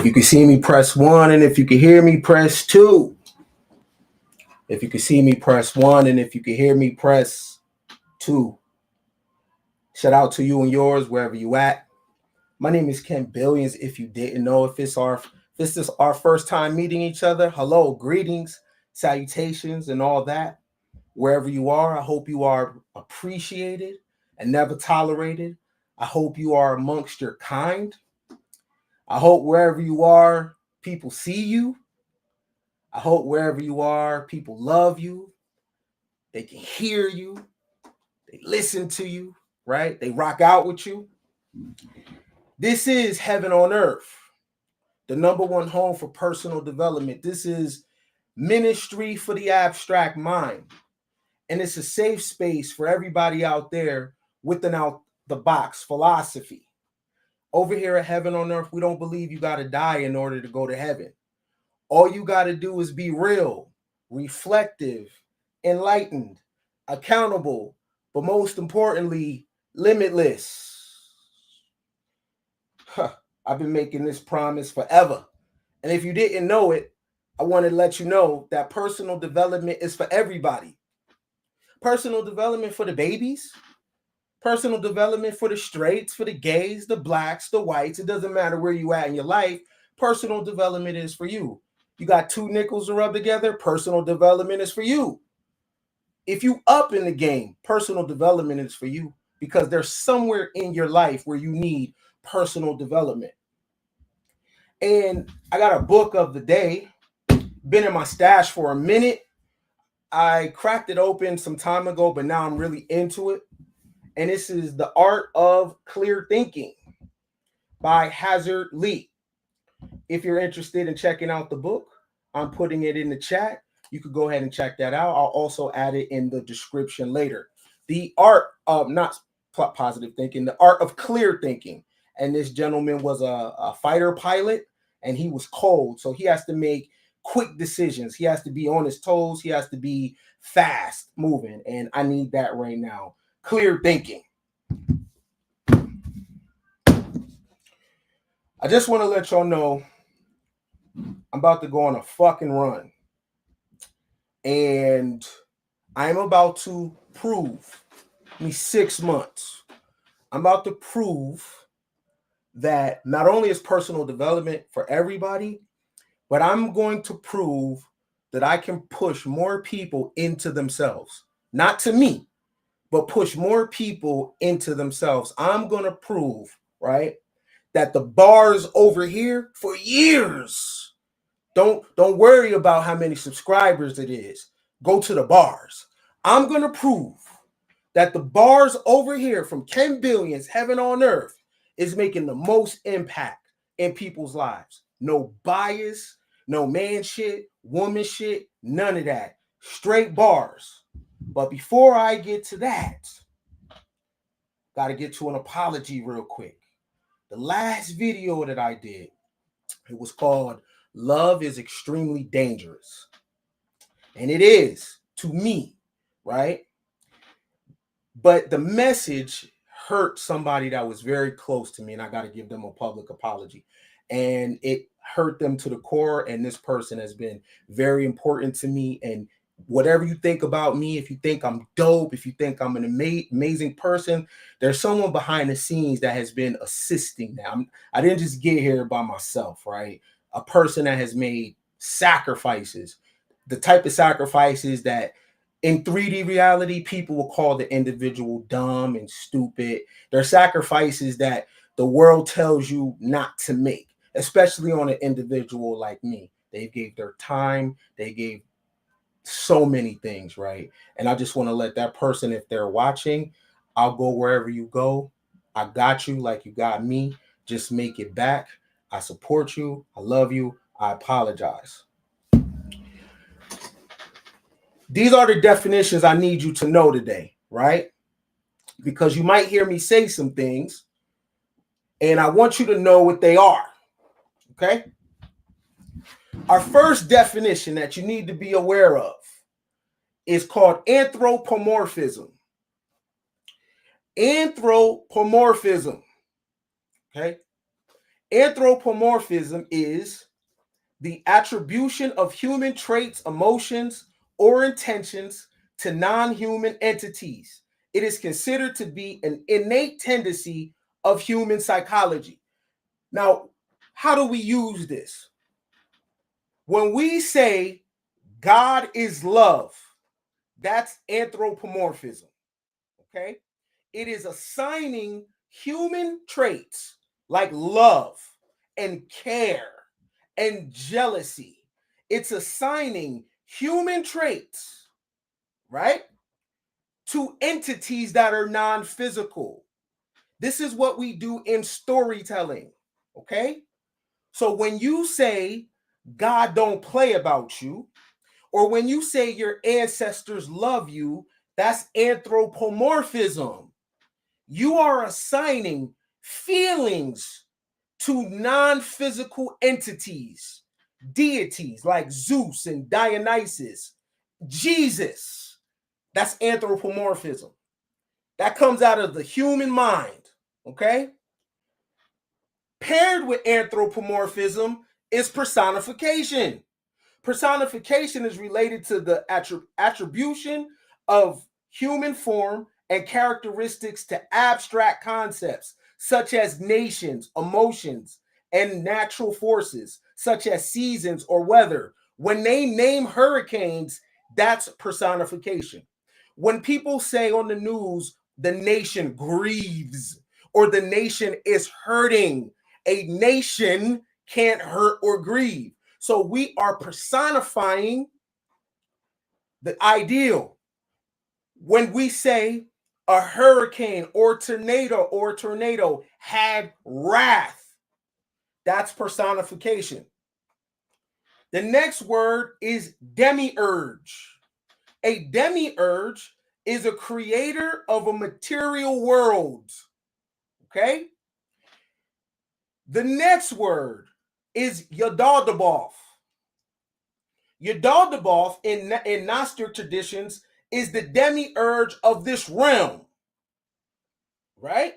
If you can see me, press 1, and if you can hear me, press 2. If you can see me, press 1, and if you can hear me, press 2. Shout out to you and yours, wherever you at. My name is Ken Billions. If you didn't know, if this is our first time meeting each other, hello, greetings, salutations, and all that. Wherever you are, I hope you are appreciated and never tolerated. I hope you are amongst your kind. I hope wherever you are, people see you. I hope wherever you are, people love you. They can hear you. They listen to you, right? They rock out with you. This is Heaven on Earth, the #1 home for personal development. This is ministry for the abstract mind. And it's a safe space for everybody out there with an out the box philosophy. Over here at Heaven on Earth, we don't believe you got to die in order to go to heaven. All you got to do is be real, reflective, enlightened, accountable, but most importantly, limitless. I've been making this promise forever. And if you didn't know it, I want to let you know that personal development is for everybody. Personal development for the babies, personal development for the straights, for the gays, the blacks, the whites. It doesn't matter where you at in your life. Personal development is for you. You got 2 nickels to rub together. Personal development is for you. If you up in the game, personal development is for you, because there's somewhere in your life where you need personal development. And I got a book of the day, been in my stash for a minute. I cracked it open some time ago, but now I'm really into it. And this is The Art of Clear Thinking by Hazard Lee. If you're interested in checking out the book, I'm putting it in the chat. You could go ahead and check that out. I'll also add it in the description later. The art of not positive thinking, the art of clear thinking. And this gentleman was a fighter pilot, and he was cold. So he has to make quick decisions. He has to be on his toes. He has to be fast moving. And I need that right now. Clear thinking. I just want to let y'all know I'm about to go on a fucking run. And I'm about to prove, me 6 months, I'm about to prove that not only is personal development for everybody, but I'm going to prove that I can push more people into themselves. Not to me, but push more people into themselves. I'm going to prove, right, that the bars over here for years, don't worry about how many subscribers it is. Go to the bars. I'm going to prove that the bars over here from Ken Billions, Heaven on Earth, is making the most impact in people's lives. No bias, no man shit, woman shit, none of that. Straight bars. But before I get to that, got to get to an apology real quick. The last video that I did, it was called Love is Extremely Dangerous. And it is to me, right? But the message hurt somebody that was very close to me, and I got to give them a public apology. And it hurt them to the core, and this person has been very important to me. And whatever you think about me, if you think I'm dope, if you think I'm an amazing person, there's someone behind the scenes that has been assisting them. I didn't just get here by myself, right? A person that has made sacrifices, the type of sacrifices that in 3D reality, people will call the individual dumb and stupid. They're sacrifices that the world tells you not to make, especially on an individual like me. They gave their time. They gave so many things, right? And I just want to let that person, if they're watching, I'll go wherever you go. I got you like you got me. Just make it back. I support you. I love you. I apologize. These are the definitions I need you to know today, right? Because you might hear me say some things, and I want you to know what they are, okay? Our first definition that you need to be aware of is called anthropomorphism. Anthropomorphism, okay? Anthropomorphism is the attribution of human traits, emotions, or intentions to non-human entities. It is considered to be an innate tendency of human psychology. Now, how do we use this? When we say God is love, that's anthropomorphism. Okay? It is assigning human traits like love and care and jealousy. It's assigning human traits, right, to entities that are non-physical. This is what we do in storytelling, okay? So when you say God don't play about you, or when you say your ancestors love you, that's anthropomorphism. You are assigning feelings to non-physical entities, deities like Zeus and Dionysus, Jesus. That's anthropomorphism. That comes out of the human mind, okay? Paired with anthropomorphism is personification. Personification is related to the attribution of human form and characteristics to abstract concepts such as nations, emotions, and natural forces such as seasons or weather. When they name hurricanes, that's personification. When people say on the news, the nation grieves or the nation is hurting, a nation can't hurt or grieve. So we are personifying the ideal. When we say a hurricane or tornado had wrath, that's personification. The next word is demiurge. A demiurge is a creator of a material world. Okay? The next word is Yadadaboth. Yadadaboth in Gnostic traditions is the demiurge of this realm, right?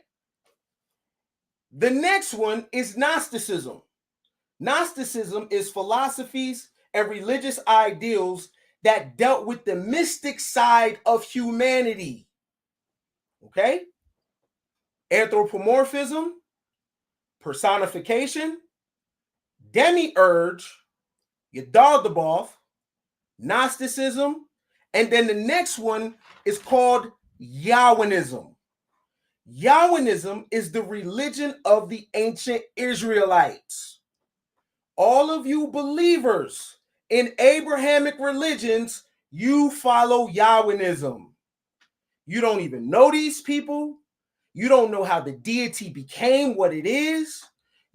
The next one is Gnosticism. Gnosticism is philosophies and religious ideals that dealt with the mystic side of humanity, okay? Anthropomorphism, personification, demiurge, Yadadaboth, Gnosticism, and then the next one is called Yahwism. Yahwism is the religion of the ancient Israelites. All of you believers in Abrahamic religions, you follow Yahwism. You don't even know these people. You don't know how the deity became what it is.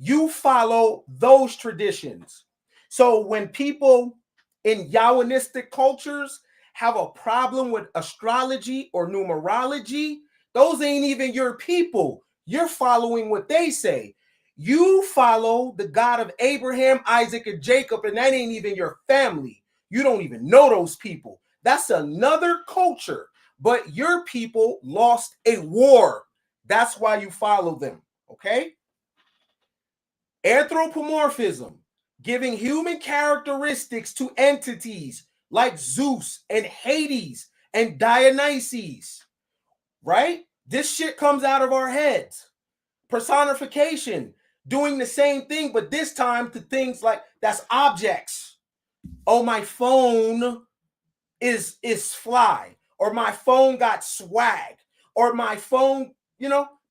You follow those traditions. So when people in Yahwistic cultures have a problem with astrology or numerology, those ain't even your people. You're following what they say. You follow the God of Abraham, Isaac, and Jacob, and that ain't even your family. You don't even know those people. That's another culture. But your people lost a war. That's why you follow them, okay? Anthropomorphism, giving human characteristics to entities like Zeus and Hades and Dionysus, right? This shit comes out of our heads. Personification, doing the same thing, but this time to things like that's objects. Oh, my phone is fly, or my phone got swag, or my phone,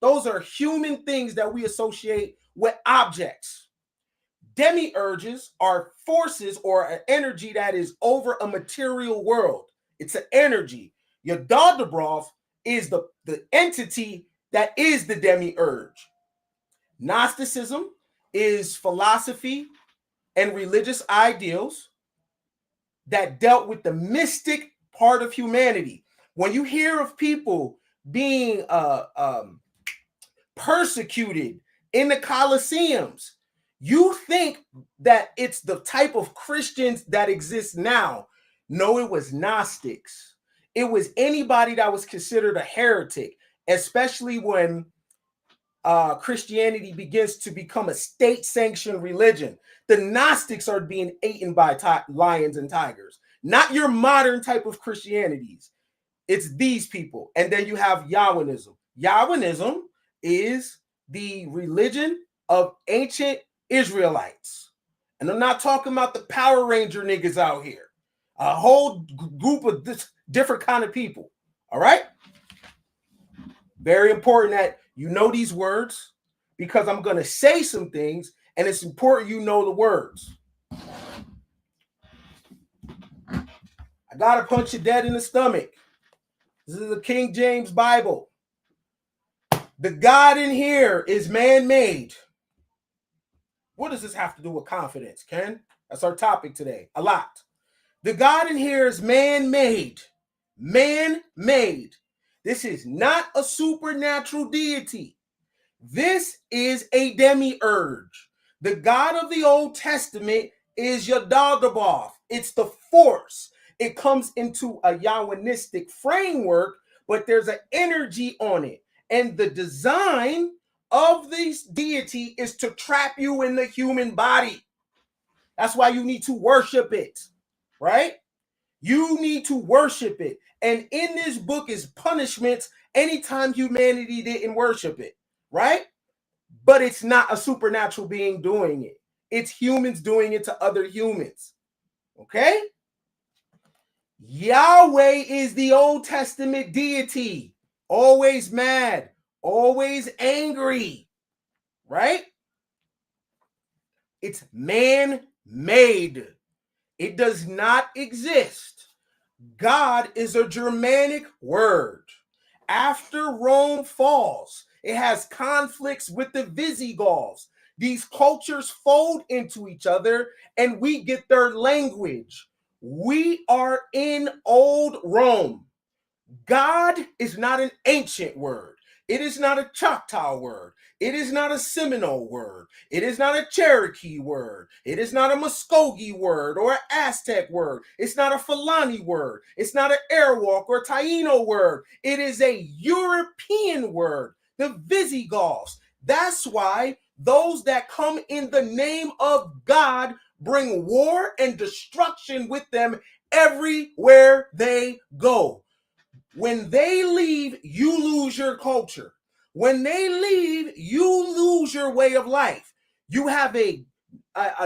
those are human things that we associate with objects. Demiurges are forces or an energy that is over a material world. It's an energy. Yadadaboth is the entity that is the demiurge. Gnosticism is philosophy and religious ideals that dealt with the mystic part of humanity. When you hear of people being persecuted in the Colosseums, you think that it's the type of Christians that exist now. No, it was Gnostics. It was anybody that was considered a heretic, especially when Christianity begins to become a state-sanctioned religion. The Gnostics are being eaten by lions and tigers, not your modern type of Christianities. It's these people. And then you have Yahwism. Yahwism is the religion of ancient Israelites. And I'm not talking about the Power Ranger niggas out here. A whole group of this different kind of people. All right? Very important that you know these words, because I'm going to say some things, and it's important you know the words. I got to punch you dead in the stomach. This is the King James Bible. The God in here is man-made. What does this have to do with confidence, Ken? That's our topic today. A lot. The God in here is man-made. Man-made. This is not a supernatural deity. This is a demiurge. The God of the Old Testament is Yadadabath. It's the force. It comes into a Yahwinistic framework, but there's an energy on it. And the design of this deity is to trap you in the human body. That's why you need to worship it, right? You need to worship it. And in this book is punishments anytime humanity didn't worship it, right? But it's not a supernatural being doing it. It's humans doing it to other humans, okay? Yahweh is the Old Testament deity, always mad, always angry, right? It's man-made. It does not exist. God is a Germanic word. After Rome falls, it has conflicts with the Visigoths. These cultures fold into each other and we get their language. We are in old Rome. God is not an ancient word. It is not a Choctaw word. It is not a Seminole word. It is not a Cherokee word. It is not a Muskogee word or an Aztec word. It's not a Fulani word. It's not an Arawak or Taino word. It is a European word, the Visigoths. That's why those that come in the name of God bring war and destruction with them everywhere they go. When they leave, you lose your culture. When they leave, you lose your way of life. You have a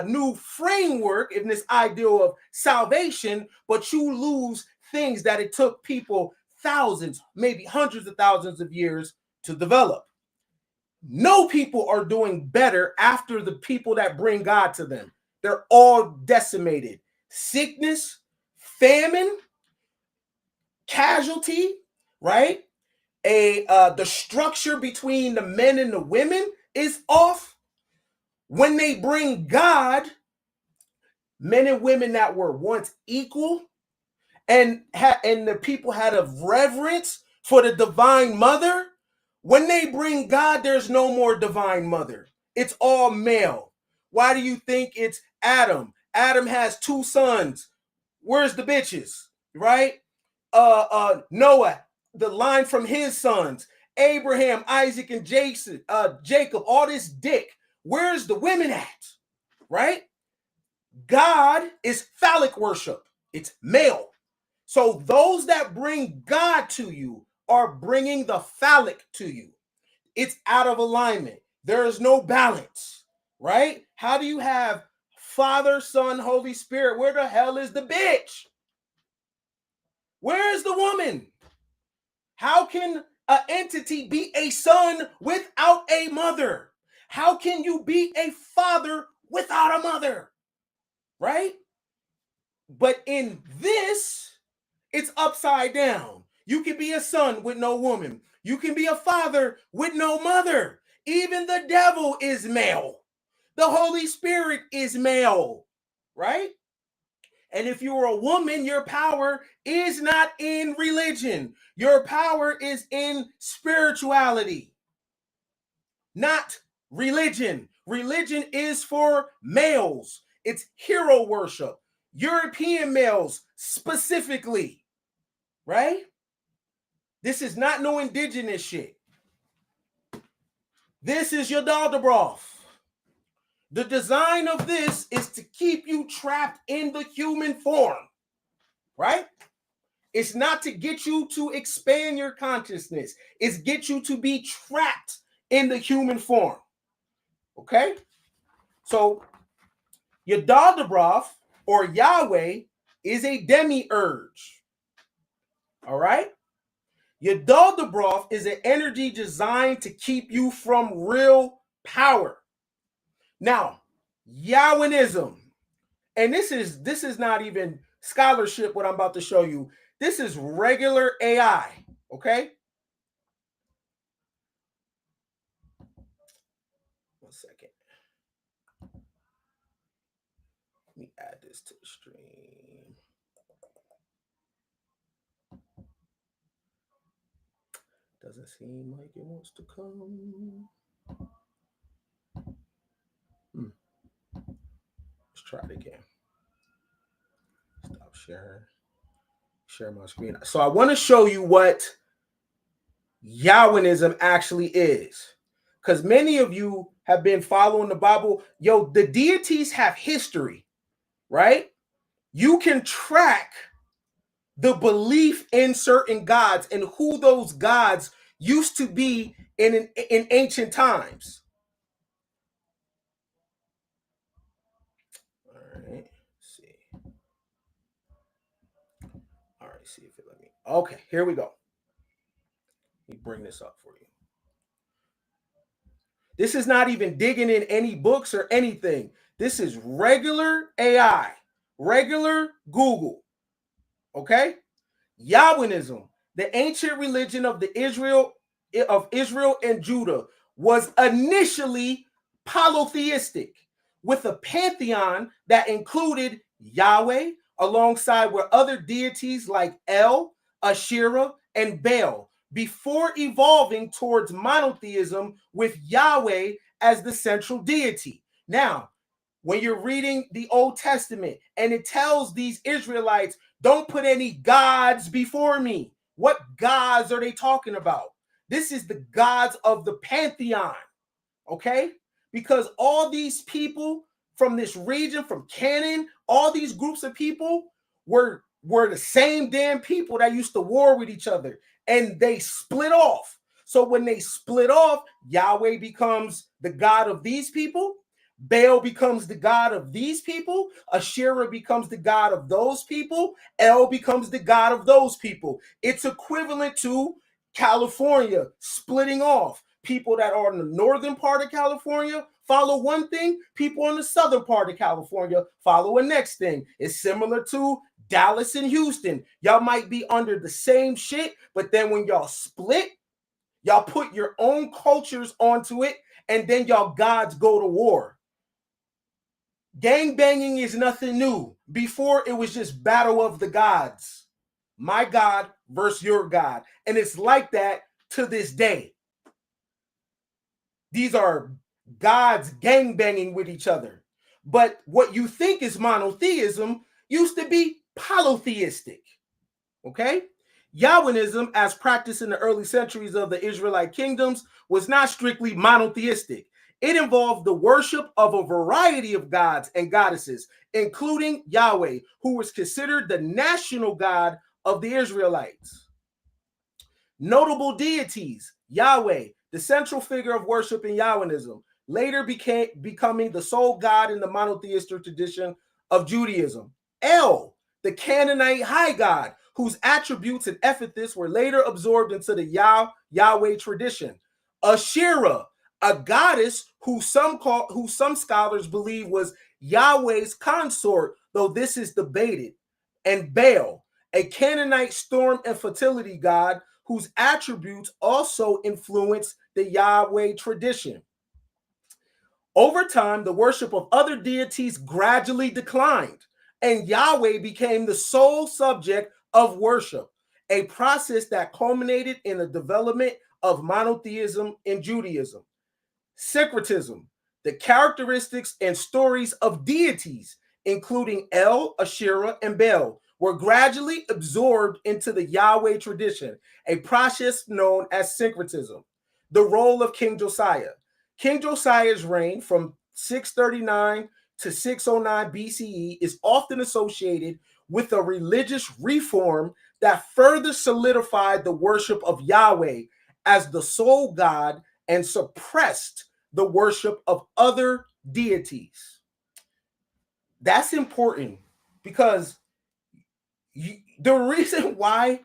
new framework in this ideal of salvation, but you lose things that it took people thousands, maybe hundreds of thousands of years to develop. No people are doing better after the people that bring God to them. They're all decimated. Sickness, famine, casualty, right? The structure between the men and the women is off. When they bring God, men and women that were once equal, and the people had a reverence for the divine mother. When they bring God, there's no more divine mother. It's all male. Why do you think it's Adam? Adam has 2 sons. Where's the bitches, right? Noah, the line from his sons, Abraham, Isaac, and Jacob, all this dick. Where's the women at, right? God is phallic worship. It's male. So those that bring God to you are bringing the phallic to you. It's out of alignment. There is no balance, right? How do you have Father, Son, Holy Spirit? Where the hell is the bitch? Where is the woman? How can an entity be a son without a mother? How can you be a father without a mother? Right? But in this, it's upside down. You can be a son with no woman. You can be a father with no mother. Even the devil is male. The Holy Spirit is male, right? And if you're a woman, your power is not in religion. Your power is in spirituality, not religion. Religion is for males. It's hero worship. European males specifically, right? This is not no indigenous shit. This is your Daldabroth. The design of this is to keep you trapped in the human form, right? It's not to get you to expand your consciousness. It's get you to be trapped in the human form, okay? So your Daldabroth or Yahweh is a demiurge, all right? Your Daldabroth is an energy designed to keep you from real power. Now, Yahwism, and this is not even scholarship what I'm about to show you. This is regular AI, okay? One second. Let me add this to the stream. Doesn't seem like it wants to come. Let's try it again. Stop sharing. Share my screen. So I want to show you what Yahwism actually is. Because many of you have been following the Bible. Yo, the deities have history, right? You can track the belief in certain gods and who those gods used to be in ancient times. All right, let's see. All right, see if it let me. Okay, here we go. Let me bring this up for you. This is not even digging in any books or anything. This is regular AI, regular Google. Okay? Yahwism, the ancient religion of Israel and Judah, was initially polytheistic, with a pantheon that included Yahweh alongside with other deities like El, Asherah, and Baal, before evolving towards monotheism with Yahweh as the central deity. Now, when you're reading the Old Testament and it tells these Israelites, don't put any gods before me. What gods are they talking about? This is the gods of the pantheon, okay? Because all these people from this region, from Canaan, all these groups of people were the same damn people that used to war with each other, and they split off. So when they split off, Yahweh becomes the God of these people, Baal becomes the god of these people, Asherah becomes the god of those people, El becomes the god of those people. It's equivalent to California splitting off. People that are in the northern part of California follow one thing, people in the southern part of California follow a next thing. It's similar to Dallas and Houston. Y'all might be under the same shit, but then when y'all split, y'all put your own cultures onto it, and then y'all gods go to war. Gang banging is nothing new. Before, it was just battle of the gods. My God versus your God. And it's like that to this day. These are gods gang banging with each other. But what you think is monotheism used to be polytheistic. Okay? Yahwism, as practiced in the early centuries of the Israelite kingdoms, was not strictly monotheistic. It involved the worship of a variety of gods and goddesses, including Yahweh, who was considered the national god of the Israelites. Notable deities: Yahweh, the central figure of worship in Yahwism, later becoming the sole god in the monotheistic tradition of Judaism. El, the Canaanite high god, whose attributes and epithets were later absorbed into the Yahweh tradition. Asherah, a goddess who some scholars believe was Yahweh's consort, though this is debated. And Baal, a Canaanite storm and fertility god whose attributes also influence the Yahweh tradition. Over time, the worship of other deities gradually declined, and Yahweh became the sole subject of worship, a process that culminated in the development of monotheism in Judaism. Syncretism, the characteristics and stories of deities, including El, Asherah, and Baal, were gradually absorbed into the Yahweh tradition, a process known as syncretism. The role of King Josiah. King Josiah's reign from 639 to 609 BCE is often associated with a religious reform that further solidified the worship of Yahweh as the sole God and suppressed the worship of other deities. That's important because the reason why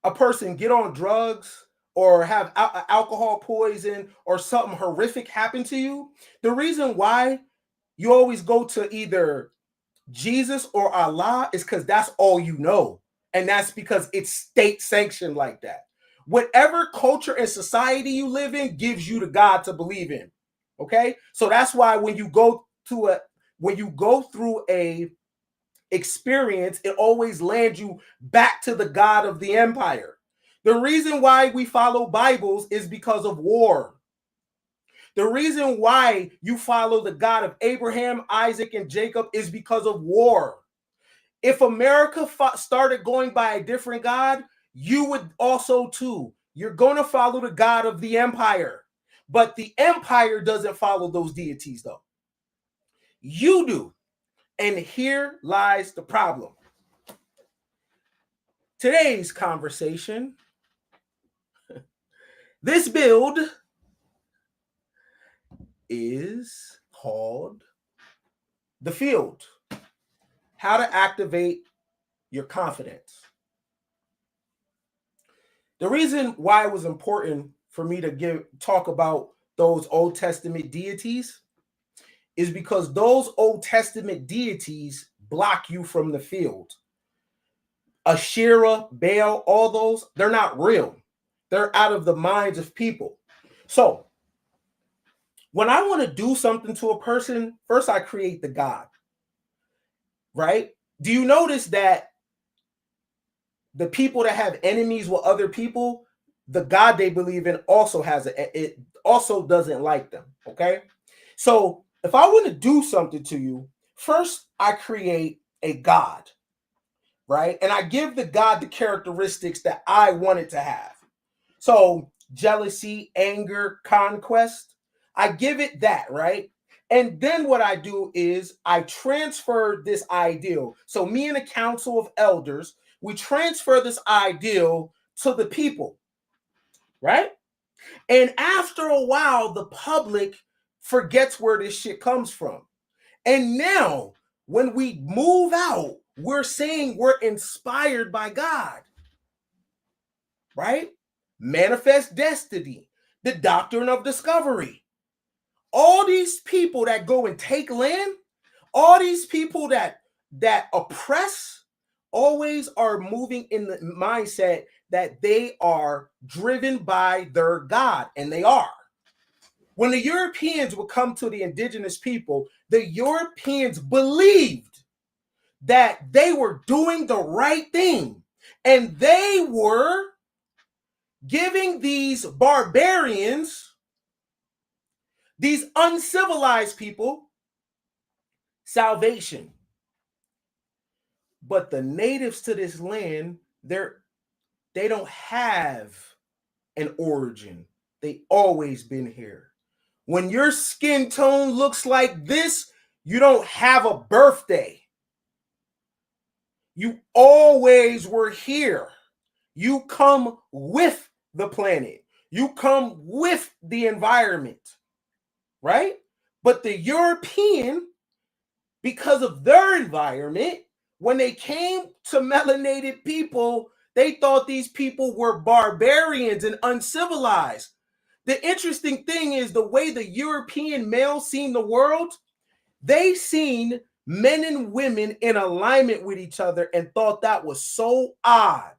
a person get on drugs or have alcohol poison or something horrific happen to you, the reason why you always go to either Jesus or Allah is because that's all you know. And that's because it's state sanctioned like that. Whatever culture and society you live in gives you the God to believe in. Okay? So that's why when you go through a experience, it always lands you back to the God of the empire. The reason why we follow Bibles is because of war. The reason why you follow the God of Abraham, Isaac, and Jacob is because of war. If America started going by a different God, you would also too. You're going to follow the God of the empire. But the empire doesn't follow those deities, though. You do. And here lies the problem. Today's conversation, this build is called The Field. How to activate your confidence. The reason why it was important for me to talk about those Old Testament deities is because those Old Testament deities block you from the field. Asherah, Baal, all those, they're not real. They're out of the minds of people. So when I want to do something to a person, first I create the God, right? Do you notice that the people that have enemies with other people, the God they believe in also it also doesn't like them, okay? So if I want to do something to you, first I create a God, right? And I give the God the characteristics that I want it to have. So jealousy, anger, conquest, I give it that, right? And then what I do is I transfer this ideal. So me and a council of elders, we transfer this ideal to the people, right? And after a while, the public forgets where this shit comes from. And now, when we move out, we're saying we're inspired by God, right? Manifest destiny, the doctrine of discovery. All these people that go and take land, all these people that oppress, always are moving in the mindset that they are driven by their God, and they are. When the Europeans would come to the indigenous people, the Europeans believed that they were doing the right thing, and they were giving these barbarians, these uncivilized people, salvation. But the natives to this land, they don't have an origin. They always been here. When your skin tone looks like this, you don't have a birthday. You always were here. You come with the planet. You come with the environment, right? But the European, because of their environment, when they came to melanated people, they thought these people were barbarians and uncivilized. The interesting thing is the way the European males seen the world, they seen men and women in alignment with each other and thought that was so odd.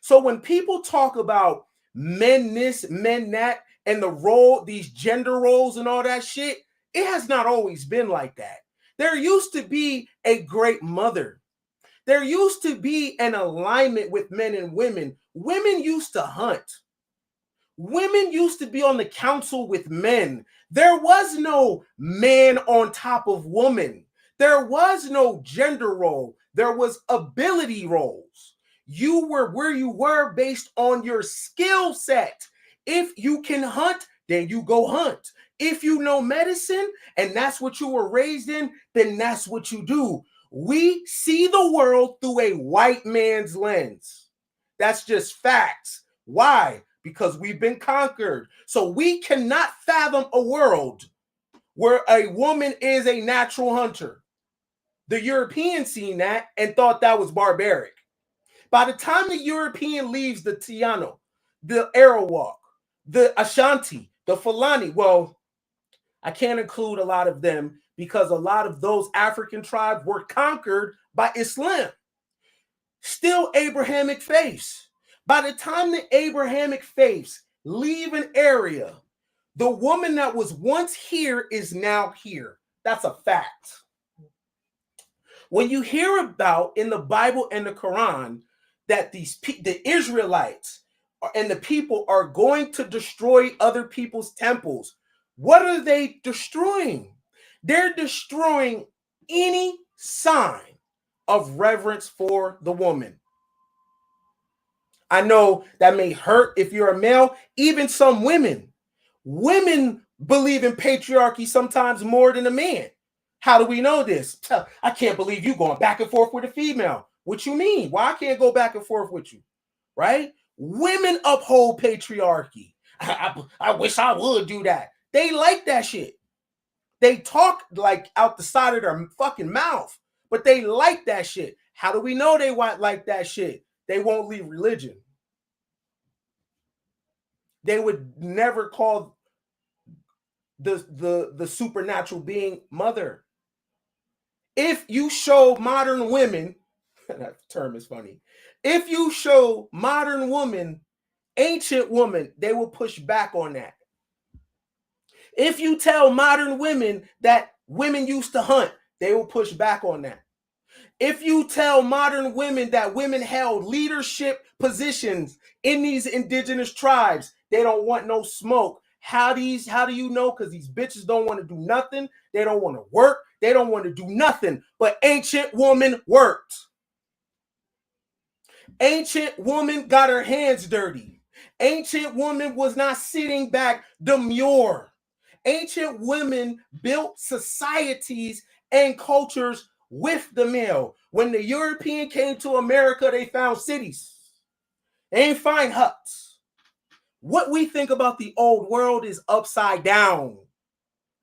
So when people talk about men this, men that, and the role, these gender roles and all that shit, it has not always been like that. There used to be a great mother. There used to be an alignment with men and women. Women used to hunt. Women used to be on the council with men. There was no man on top of woman. There was no gender role. There was ability roles. You were where you were based on your skill set. If you can hunt, then you go hunt. If you know medicine and that's what you were raised in, then that's what you do. We see the world through a white man's lens. That's just facts. Why? Because we've been conquered. So we cannot fathom a world where a woman is a natural hunter. The Europeans seen that and thought that was barbaric. By the time the European leaves the Tiano, the Arawak, the Ashanti, the Fulani, well, I can't include a lot of them because a lot of those African tribes were conquered by Islam. Still Abrahamic faiths. By the time the Abrahamic faiths leave an area, the woman that was once here is now here. That's a fact. When you hear about in the Bible and the Quran that the Israelites and the people are going to destroy other people's temples, what are they destroying? They're destroying any sign of reverence for the woman. I know that may hurt if you're a male, even some women. Women believe in patriarchy sometimes more than a man. How do we know this? I can't believe you going back and forth with a female. What you mean? Why I can't go back and forth with you? Right? Women uphold patriarchy. I wish I would do that. They like that shit. They talk like out the side of their fucking mouth, but they like that shit. How do we know they like that shit? They won't leave religion. They would never call the supernatural being mother. If you show modern women, that term is funny. If you show modern woman, ancient woman, they will push back on that. If you tell modern women that women used to hunt, they will push back on that. If you tell modern women that women held leadership positions in these indigenous tribes, they don't want no smoke. How do you know? Because these bitches don't want to do nothing. They don't want to work. They don't want to do nothing. But ancient woman worked. Ancient woman got her hands dirty. Ancient woman was not sitting back demure. Ancient women built societies and cultures with the male. When the European came to America, they found cities. They ain't find huts. What we think about the old world is upside down.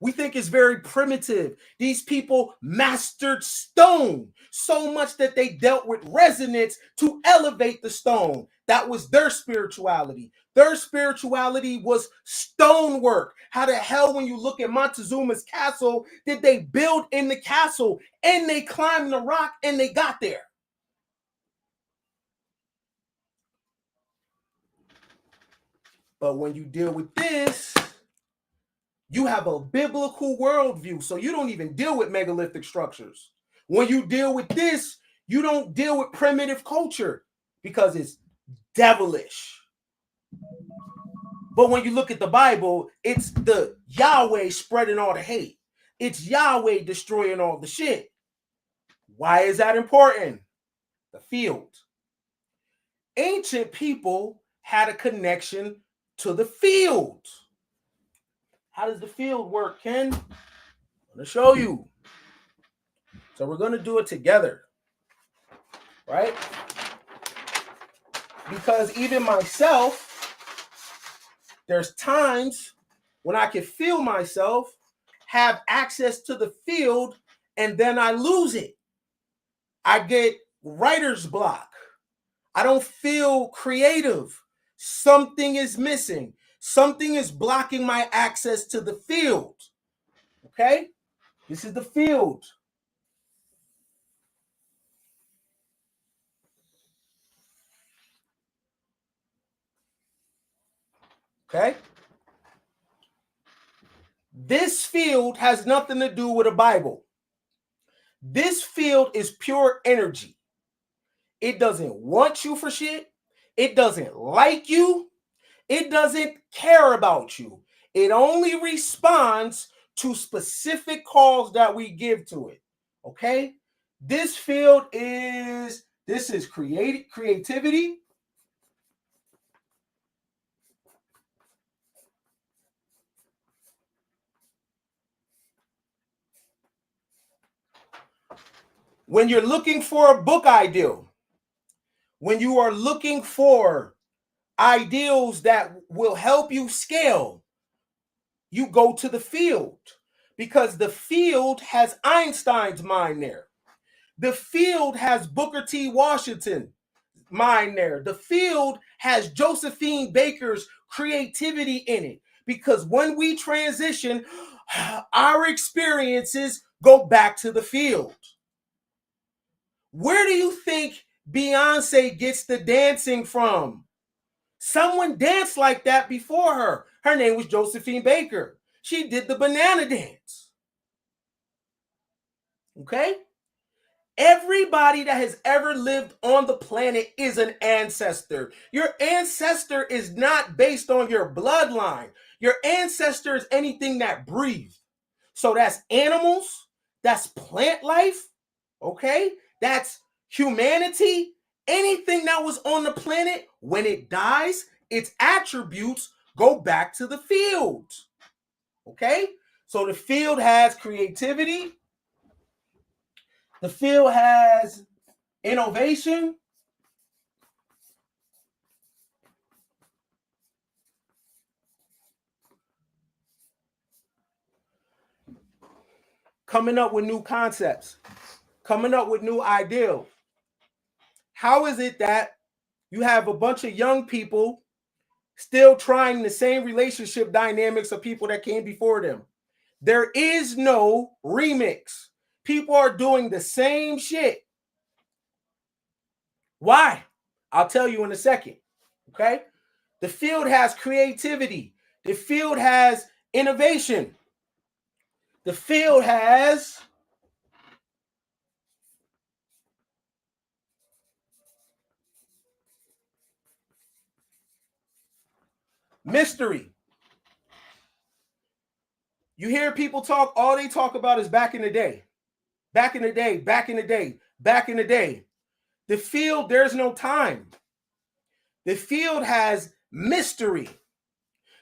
We think it's very primitive. These people mastered stone so much that they dealt with resonance to elevate the stone. That was their spirituality. Their spirituality was stonework. How the hell, when you look at Montezuma's castle, did they build in the castle and they climbed the rock and they got there? But when you deal with this, you have a biblical worldview, so you don't even deal with megalithic structures. When you deal with this, you don't deal with primitive culture because it's devilish. But when you look at the Bible, it's the Yahweh spreading all the hate. It's Yahweh destroying all the shit. Why is that important? The field. Ancient people had a connection to the field. How does the field work, Ken? I'm going to show you. So we're going to do it together, right? Because even myself, there's times when I can feel myself, have access to the field, and then I lose it. I get writer's block. I don't feel creative. Something is missing. Something is blocking my access to the field. Okay? This is the field. Okay? This field has nothing to do with a Bible. This field is pure energy. It doesn't want you for shit. It doesn't like you. It doesn't care about you. It only responds to specific calls that we give to it. Okay? This field is creativity. When you're looking for a book ideal, when you are looking for ideals that will help you scale, you go to the field, because the field has Einstein's mind there. The field has Booker T. Washington mind there. The field has Josephine Baker's creativity in it, because when we transition, our experiences go back to the field. Where do you think Beyonce gets the dancing from? Someone danced like that before her. Her name was Josephine Baker. She did the banana dance. Okay? Everybody that has ever lived on the planet is an ancestor. Your ancestor is not based on your bloodline. Your ancestor is anything that breathes. So that's animals, that's plant life, okay? That's humanity. Anything that was on the planet, when it dies, its attributes go back to the field, okay? So the field has creativity. The field has innovation. Coming up with new concepts, coming up with new ideals. How is it that you have a bunch of young people still trying the same relationship dynamics of people that came before them? There is no remix. People are doing the same shit. Why? I'll tell you in a second. Okay? The field has creativity. The field has innovation. The field has mystery. You hear people talk, all they talk about is back in the day. Back in the day, back in the day, back in the day. The field, there's no time. The field has mystery.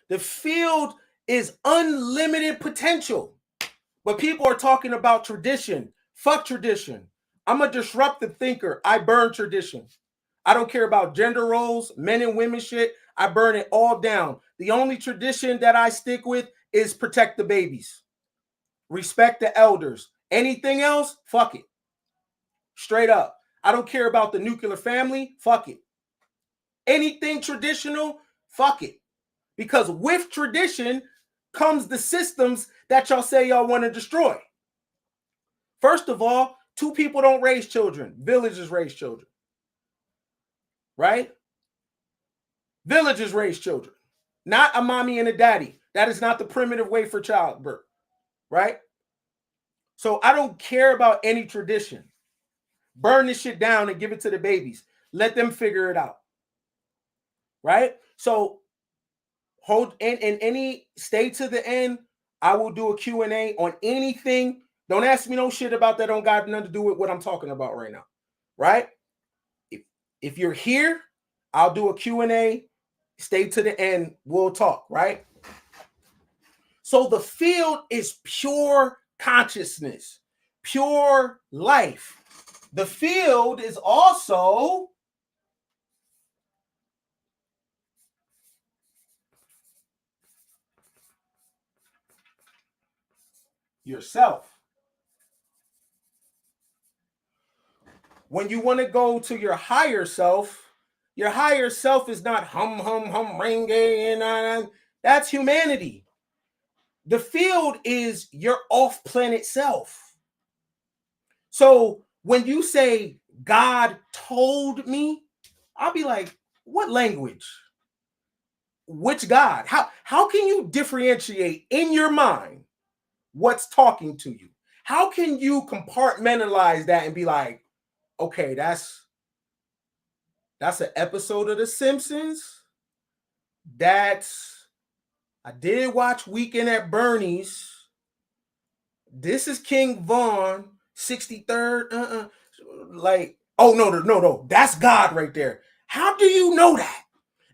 The field is unlimited potential. But people are talking about tradition. Fuck tradition. I'm a disruptive thinker. I burn tradition. I don't care about gender roles, men and women shit. I burn it all down. The only tradition that I stick with is protect the babies. Respect the elders. Anything else, fuck it. Straight up. I don't care about the nuclear family, fuck it. Anything traditional, fuck it. Because with tradition comes the systems that y'all say y'all want to destroy. First of all, two people don't raise children. Villages raise children. Right? Villages raise children. Not a mommy and a daddy. That is not the primitive way for childbirth. Right? So I don't care about any tradition. Burn this shit down and give it to the babies. Let them figure it out. Right? So hold in any, stay to the end. I will do a Q&A on anything. Don't ask me no shit about that. Don't got nothing to do with what I'm talking about right now. Right? If you're here, I'll do a Q&A. Stay to the end. We'll talk. Right? So the field is pure consciousness, pure life. The field is also yourself. When you want to go to your higher self is not hum, hum, hum, ring, and that's humanity. The field is your off-planet self. So when you say God told me, I'll be like, what language? Which God? How can you differentiate in your mind what's talking to you? How can you compartmentalize that and be like, okay, that's an episode of The Simpsons. I did watch Weekend at Bernie's. This is King Vaughn, 63rd. Like, oh, no. That's God right there. How do you know that?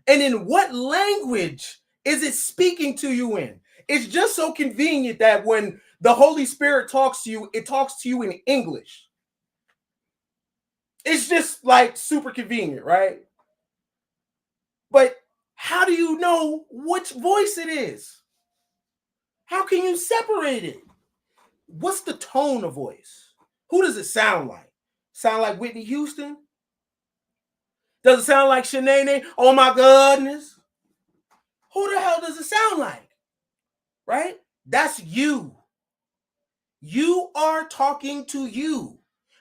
And in what language is it speaking to you in? It's just so convenient that when the Holy Spirit talks to you, it talks to you in English. It's just like super convenient, right? But how do you know which voice it is? How can you separate it? What's the tone of voice? Who does it sound like? Sound like Whitney Houston? Does it sound like Shanae? Oh my goodness. Who the hell does it sound like? Right? That's you. You are talking to you,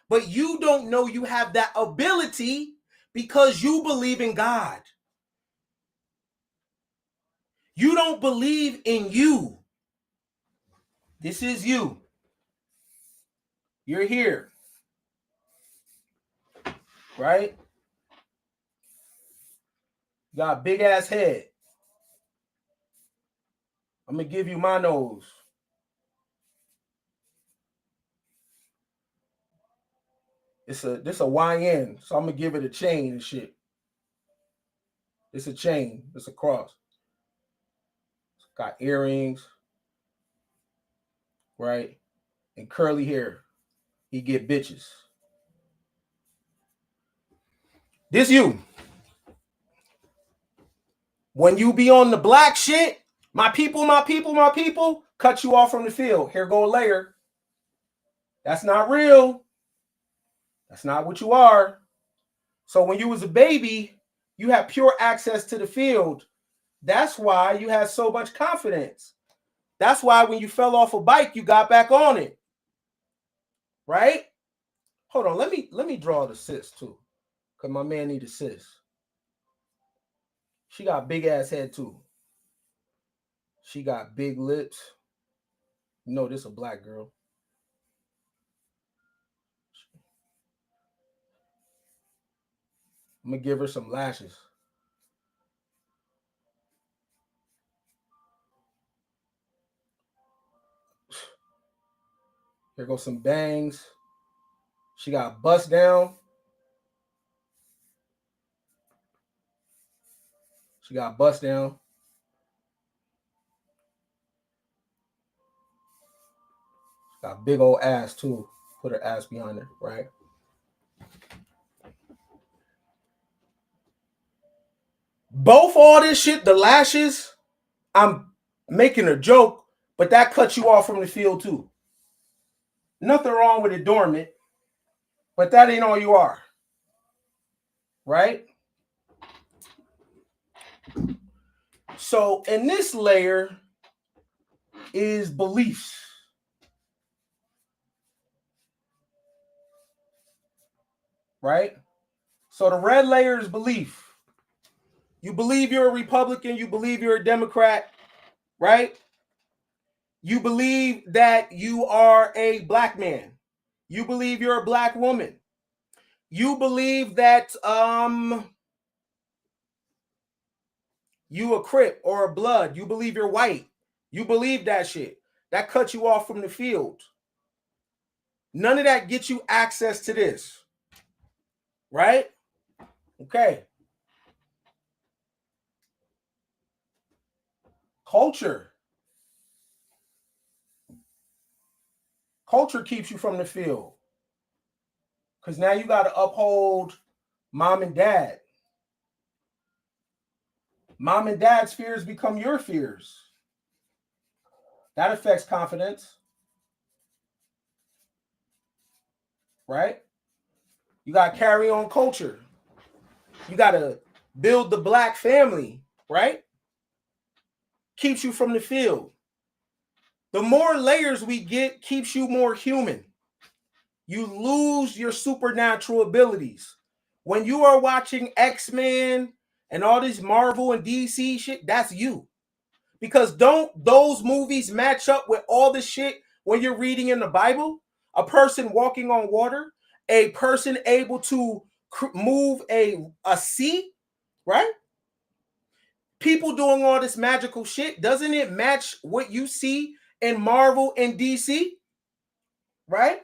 but you don't know you have that ability because you believe in God. You don't believe in you. This is you. You're here. Right? Got a big ass head. I'm going to give you my nose. This a YN, so I'm going to give it a chain and shit. It's a chain. It's a cross. Got earrings. Right? And curly hair. He get bitches. This you. When you be on the black shit, my people, cut you off from the field. Here go a layer. That's not real. That's not what you are. So when you was a baby, you had pure access to the field. That's why you had so much confidence. That's why when you fell off a bike, you got back on it. Right? Hold on, let me draw the sis too. Because my man need a sis. She got big ass head too. She got big lips. You know this a black girl. I'm gonna give her some lashes. Here goes some bangs. She got bust down. She got bust down. She got big old ass too. Put her ass behind her, right? Both all this shit, the lashes, I'm making a joke, but that cuts you off from the field too. Nothing wrong with adornment, but that ain't all you are. Right? So in this layer is beliefs. Right? So the red layer is belief. You believe you're a Republican, you believe you're a Democrat, right? You believe that you are a black man. You believe you're a black woman. You believe that you a Crip or a Blood. You believe you're white. You believe that shit. That cuts you off from the field. None of that gets you access to this. Right? Okay. Culture. Culture keeps you from the field. Because now you got to uphold mom and dad. Mom and dad's fears become your fears. That affects confidence. Right? You got to carry on culture. You got to build the black family, right? Keeps you from the field. The more layers we get, keeps you more human. You lose your supernatural abilities. When you are watching X-Men and all this Marvel and DC shit, that's you. Because don't those movies match up with all the shit when you're reading in the Bible? A person walking on water, a person able to move a sea, right? People doing all this magical shit. Doesn't it match what you see in Marvel and DC? Right?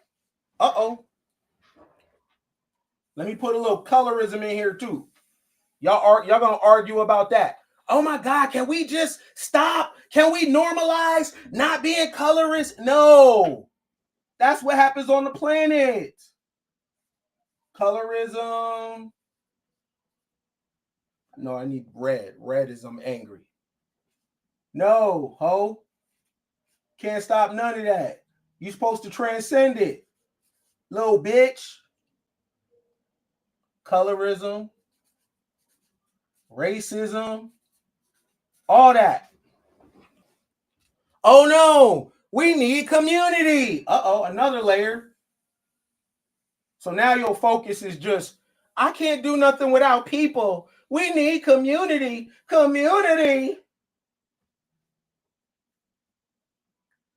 Uh-oh. Let me put a little colorism in here too. Y'all gonna argue about that. Oh my God, can we just stop? Can we normalize not being colorist? No. That's what happens on the planet. Colorism. No, I need red. Red is I'm angry. No, ho. Can't stop none of that. You supposed to transcend it. Little bitch. Colorism. Racism. All that. Oh no, we need community. Uh-oh, another layer. So now your focus is just, I can't do nothing without people. We need community. Community.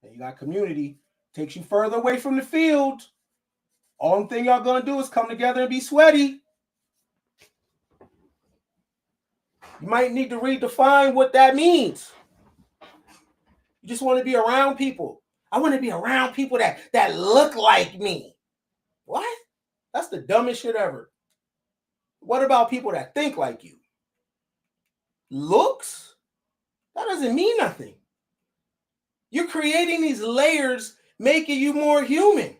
And you got community. Takes you further away from the field. Only thing y'all gonna do is come together and be sweaty. You might need to redefine what that means. You just want to be around people. I want to be around people that look like me. What? That's the dumbest shit ever. What about people that think like you? Looks? That doesn't mean nothing. You're creating these layers, making you more human.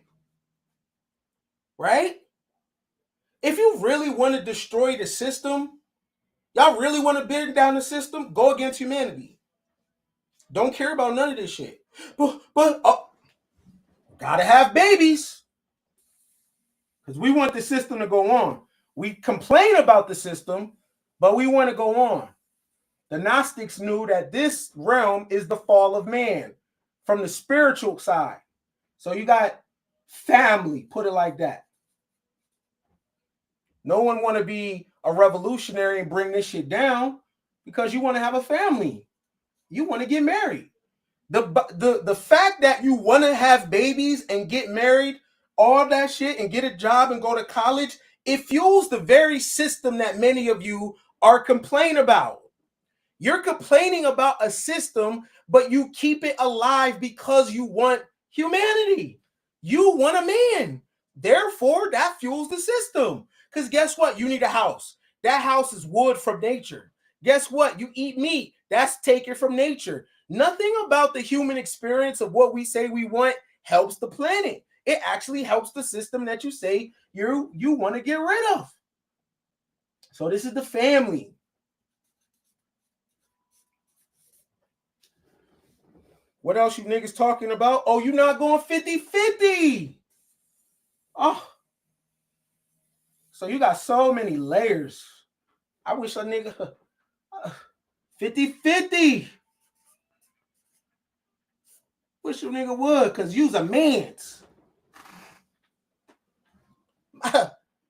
Right? If you really want to destroy the system, y'all really want to bring down the system, go against humanity. Don't care about none of this shit. But gotta have babies. Because we want the system to go on. We complain about the system, but we want to go on. The Gnostics knew that this realm is the fall of man from the spiritual side. So you got family, put it like that. No one want to be a revolutionary and bring this shit down because you want to have a family. You want to get married. The fact that you want to have babies and get married, all that shit, and get a job and go to college, it fuels the very system that many of you are complaining about. You're complaining about a system, but you keep it alive because you want humanity. You want a man. Therefore, that fuels the system. Because guess what? You need a house. That house is wood from nature. Guess what? You eat meat. That's taken from nature. Nothing about the human experience of what we say we want helps the planet. It actually helps the system that you say you want to get rid of. So this is the family. What else you niggas talking about? Oh, you're not going 50-50. Oh. So you got so many layers. I wish a nigga 50-50. Wish a nigga would, because you's a man's.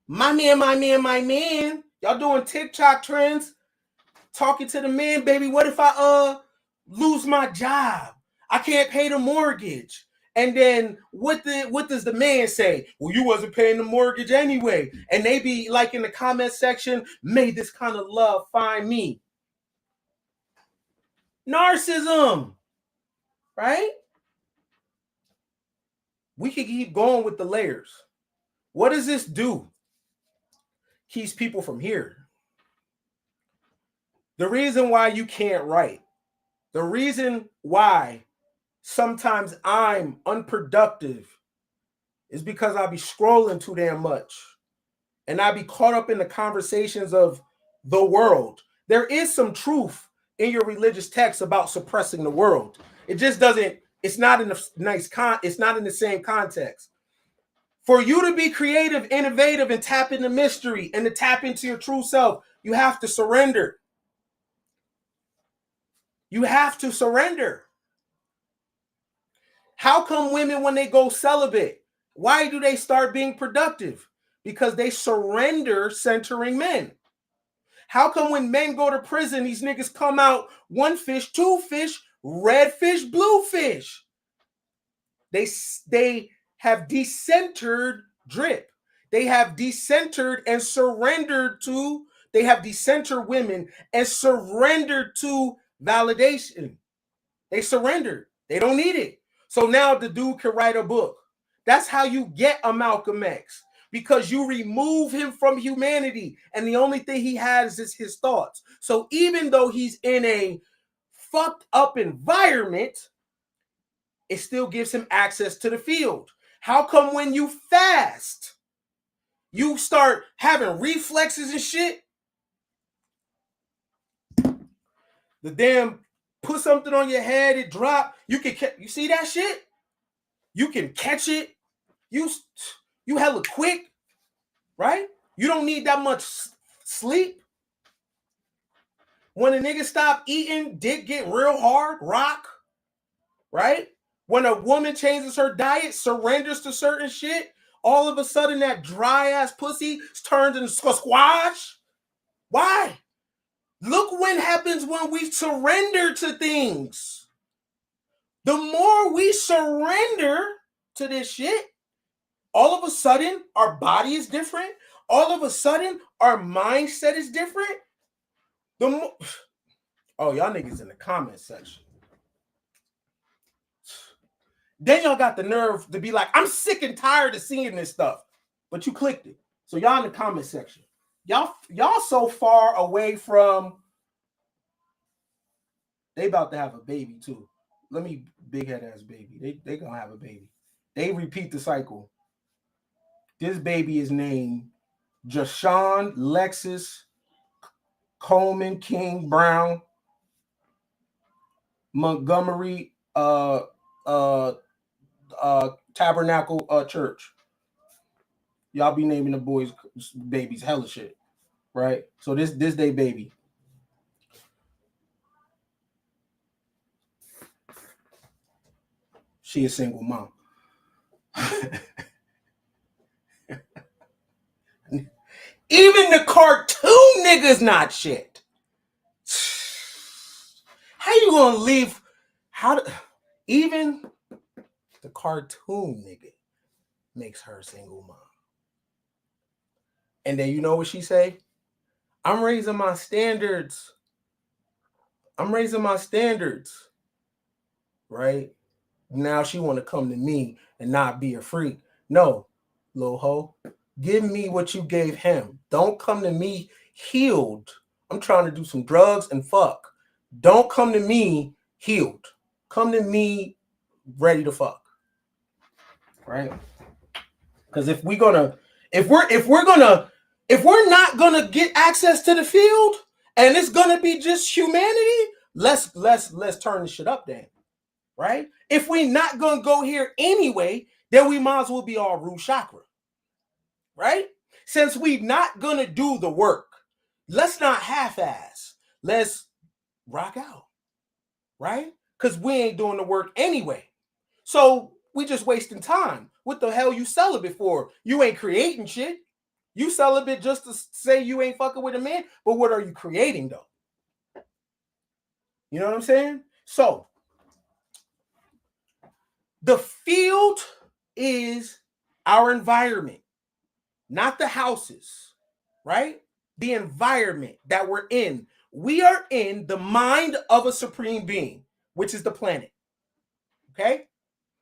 My man. Y'all doing TikTok trends. Talking to the man, baby. What if I lose my job? I can't pay the mortgage. And then what does the man say? Well, you wasn't paying the mortgage anyway. And they be like in the comment section, may this kind of love find me. Narcissism. Right? We can keep going with the layers. What does this do? Keeps people from here. The reason why you can't write, the reason why sometimes I'm unproductive is because I be scrolling too damn much and I be caught up in the conversations of the world. There is some truth in your religious text about suppressing the world. It just doesn't, it's not in a nice it's not in the same context. For you to be creative, innovative, and tap into mystery and to tap into your true self, you have to surrender. You have to surrender. How come women, when they go celibate, why do they start being productive? Because they surrender centering men. How come when men go to prison, these niggas come out one fish, two fish, red fish, blue fish? They have decentered drip. They have decentered and surrendered to, they have decentered women and surrendered to validation. They surrendered. They don't need it. So now the dude can write a book. That's how you get a Malcolm X, because you remove him from humanity and the only thing he has is his thoughts. So even though he's in a fucked up environment, it still gives him access to the field. How come when you fast, you start having reflexes and shit. The damn put something on your head, it drop. You see that shit? You can catch it. You hella quick, right? You don't need that much sleep. When a nigga stop eating, dick get real hard, rock, right? When a woman changes her diet, surrenders to certain shit, all of a sudden that dry ass pussy turns into squash. Why? Look what happens when we surrender to things. The more we surrender to this shit, all of a sudden our body is different. All of a sudden our mindset is different. Oh, y'all niggas in the comment section. Then y'all got the nerve to be like, I'm sick and tired of seeing this stuff. But you clicked it. So y'all in the comment section. Y'all so far away from, they about to have a baby too. Let me big head ass baby. They gonna have a baby. They repeat the cycle. This baby is named Jashawn Lexus Coleman King Brown Montgomery Tabernacle Church. Y'all be naming the boys babies hella shit, right? So this day baby. She a single mom. Even the cartoon niggas not shit. How you gonna leave? Even the cartoon nigga makes her a single mom. And then you know what she say? I'm raising my standards. Right? Now she want to come to me and not be a freak. No, little hoe. Give me what you gave him. Don't come to me healed. I'm trying to do some drugs and fuck. Don't come to me healed. Come to me ready to fuck. Right? Because if we're not gonna get access to the field and it's gonna be just humanity, let's turn this shit up then. Right? If we not gonna go here anyway, then we might as well be all root chakra. Right? Since we not gonna do the work, let's not half-ass. Let's rock out. Right? Because we ain't doing the work anyway. So we just wasting time. What the hell you celibate for? You ain't creating shit. You celibate just to say you ain't fucking with a man, but what are you creating though? You know what I'm saying? So the field is our environment, not the houses, right? The environment that we're in. We are in the mind of a supreme being, which is the planet. Okay?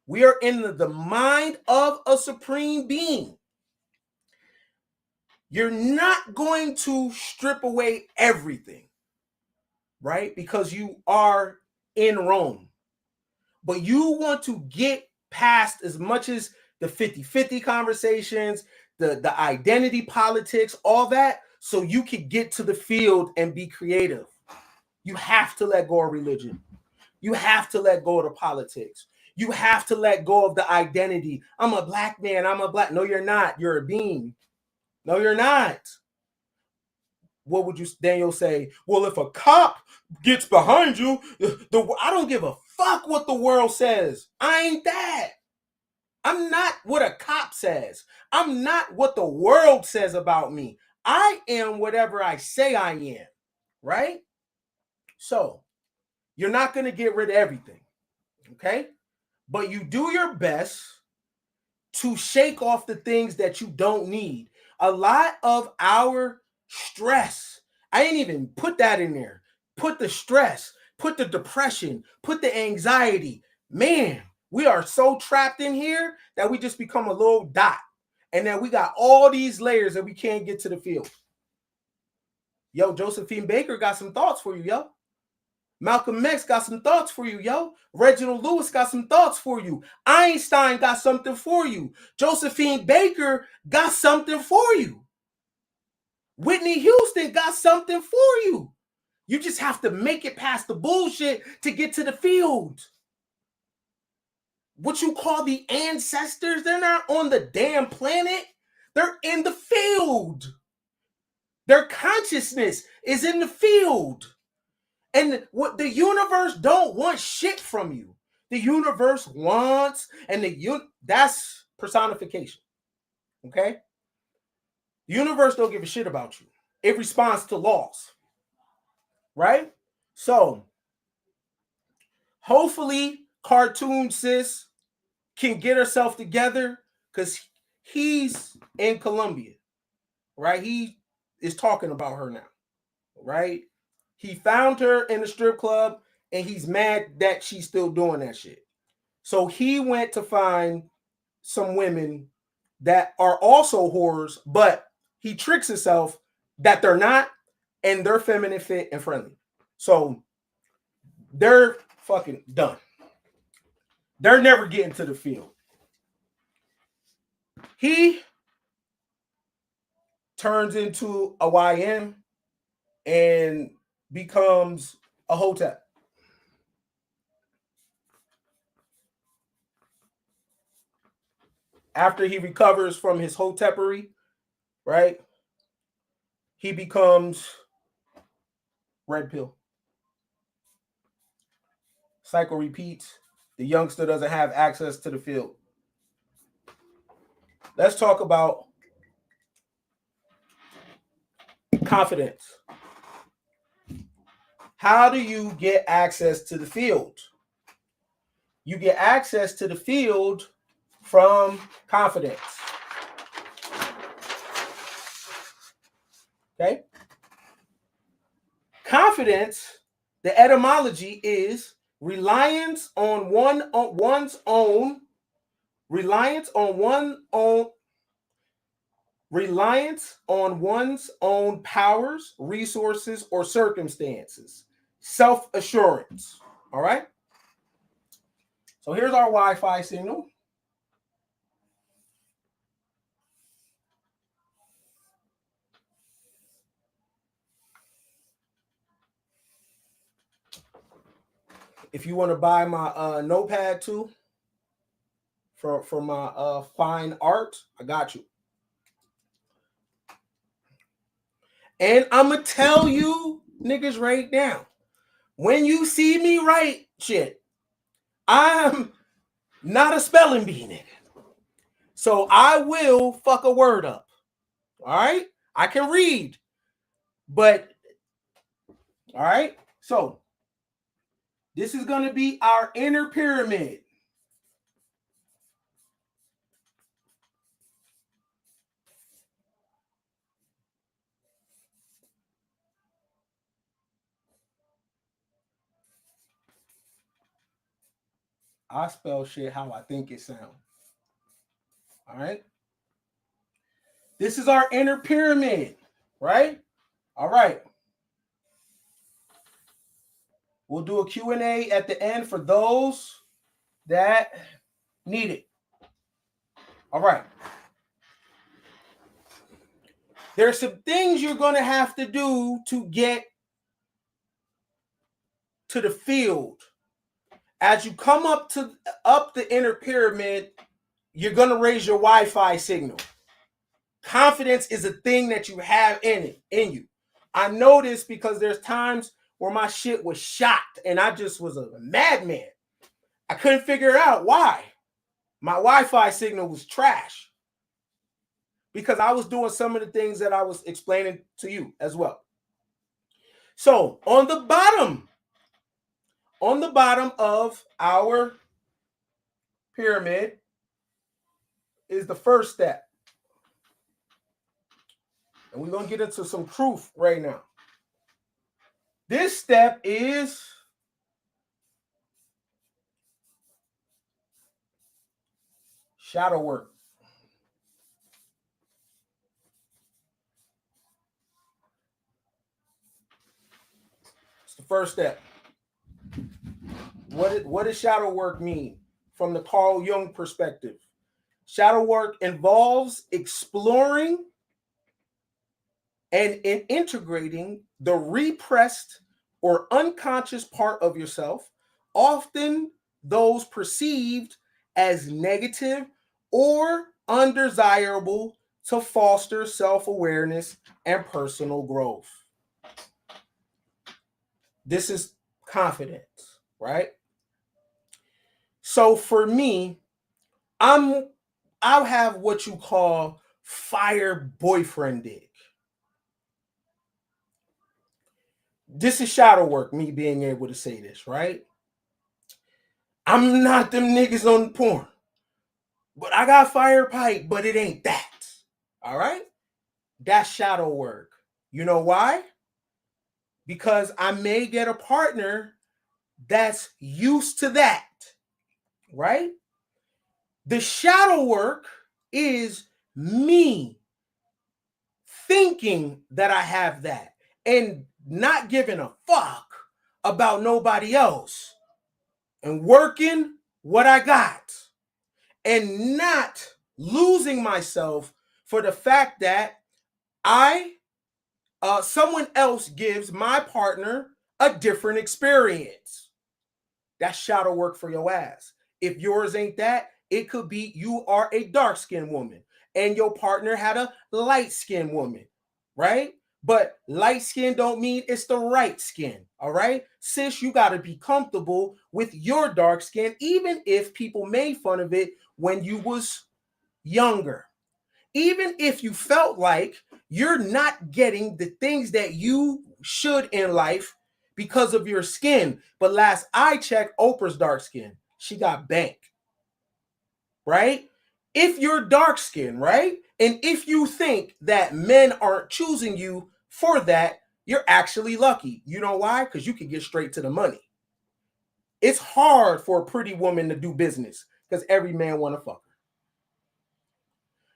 We are in the mind of a supreme being. You're not going to strip away everything, right? Because you are in Rome. But you want to get past as much as the 50-50 conversations, the identity politics, all that, so you can get to the field and be creative. You have to let go of religion. You have to let go of the politics. You have to let go of the identity. I'm a black man. No, you're not. You're a being. No, you're not. What would you, Daniel, say? Well, if a cop gets behind you, I don't give a fuck what the world says. I ain't that. I'm not what a cop says. I'm not what the world says about me. I am whatever I say I am, right? So you're not going to get rid of everything, okay? But you do your best to shake off the things that you don't need. A lot of our stress, I ain't even put that in there. Put the stress, put the depression, put the anxiety. Man, we are so trapped in here that we just become a little dot. And then we got all these layers that we can't get to the field. Yo, Josephine Baker got some thoughts for you, yo. Malcolm X got some thoughts for you, yo. Reginald Lewis got some thoughts for you. Einstein got something for you. Josephine Baker got something for you. Whitney Houston got something for you. You just have to make it past the bullshit to get to the field. What you call the ancestors, they're not on the damn planet. They're in the field. Their consciousness is in the field. And what the universe don't want shit from you. The universe wants, and that's personification. Okay? The universe don't give a shit about you. It responds to laws. Right? So, hopefully, Cartoon Sis can get herself together because he's in Colombia. Right? He is talking about her now. Right? He found her in the strip club and he's mad that she's still doing that shit. So he went to find some women that are also whores, but he tricks himself that they're not, and they're feminine, fit, and friendly. So they're fucking done. They're never getting to the field. He turns into a YN and becomes a hotep. After he recovers from his hotepery, right, he becomes red pill. Cycle repeats. The youngster doesn't have access to the field. Let's talk about confidence. How do you get access to the field? You get access to the field from confidence. Okay? Confidence, the etymology is reliance on one's own powers, resources, or circumstances. Self-assurance. All right? So here's our Wi-Fi signal. If you want to buy my notepad too, for my fine art, I got you. And I'm going to tell you niggas right now, when you see me write shit, I'm not a spelling bee nigga. So I will fuck a word up. All right? I can read. But, all right? So, this is going to be our inner pyramid. I spell shit how I think it sounds. All right? This is our inner pyramid, right? All right. We'll do a Q&A at the end for those that need it. All right. There's some things you're going to have to do to get to the field. As you come up the inner pyramid, you're going to raise your Wi-Fi signal. Confidence is a thing that you have in you. I know this because there's times where my shit was shot and I just was a madman. I couldn't figure out why. My Wi-Fi signal was trash because I was doing some of the things that I was explaining to you as well. So on the bottom of our pyramid is the first step. And we're going to get into some truth right now. This step is shadow work. It's the first step. What does shadow work mean from the Carl Jung perspective? Shadow work involves exploring and in integrating the repressed or unconscious part of yourself, often those perceived as negative or undesirable, to foster self-awareness and personal growth. This is confidence, right? So for me, I'll have what you call fire boyfriend dick. This is shadow work, me being able to say this, right? I'm not them niggas on the porn, but I got fire pipe, but it ain't that. All right? That's shadow work. You know why? Because I may get a partner that's used to that, right? The shadow work is me thinking that I have that and not giving a fuck about nobody else and working what I got and not losing myself for the fact that someone else gives my partner a different experience. That's shadow work for your ass. If yours ain't that, it could be you are a dark-skinned woman and your partner had a light-skinned woman, right? But light skin don't mean it's the right skin, all right? Sis, you got to be comfortable with your dark skin, even if people made fun of it when you was younger. Even if you felt like you're not getting the things that you should in life because of your skin. But last I checked, Oprah's dark skin. She got bank, right? If you're dark skin, right? And if you think that men aren't choosing you for that, you're actually lucky. You know why? Because you can get straight to the money. It's hard for a pretty woman to do business because every man want to fuck her.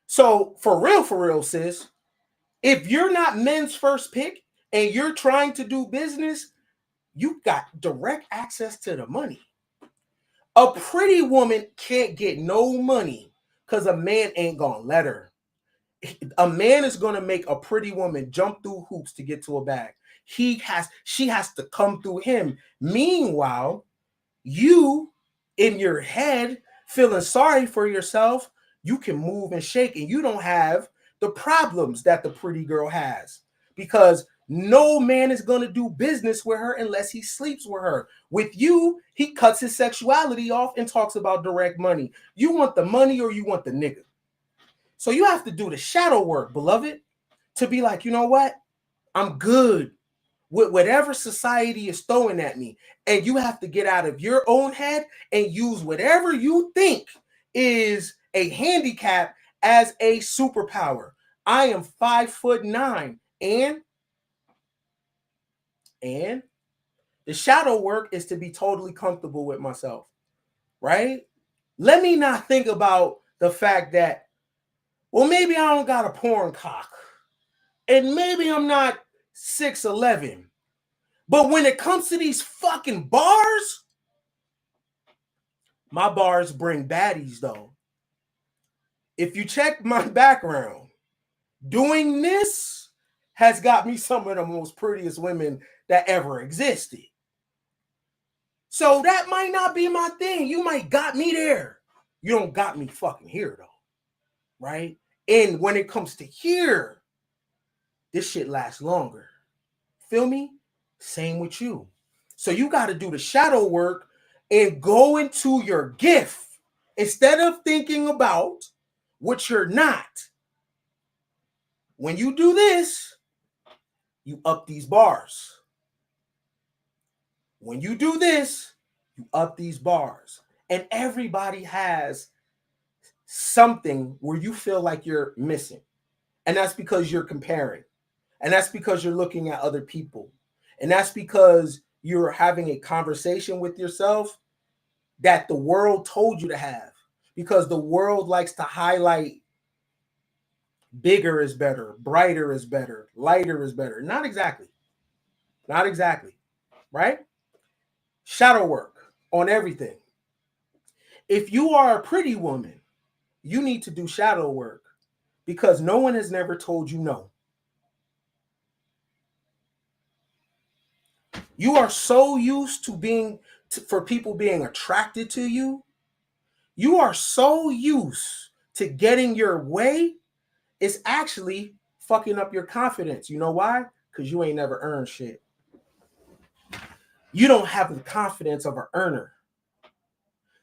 So for real, sis, if you're not men's first pick and you're trying to do business, you got direct access to the money. A pretty woman can't get no money because a man ain't gonna let her. A man is gonna make a pretty woman jump through hoops to get to a bag. She has to come through him. Meanwhile, you in your head feeling sorry for yourself, you can move and shake and you don't have the problems that the pretty girl has, because no man is going to do business with her unless he sleeps with her. With you, he cuts his sexuality off and talks about direct money. You want the money or you want the nigga. So you have to do the shadow work, beloved, to be like, you know what? I'm good with whatever society is throwing at me. And you have to get out of your own head and use whatever you think is a handicap as a superpower. I am 5'9", and the shadow work is to be totally comfortable with myself, right? Let me not think about the fact that, well, maybe I don't got a porn cock, and maybe I'm not 6'11". But when it comes to these fucking bars, my bars bring baddies, though. If you check my background, doing this has got me some of the most prettiest women that ever existed. So that might not be my thing. You might got me there. You don't got me fucking here, though. Right? And when it comes to here, this shit lasts longer. Feel me? Same with you. So you got to do the shadow work and go into your gift instead of thinking about what you're not. When you do this, you up these bars. When you do this, you up these bars. And everybody has something where you feel like you're missing. And that's because you're comparing. And that's because you're looking at other people. And that's because you're having a conversation with yourself that the world told you to have. Because the world likes to highlight bigger is better, brighter is better, lighter is better. Not exactly. Not exactly. Right? Shadow work. on everything. If you are a pretty woman, you need to do shadow work because no one has never told you no. You are so used to for people being attracted to you. You are so used to getting your way. It's actually fucking up your confidence. You know why? Because you ain't never earned shit. You don't have the confidence of an earner.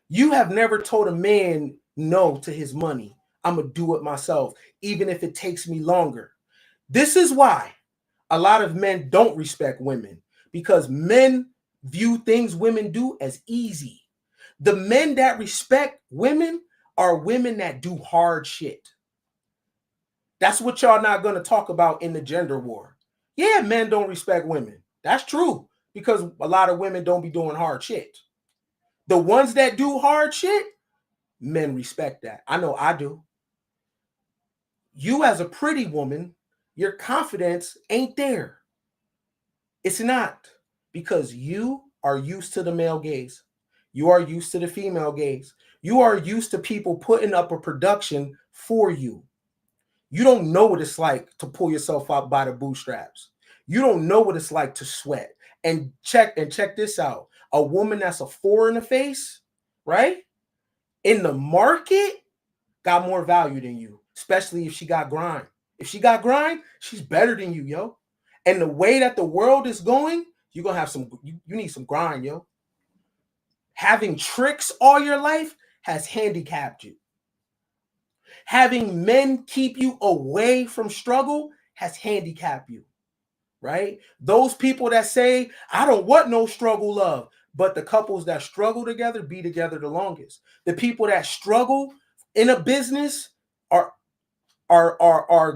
You have never told a man no to his money. I'm going to do it myself, even if it takes me longer. This is why a lot of men don't respect women, because men view things women do as easy. The men that respect women are women that do hard shit. That's what y'all not going to talk about in the gender war. Yeah, men don't respect women. That's true, because a lot of women don't be doing hard shit. The ones that do hard shit, men respect that. I know I do. You as a pretty woman, your confidence ain't there. It's not, because you are used to the male gaze. You are used to the female gaze. You are used to people putting up a production for you. You don't know what it's like to pull yourself out by the bootstraps. You don't know what it's like to sweat. And check this out. A woman that's a 4 in the face, right? In the market, got more value than you, especially if she got grind. If she got grind, she's better than you, yo. And the way that the world is going, you're going to have you need some grind, yo. Having tricks all your life has handicapped you. Having men keep you away from struggle has handicapped you, right? Those people that say, I don't want no struggle love, but the couples that struggle together be together the longest. The people that struggle in a business are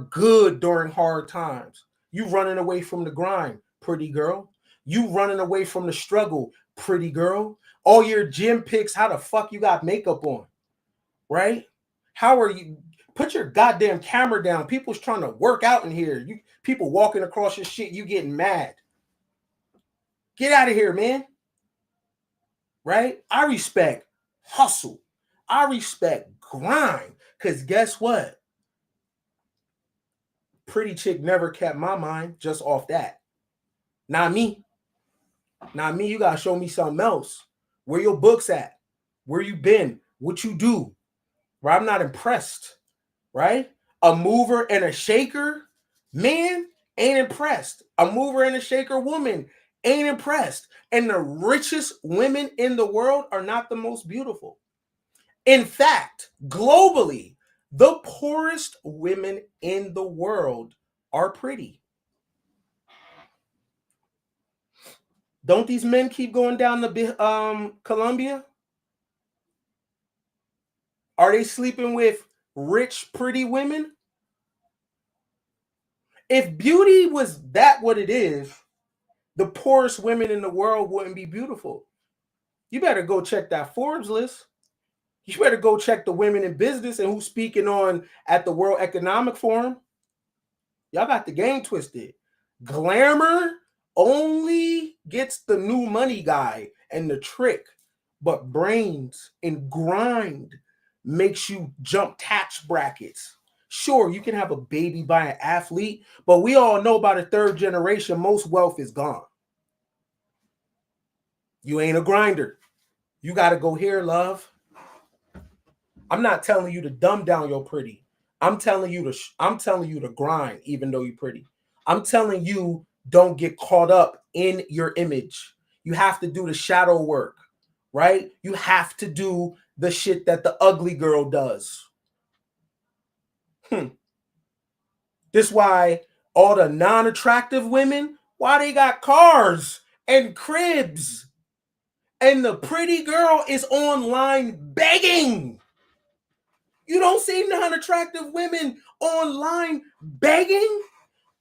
good during hard times. You running away from the grind, pretty girl. You running away from the struggle, pretty girl. All your gym pics, how the fuck you got makeup on, right? How are you? Put your goddamn camera down. People's trying to work out in here. People walking across your shit, you getting mad. Get out of here, man. Right? I respect hustle. I respect grind. Because guess what? Pretty chick never kept my mind just off that. Not me. Not me. You got to show me something else. Where your books at? Where you been? What you do? Right? I'm not impressed. Right? A mover and a shaker man ain't impressed. A mover and a shaker woman ain't impressed. And the richest women in the world are not the most beautiful. In fact, globally, the poorest women in the world are pretty. Don't these men keep going down to Colombia? Are they sleeping with rich, pretty women? If beauty was that what it is, the poorest women in the world wouldn't be beautiful. You better go check that Forbes list. You better go check the women in business and who's speaking on at the World Economic Forum. Y'all got the game twisted. Glamour only gets the new money guy and the trick, but brains and grind makes you jump tax brackets. Sure, you can have a baby by an athlete, but we all know by the third generation, most wealth is gone. You ain't a grinder. You got to go here, love. I'm not telling you to dumb down your pretty. I'm telling you to grind, even though you're pretty. I'm telling you, don't get caught up in your image. You have to do the shadow work, right? You have to do the shit that the ugly girl does. This why all the non-attractive women, why they got cars and cribs, and the pretty girl is online begging. You don't see non-attractive women online begging.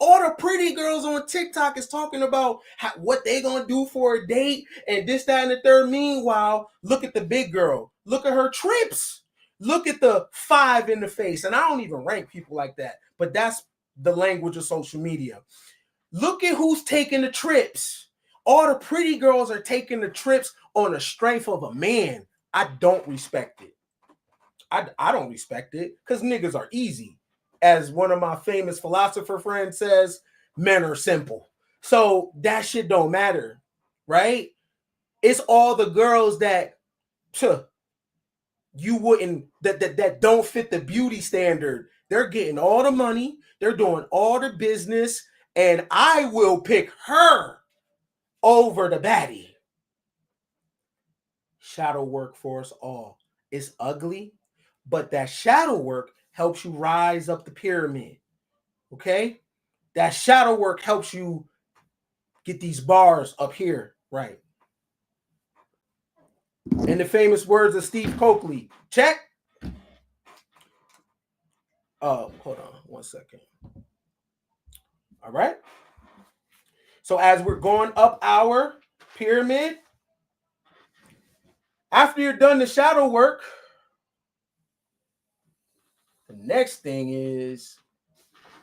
All the pretty girls on TikTok is talking about what they gonna do for a date and this, that, and the third. Meanwhile, look at the big girl. Look at her trips. Look at the 5 in the face. And I don't even rank people like that, but that's the language of social media. Look at who's taking the trips. All the pretty girls are taking the trips on the strength of a man. I don't respect it. I don't respect it because niggas are easy. As one of my famous philosopher friends says, men are simple. So that shit don't matter, right? It's all the girls that you wouldn't, that don't fit the beauty standard. They're getting all the money, they're doing all the business, and I will pick her over the baddie. Shadow work for us all. It's ugly, but that shadow work helps you rise up the pyramid. Okay? That shadow work helps you get these bars up here, right? In the famous words of Steve Coakley, check. Hold on 1 second. All right. So as we're going up our pyramid, after you're done the shadow work, the next thing is,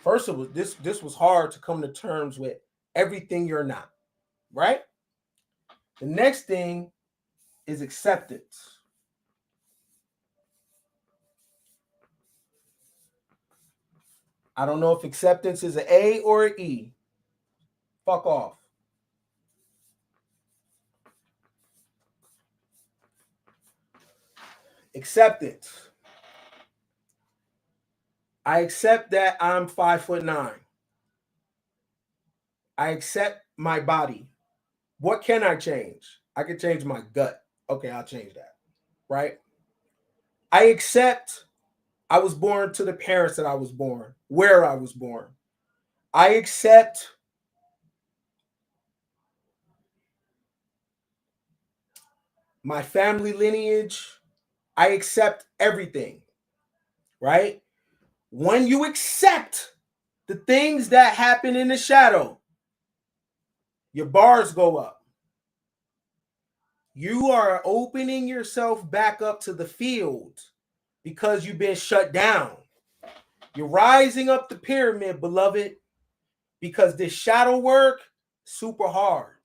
first of all, this was hard to come to terms with everything you're not, right? The next thing is acceptance. I don't know if acceptance is an A or an E. Fuck off. Acceptance. I accept that I'm 5'9". I accept my body. What can I change? I can change my gut. Okay, I'll change that. Right? I accept I was born to the parents that I was born, where I was born. I accept my family lineage. I accept everything. Right? When you accept the things that happen in the shadow, your bars go up. You are opening yourself back up to the field because you've been shut down. You're rising up the pyramid, beloved, because this shadow work, super hard.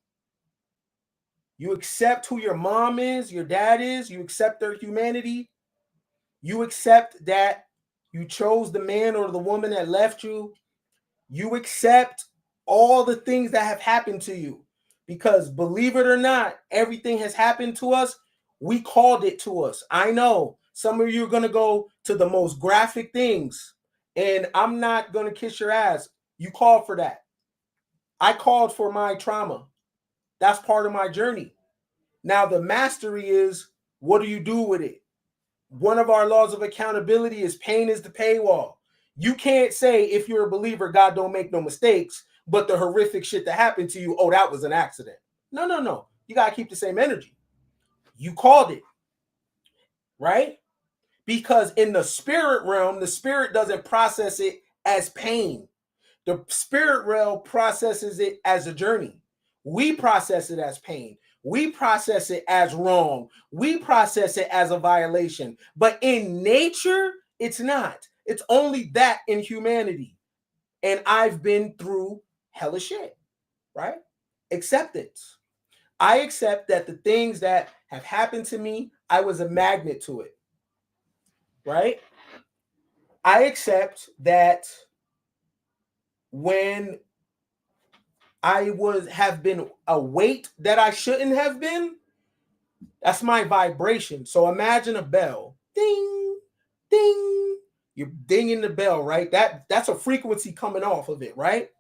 You accept who your mom is, your dad is, you accept their humanity. You accept that you chose the man or the woman that left you. You accept all the things that have happened to you. Because believe it or not, everything has happened to us. We called it to us. I know some of you are going to go to the most graphic things, and I'm not going to kiss your ass. You called for that. I called for my trauma. That's part of my journey. Now, the mastery is, what do you do with it? One of our laws of accountability is pain is the paywall. You can't say, if you're a believer, God don't make no mistakes, but the horrific shit that happened to you, oh, that was an accident. No. You got to keep the same energy. You called it, right? Because in the spirit realm, the spirit doesn't process it as pain. The spirit realm processes it as a journey. We process it as pain. We process it as wrong. We process it as a violation. But in nature, it's not. It's only that in humanity. And I've been through hella shit, right? Acceptance. I accept that the things that have happened to me, I was a magnet to it, right? I accept that when I have been a weight that I shouldn't have been, that's my vibration. So imagine a bell. Ding, ding. You're dinging the bell, right? That's a frequency coming off of it, right?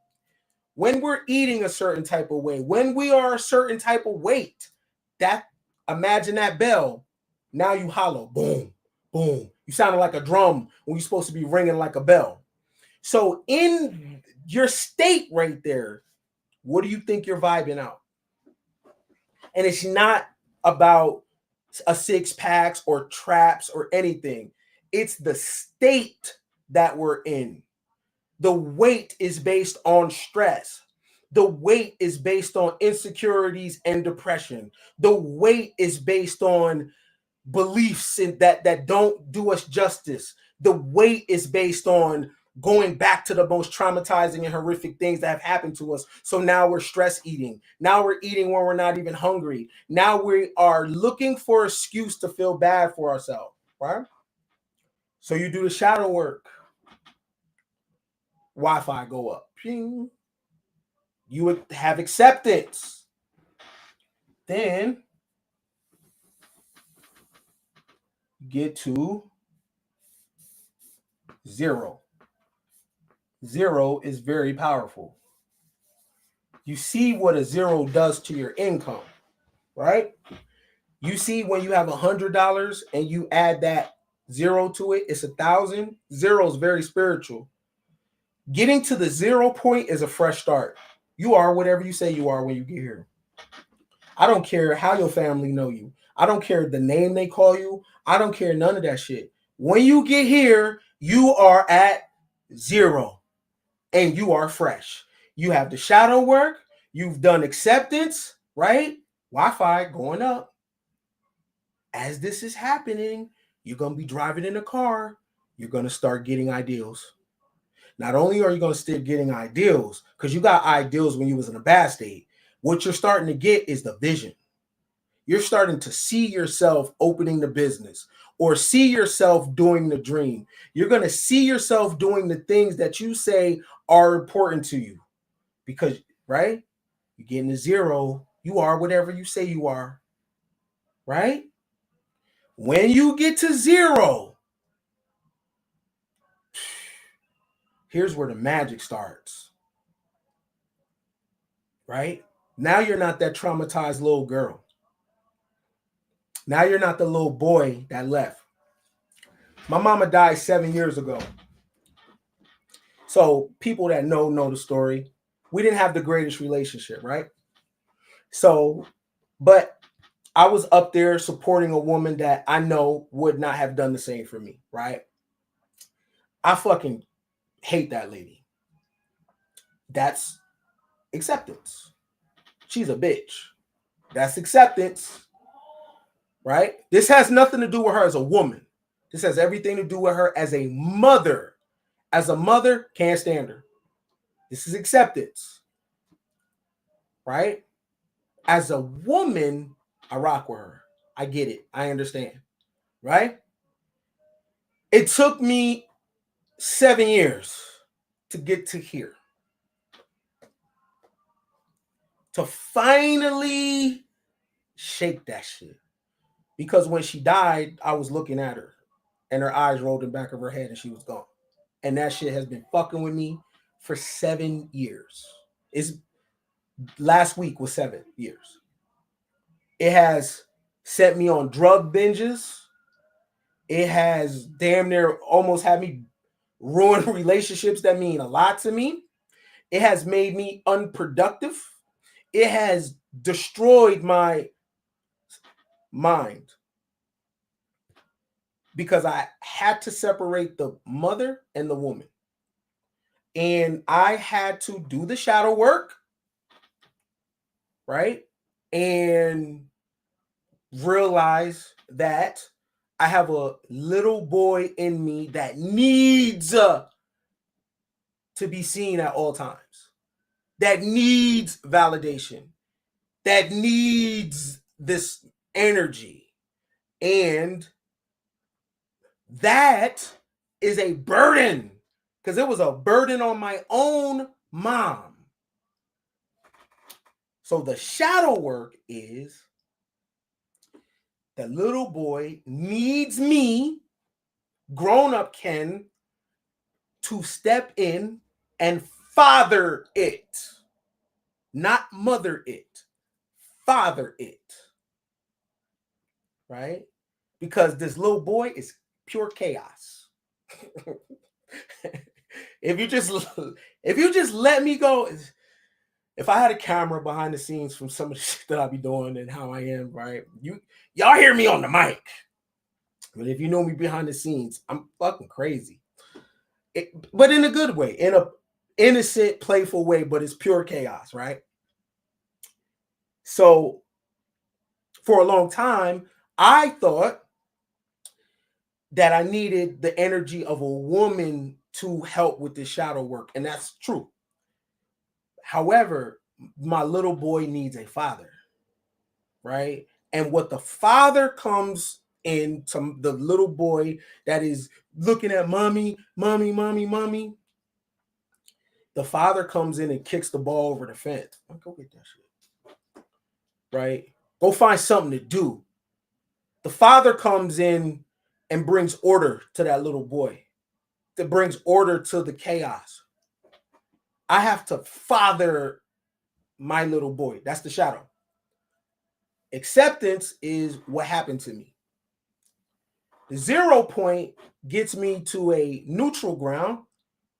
When we're eating a certain type of way, when we are a certain type of weight, that imagine that bell. Now you hollow. Boom, boom. You sounded like a drum when you're supposed to be ringing like a bell. So in your state right there, what do you think you're vibing out? And it's not about a six packs or traps or anything. It's the state that we're in. The weight is based on stress. The weight is based on insecurities and depression. The weight is based on beliefs that don't do us justice. The weight is based on going back to the most traumatizing and horrific things that have happened to us. So now we're stress eating. Now we're eating when we're not even hungry. Now we are looking for an excuse to feel bad for ourselves, right? So you do the shadow work. Wi-Fi go up. Ping. You would have acceptance. Then get to 0. 0 is very powerful. You see what a 0 does to your income, right? You see when you have $100 and you add that 0 to it, it's 1,000. 0 is very spiritual. Getting to the 0 point is a fresh start. You are whatever you say you are when you get here. I don't care how your family know you. I don't care the name they call you. I don't care none of that shit. When you get here, you are at 0 and you are fresh. You have the shadow work. You've done acceptance, right? Wi-Fi going up. As this is happening, you're going to be driving in a car. You're going to start getting ideals. Not only are you going to start getting ideals, because you got ideals when you was in a bad state, what you're starting to get is the vision. You're starting to see yourself opening the business or see yourself doing the dream. You're going to see yourself doing the things that you say are important to you because, right? You're getting to 0. You are whatever you say you are, right? When you get to 0, here's where the magic starts, right? Now you're not that traumatized little girl. Now you're not the little boy that left. My mama died 7 years ago. So people that know the story. We didn't have the greatest relationship, right? So, but I was up there supporting a woman that I know would not have done the same for me, right? I fucking hate that lady. That's acceptance. She's a bitch. That's acceptance, right? This has nothing to do with her as a woman. This has everything to do with her as a mother. As a mother, can't stand her. This is acceptance, right? As a woman, I rock with her. I get it. I understand, right? It took me 7 years to get to here. To finally shake that shit. Because when she died, I was looking at her and her eyes rolled in the back of her head and she was gone. And that shit has been fucking with me for 7 years. It's last week was 7 years. It has set me on drug binges. It has damn near almost had me ruin relationships that mean a lot to me. It has made me unproductive. It has destroyed my mind because I had to separate the mother and the woman. And I had to do the shadow work, right? And realize that I have a little boy in me that needs to be seen at all times, that needs validation, that needs this energy. And that is a burden because it was a burden on my own mom. So the shadow work is that little boy needs me, grown-up Ken, to step in and father it. Not mother it. Father it. Right? Because this little boy is pure chaos. If you just let me go, if I had a camera behind the scenes from some of the shit that I be doing and how I am, right? Y'all hear me on the mic. But if you know me behind the scenes, I'm fucking crazy. But in a good way, in a innocent, playful way, but it's pure chaos, right? So for a long time, I thought that I needed the energy of a woman to help with this shadow work. And that's true. However, my little boy needs a father, right? And what the father comes into the little boy that is looking at mommy, mommy, mommy, mommy, the father comes in and kicks the ball over the fence. Oh, go get that shit. Right? Go find something to do. The father comes in and brings order to that little boy. That brings order to the chaos. I have to father my little boy. That's the shadow. Acceptance is what happened to me. The 0 point gets me to a neutral ground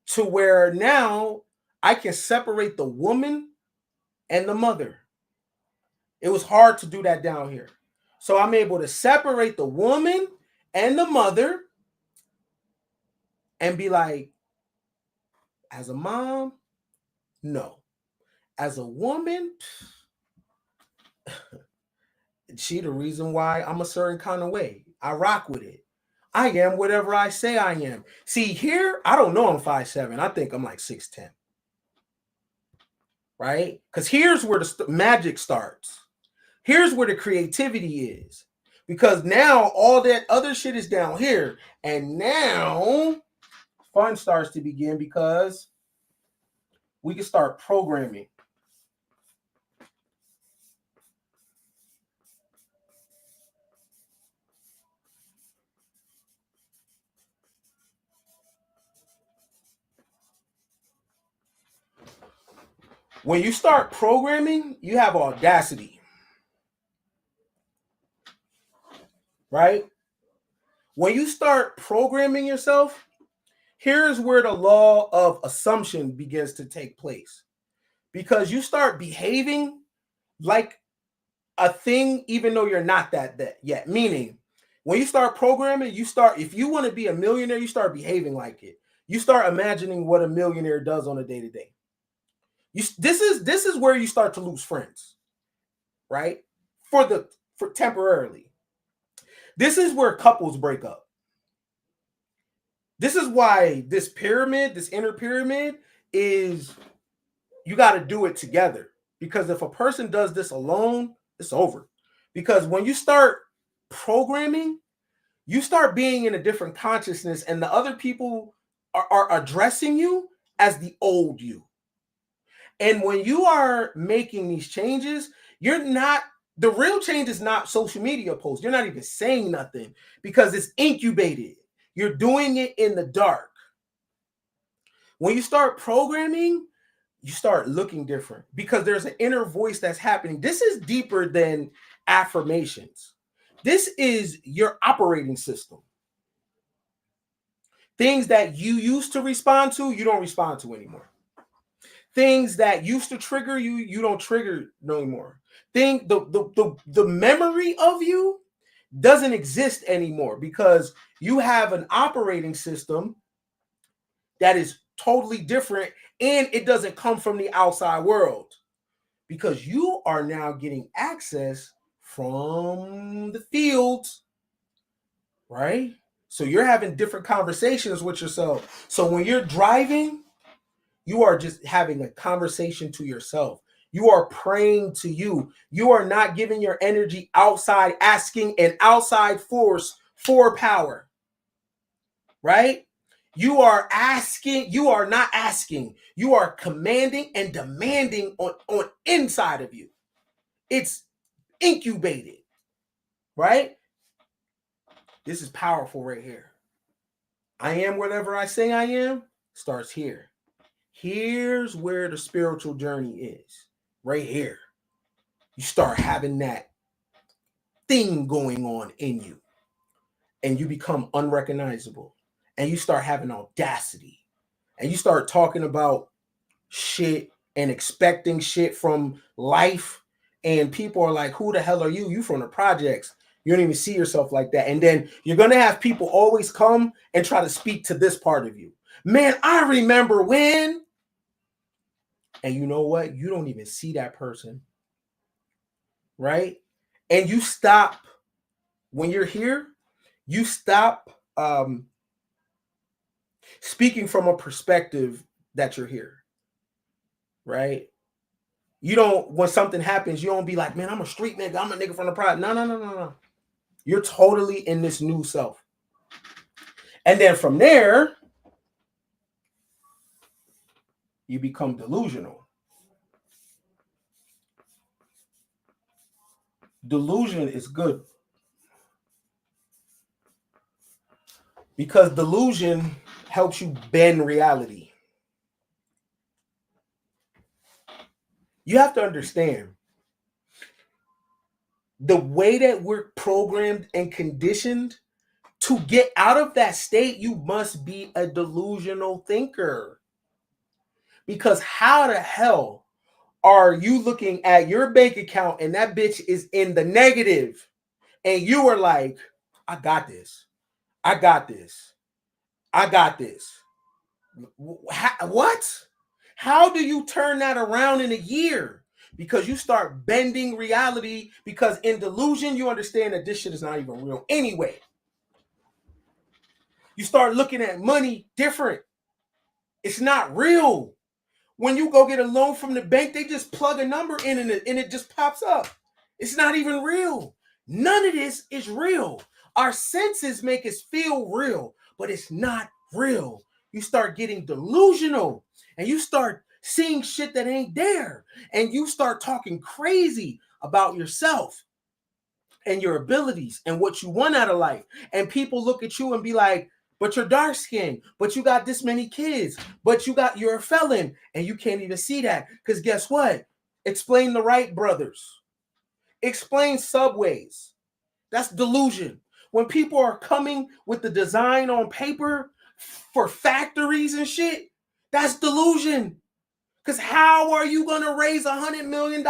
to where now I can separate the woman and the mother. It was hard to do that down here. So I'm able to separate the woman and the mother and be like, as a mom, no. As a woman, she the reason why I'm a certain kind of way. I rock with it. I am whatever I say I am. See, here, I don't know I'm 5'7". I think I'm like 6'10". Right? Because here's where the magic starts. Here's where the creativity is. Because now all that other shit is down here. And now fun starts to begin because we can start programming. When you start programming, you have audacity. Right? When you start programming yourself, here's where the law of assumption begins to take place. Because you start behaving like a thing, even though you're not that yet. Meaning, when you start programming, if you want to be a millionaire, you start behaving like it. You start imagining what a millionaire does on a day-to-day. This is where you start to lose friends, right? For temporarily. This is where couples break up. This is why this inner pyramid is, you got to do it together. Because if a person does this alone, it's over. Because when you start programming, you start being in a different consciousness, and the other people are addressing you as the old you. And when you are making these changes, the real change is not social media posts. You're not even saying nothing because it's incubated. You're doing it in the dark. When you start programming, you start looking different because there's an inner voice that's happening. This is deeper than affirmations. This is your operating system. Things that you used to respond to, you don't respond to anymore. Things that used to trigger you, you don't trigger no more. The memory of you doesn't exist anymore because you have an operating system that is totally different, and it doesn't come from the outside world because you are now getting access from the fields, right? So you're having different conversations with yourself. So when you're driving, you are just having a conversation to yourself. You are praying to you. You are not giving your energy outside, asking an outside force for power, right? You are not asking. You are commanding and demanding on inside of you. It's incubated, right? This is powerful right here. I am whatever I say I am starts here. Here's where the spiritual journey is. Right here. You start having that thing going on in you. And you become unrecognizable. And you start having audacity. And you start talking about shit and expecting shit from life. And people are like, who the hell are you? You from the projects. You don't even see yourself like that. And then you're going to have people always come and try to speak to this part of you. Man, I remember when. And you know what? You don't even see that person. Right? And you stop, when you're here, you stop speaking from a perspective that you're here, right? You don't, when something happens, you don't be like, man, I'm a street nigga, I'm a nigga from the pride. No, no, no, no, no. You're totally in this new self. And then from there, you become delusional. Delusion is good because delusion helps you bend reality. You have to understand the way that we're programmed and conditioned to get out of that state. You must be a delusional thinker, because how the hell are you looking at your bank account and that bitch is in the negative and you are like, I got this, I got this, I got this? What? How do you turn that around in a year? Because you start bending reality, because in delusion you understand that this shit is not even real anyway. You start looking at money different. It's not real. When you go get a loan from the bank, they just plug a number in and it just pops up. It's not even real. None of this is real. Our senses make us feel real, but it's not real. You start getting delusional and you start seeing shit that ain't there. And you start talking crazy about yourself and your abilities and what you want out of life. And people look at you and be like, but you're dark skinned, but you got this many kids, but you're a felon, and you can't even see that. Because guess what? Explain the Wright brothers. Explain subways. That's delusion. When people are coming with the design on paper for factories and shit, that's delusion. Because how are you going to raise $100 million?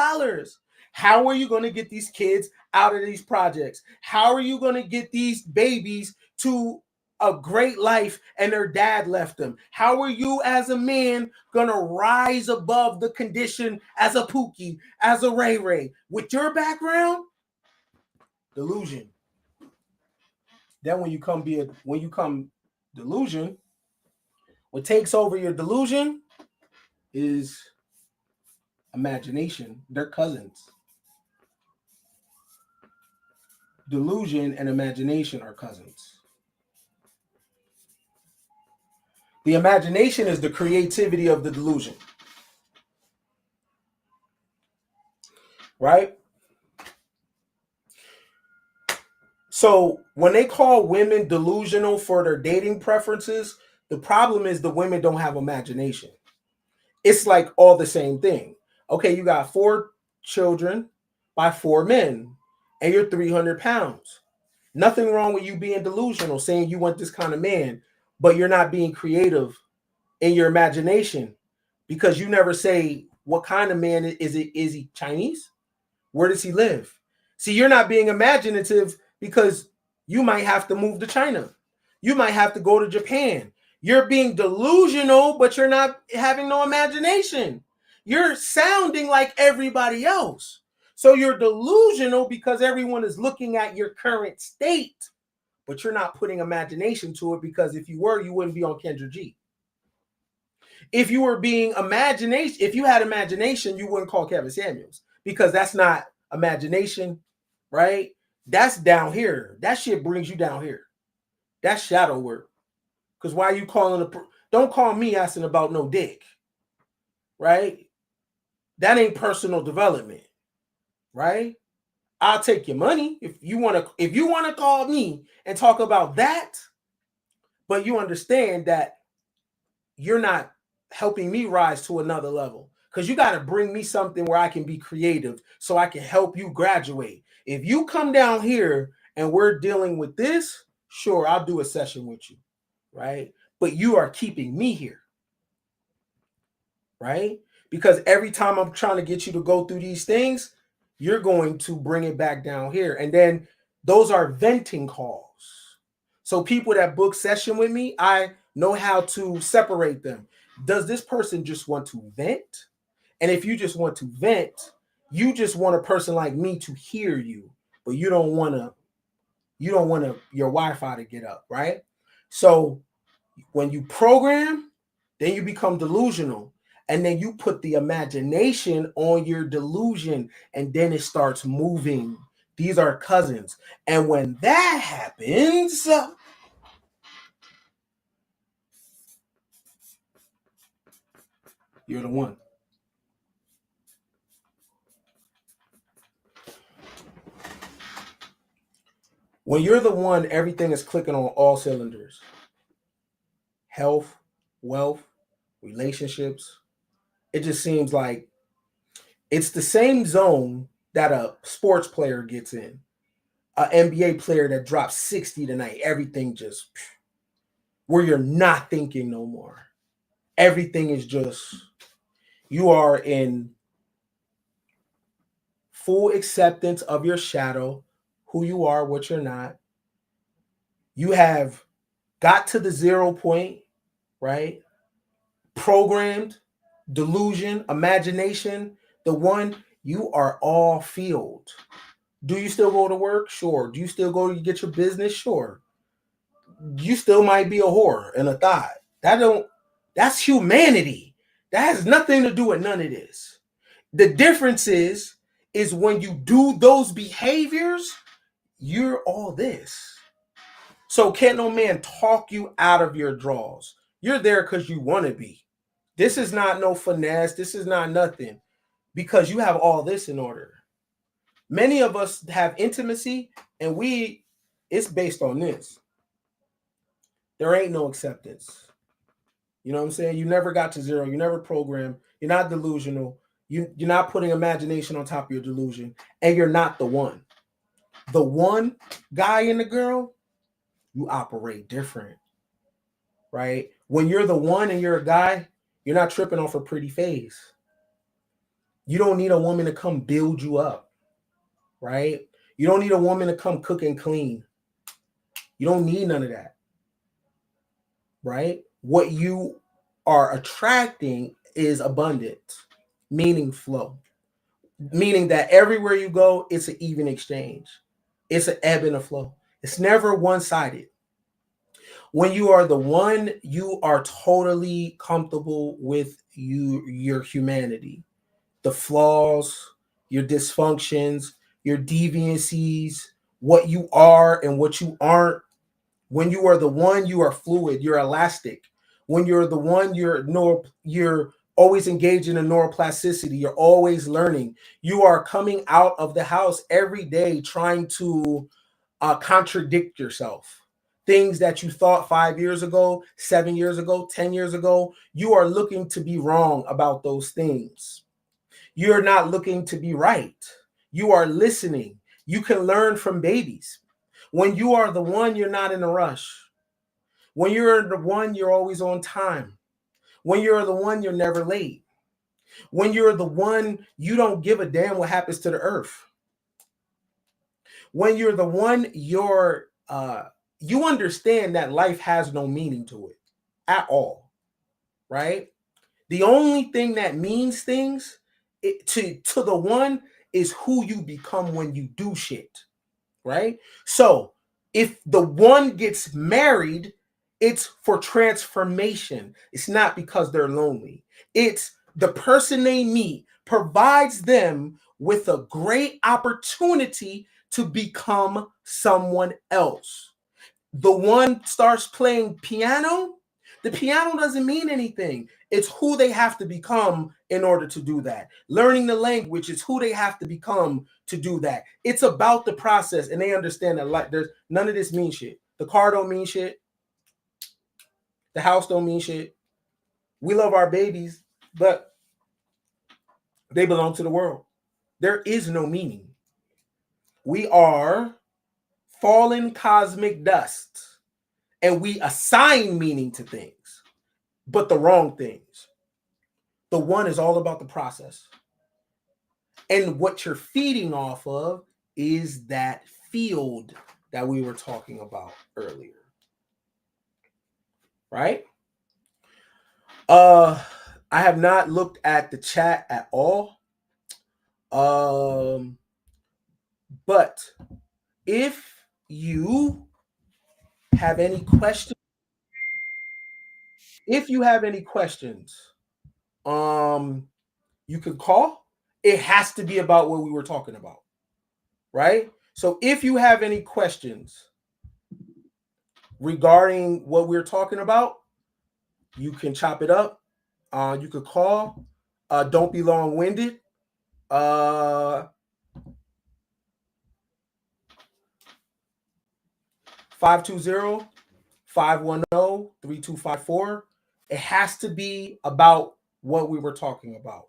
How are you going to get these kids out of these projects? How are you going to get these babies to a great life and their dad left them? How are you as a man going to rise above the condition as a Pookie, as a Ray Ray? With your background? Delusion. Then when you come delusion, what takes over your delusion is imagination. They're cousins. Delusion and imagination are cousins. The imagination is the creativity of the delusion. Right? So when they call women delusional for their dating preferences, the problem is the women don't have imagination. It's like all the same thing. Okay, you got 4 children by 4 men, and you're 300 pounds. Nothing wrong with you being delusional, saying you want this kind of man, but you're not being creative in your imagination, because you never say what kind of man is it. Is he Chinese? Where does he live? See, you're not being imaginative because you might have to move to China. You might have to go to Japan. You're being delusional, but you're not having no imagination. You're sounding like everybody else. So you're delusional because everyone is looking at your current state, but you're not putting imagination to it, because if you were, you wouldn't be on Kendra G. If you were being imagination, if you had imagination, you wouldn't call Kevin Samuels, because that's not imagination, right? That's down here. That shit brings you down here. That's shadow work. Because why are you calling don't call me asking about no dick, right? That ain't personal development, right? I'll take your money if you want to call me and talk about that, but you understand that you're not helping me rise to another level, because you got to bring me something where I can be creative so I can help you graduate. If you come down here and we're dealing with this, sure, I'll do a session with you, right? But you are keeping me here, right? Because every time I'm trying to get you to go through these things, you're going to bring it back down here. And then those are venting calls. So people that book session with me, I know how to separate them. Does this person just want to vent? And if you just want to vent, you just want a person like me to hear you, but you don't want your Wi-Fi to get up, right? So When you program, then you become delusional. And then you put the imagination on your delusion, and then it starts moving. These are cousins. And when that happens, you're the one. When you're the one, everything is clicking on all cylinders. Health, wealth, relationships. It just seems like it's the same zone that a sports player gets in. An NBA player that drops 60 tonight, everything just where you're not thinking no more. Everything is just, you are in full acceptance of your shadow, who you are, what you're not. You have got to the 0 point, right? Programmed, delusion, imagination, the one, you are all field. Do you still go to work? Sure. Do you still go to get your business? Sure. You still might be a whore and a thought. That's humanity. That has nothing to do with none of this. The difference is when you do those behaviors, you're all this. So can't no man talk you out of your draws. You're there because you want to be. This is not no finesse. This is not nothing because you have all this in order. Many of us have intimacy and it's based on this. There ain't no acceptance. You know what I'm saying? You never got to 0. You never programmed. You're not delusional. You're not putting imagination on top of your delusion. And you're not the one. The one guy and the girl, you operate different, right? When you're the one and you're a guy, you're not tripping off a pretty face. You don't need a woman to come build you up, right? You don't need a woman to come cook and clean. You don't need none of that, right? What you are attracting is abundance, meaning flow, meaning that everywhere you go, it's an even exchange. It's an ebb and a flow. It's never one-sided. When you are the one, you are totally comfortable with your humanity, the flaws, your dysfunctions, your deviancies, what you are and what you aren't. When you are the one, you are fluid, you're elastic. When you're the one, you're always engaged in a neuroplasticity, you're always learning. You are coming out of the house every day trying to contradict yourself. Things that you thought 5 years ago, 7 years ago, 10 years ago, you are looking to be wrong about those things. You're not looking to be right. You are listening. You can learn from babies. When you are the one, you're not in a rush. When you're the one, you're always on time. When you're the one, you're never late. When you're the one, you don't give a damn what happens to the earth. When you're the one, you understand that life has no meaning to it at all, right? The only thing that means things to the one is who you become when you do shit, right? So if the one gets married, it's for transformation. It's not because they're lonely. It's the person they meet provides them with a great opportunity to become someone else. The one starts playing piano, the piano doesn't mean anything. It's who they have to become in order to do that. Learning the language is who they have to become to do that. It's about the process, and they understand that like there's none of this means shit. The car don't mean shit. The house don't mean shit. We love our babies, but they belong to the world. There is no meaning. We are fallen cosmic dust, and we assign meaning to things, but the wrong things. The one is all about the process. And what you're feeding off of is that field that we were talking about earlier. Right? I have not looked at the chat at all. But if you have any questions, If you have any questions, you can call. It has to be about what we were talking about, right? So if you have any questions regarding what we're talking about, you can chop it up. You could call. Don't be long-winded. 520-510-3254. It has to be about what we were talking about.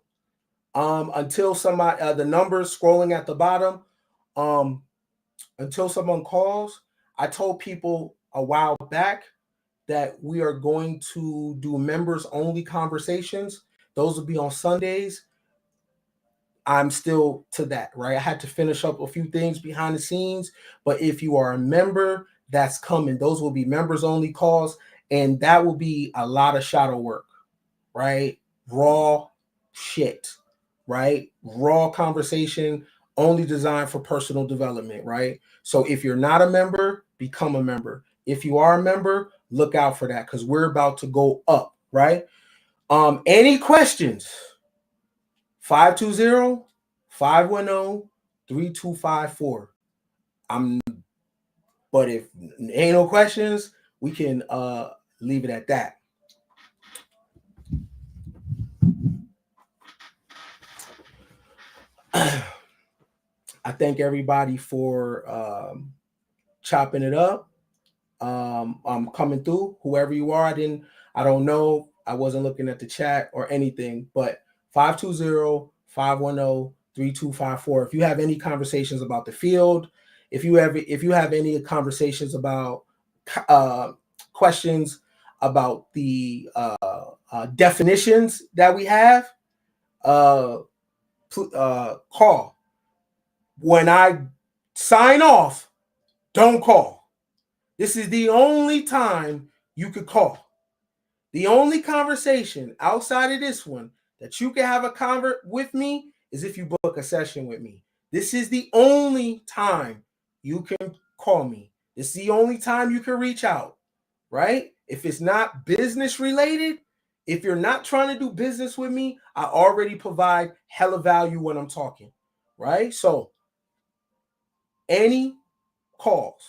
Until somebody, the numbers scrolling at the bottom, until someone calls, I told people a while back that we are going to do members only conversations. Those will be on Sundays. I'm still to that, right? I had to finish up a few things behind the scenes, but if you are a member, that's coming. Those will be members only calls, and that will be a lot of shadow work, right? Raw shit, right? Raw conversation, only designed for personal development, right? So if you're not a member, become a member. If you are a member, look out for that because we're about to go up, right? Any questions? 520-510-3254. But if ain't no questions, we can leave it at that. I thank everybody for chopping it up. I'm coming through, whoever you are. I don't know. I wasn't looking at the chat or anything, but 520-510-3254. If you have any conversations about the field, if you have any conversations about questions about the definitions that we have, call. When I sign off, don't call. This is the only time you could call. The only conversation outside of this one that you can have a convert with me is if you book a session with me. This is the only time you can call me. It's the only time you can reach out, right? If it's not business related, if you're not trying to do business with me, I already provide hella value when I'm talking, right? So any calls.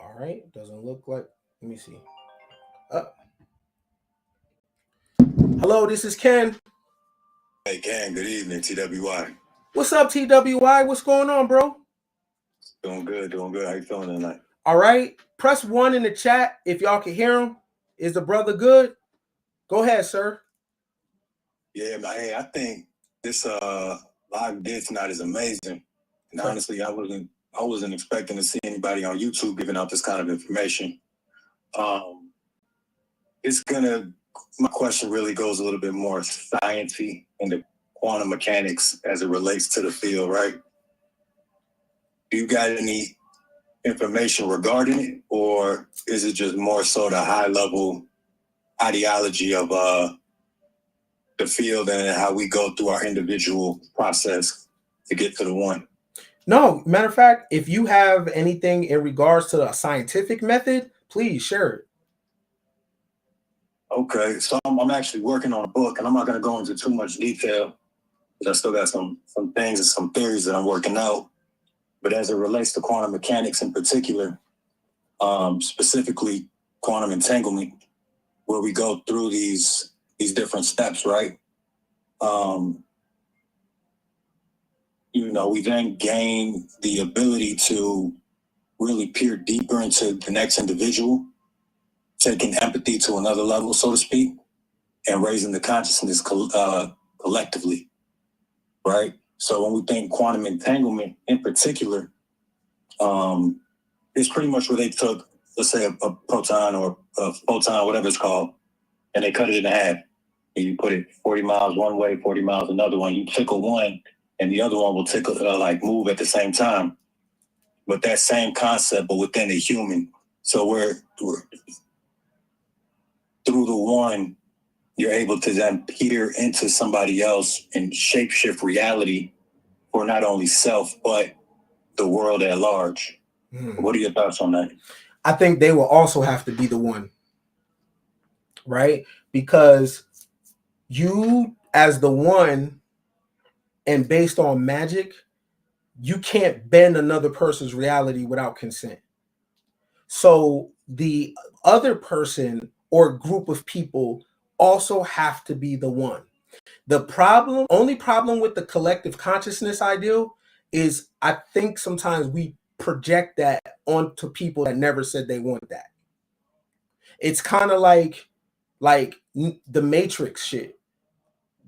All right, doesn't look like, let me see. Hello, this is Ken. Hey, Ken, good evening, TWI. What's up, TWI? What's going on, bro? Doing good. How you feeling tonight? All right, press 1 in the chat if y'all can hear him. Is the brother good? Go ahead, sir. Yeah, but hey, I think this live gig tonight is amazing. And honestly, I wasn't expecting to see anybody on YouTube giving out this kind of information. My question really goes a little bit more sciencey into quantum mechanics as it relates to the field, right? Do you got any information regarding it, or is it just more so the high level ideology of the field and how we go through our individual process to get to the one? No, matter of fact, if you have anything in regards to a scientific method, please share it. Okay, so I'm actually working on a book, and I'm not going to go into too much detail because I still got some things and some theories that I'm working out. But as it relates to quantum mechanics in particular, specifically quantum entanglement, where we go through these different steps, right? We then gain the ability to really peer deeper into the next individual, taking empathy to another level, so to speak, and raising the consciousness collectively, right? So when we think quantum entanglement in particular, it's pretty much where they took, let's say, a proton or a photon, whatever it's called, and they cut it in half. And you put it 40 miles one way, 40 miles another one. You tickle one, and the other one will tickle, move at the same time. But that same concept, but within a human. So we're through the one, you're able to then peer into somebody else and shapeshift reality for not only self, but the world at large. What are your thoughts on that? I think they will also have to be the one, right? Because you, as the one, and based on magic, you can't bend another person's reality without consent. So the other person or group of people also have to be the one. Only problem with the collective consciousness ideal is I think sometimes we project that onto people that never said they want that. It's kind of like the Matrix shit.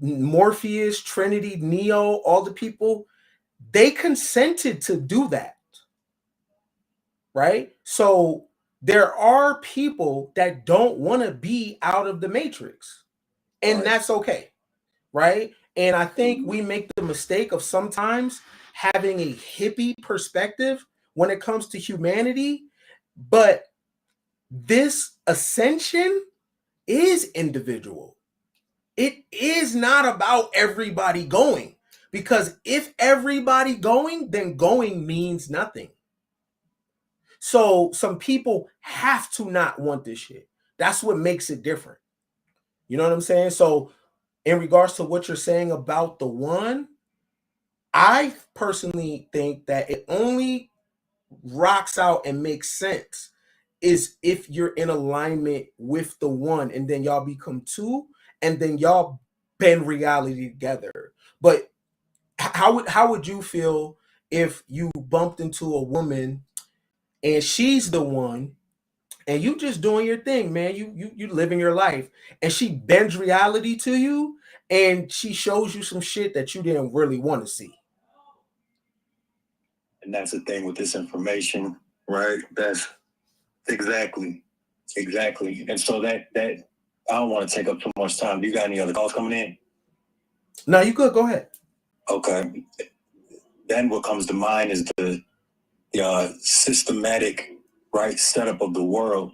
Morpheus, Trinity, Neo, all the people, they consented to do that, right? So there are people that don't want to be out of the Matrix, and Right. that's okay, right? And I think we make the mistake of sometimes having a hippie perspective when it comes to humanity, but this ascension is individual. It is not about everybody going, because if everybody going, then going means nothing. So some people have to not want this shit. That's what makes it different. You know what I'm saying? So in regards to what you're saying about the one, I personally think that it only rocks out and makes sense is if you're in alignment with the one, and then y'all become two, and then y'all bend reality together. But how would you feel if you bumped into a woman and she's the one, and you just doing your thing, man? You living your life, and she bends reality to you, and she shows you some shit that you didn't really want to see. And that's the thing with this information, right? That's exactly. And so that I don't want to take up too much time. Do you got any other calls coming in? No, you could go ahead. Okay. Then what comes to mind is the systematic, right, setup of the world,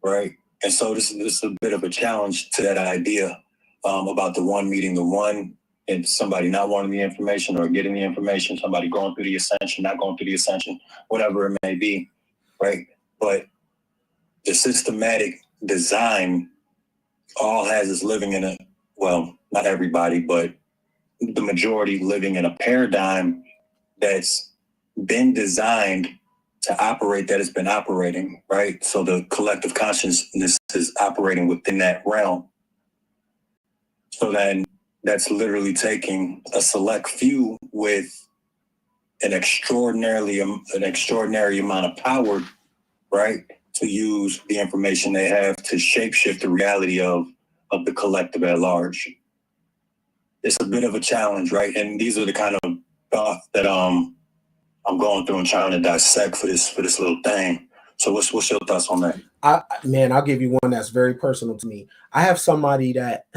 right? And so this is a bit of a challenge to that idea about the one meeting the one, and somebody not wanting the information or getting the information, somebody going through the ascension, not going through the ascension, whatever it may be, right? But the systematic design all has us living in a, well, not everybody, but the majority living in a paradigm that's been designed to operate, that has been operating, right? So the collective consciousness is operating within that realm. So then that's literally taking a select few with an extraordinary amount of power, right, to use the information they have to shapeshift the reality of the collective at large. It's a bit of a challenge, right? And these are the kind of thoughts that I'm going through and trying to dissect for this little thing. So what's your thoughts on that? I'll give you one that's very personal to me. I have somebody that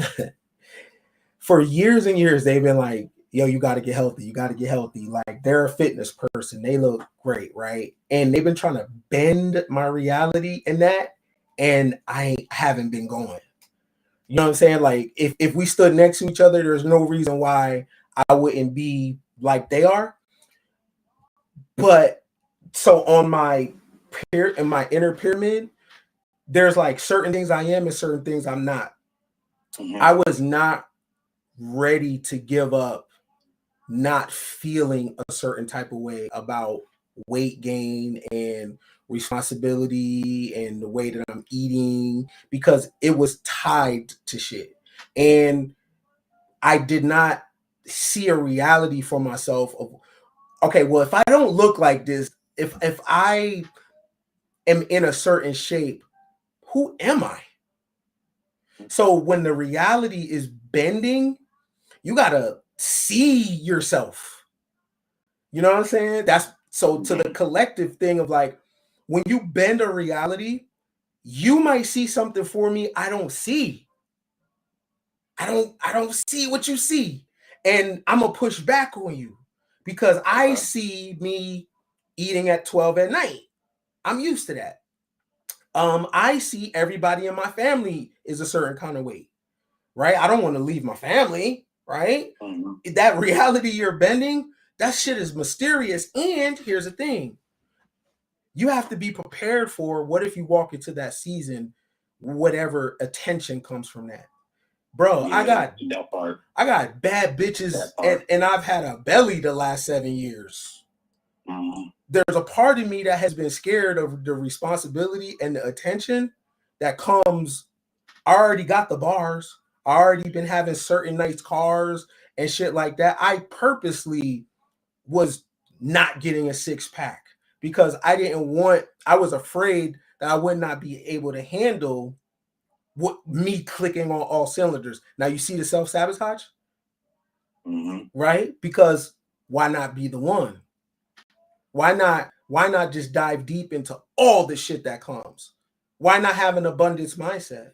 for years and years they've been like, yo, you got to get healthy. You got to get healthy. Like, they're a fitness person. They look great, right? And they've been trying to bend my reality in that, and I haven't been going. You know what I'm saying? Like, if we stood next to each other, there's no reason why I wouldn't be like they are. But so on my in my inner pyramid, there's like certain things I am and certain things I'm not. Mm-hmm. I was not ready to give up not feeling a certain type of way about weight gain and responsibility and the way that I'm eating, because it was tied to shit. And I did not see a reality for myself of, okay, well, if I don't look like this, if I am in a certain shape, who am I? So when the reality is bending, you gotta see yourself. You know what I'm saying? That's so to the collective thing of like, when you bend a reality, you might see something for me I don't see. I don't see what you see. And I'm gonna push back on you because I see me eating at 12 at night. I'm used to that. I see everybody in my family is a certain kind of weight, right? I don't want to leave my family, right? Mm-hmm. That reality you're bending, that shit is mysterious. And here's the thing: you have to be prepared for what if you walk into that season, whatever attention comes from that. Bro, Yeah, that part. I got bad bitches and I've had a belly the last 7 years. Mm-hmm. There's a part of me that has been scared of the responsibility and the attention that comes. I already got the bars. I already been having certain nice cars and shit like that. I purposely was not getting a 6-pack because I was afraid that I would not be able to handle what me clicking on all cylinders. Now you see the self-sabotage? Mm-hmm. Right? Because why not be the one? Why not just dive deep into all the shit that comes? Why not have an abundance mindset?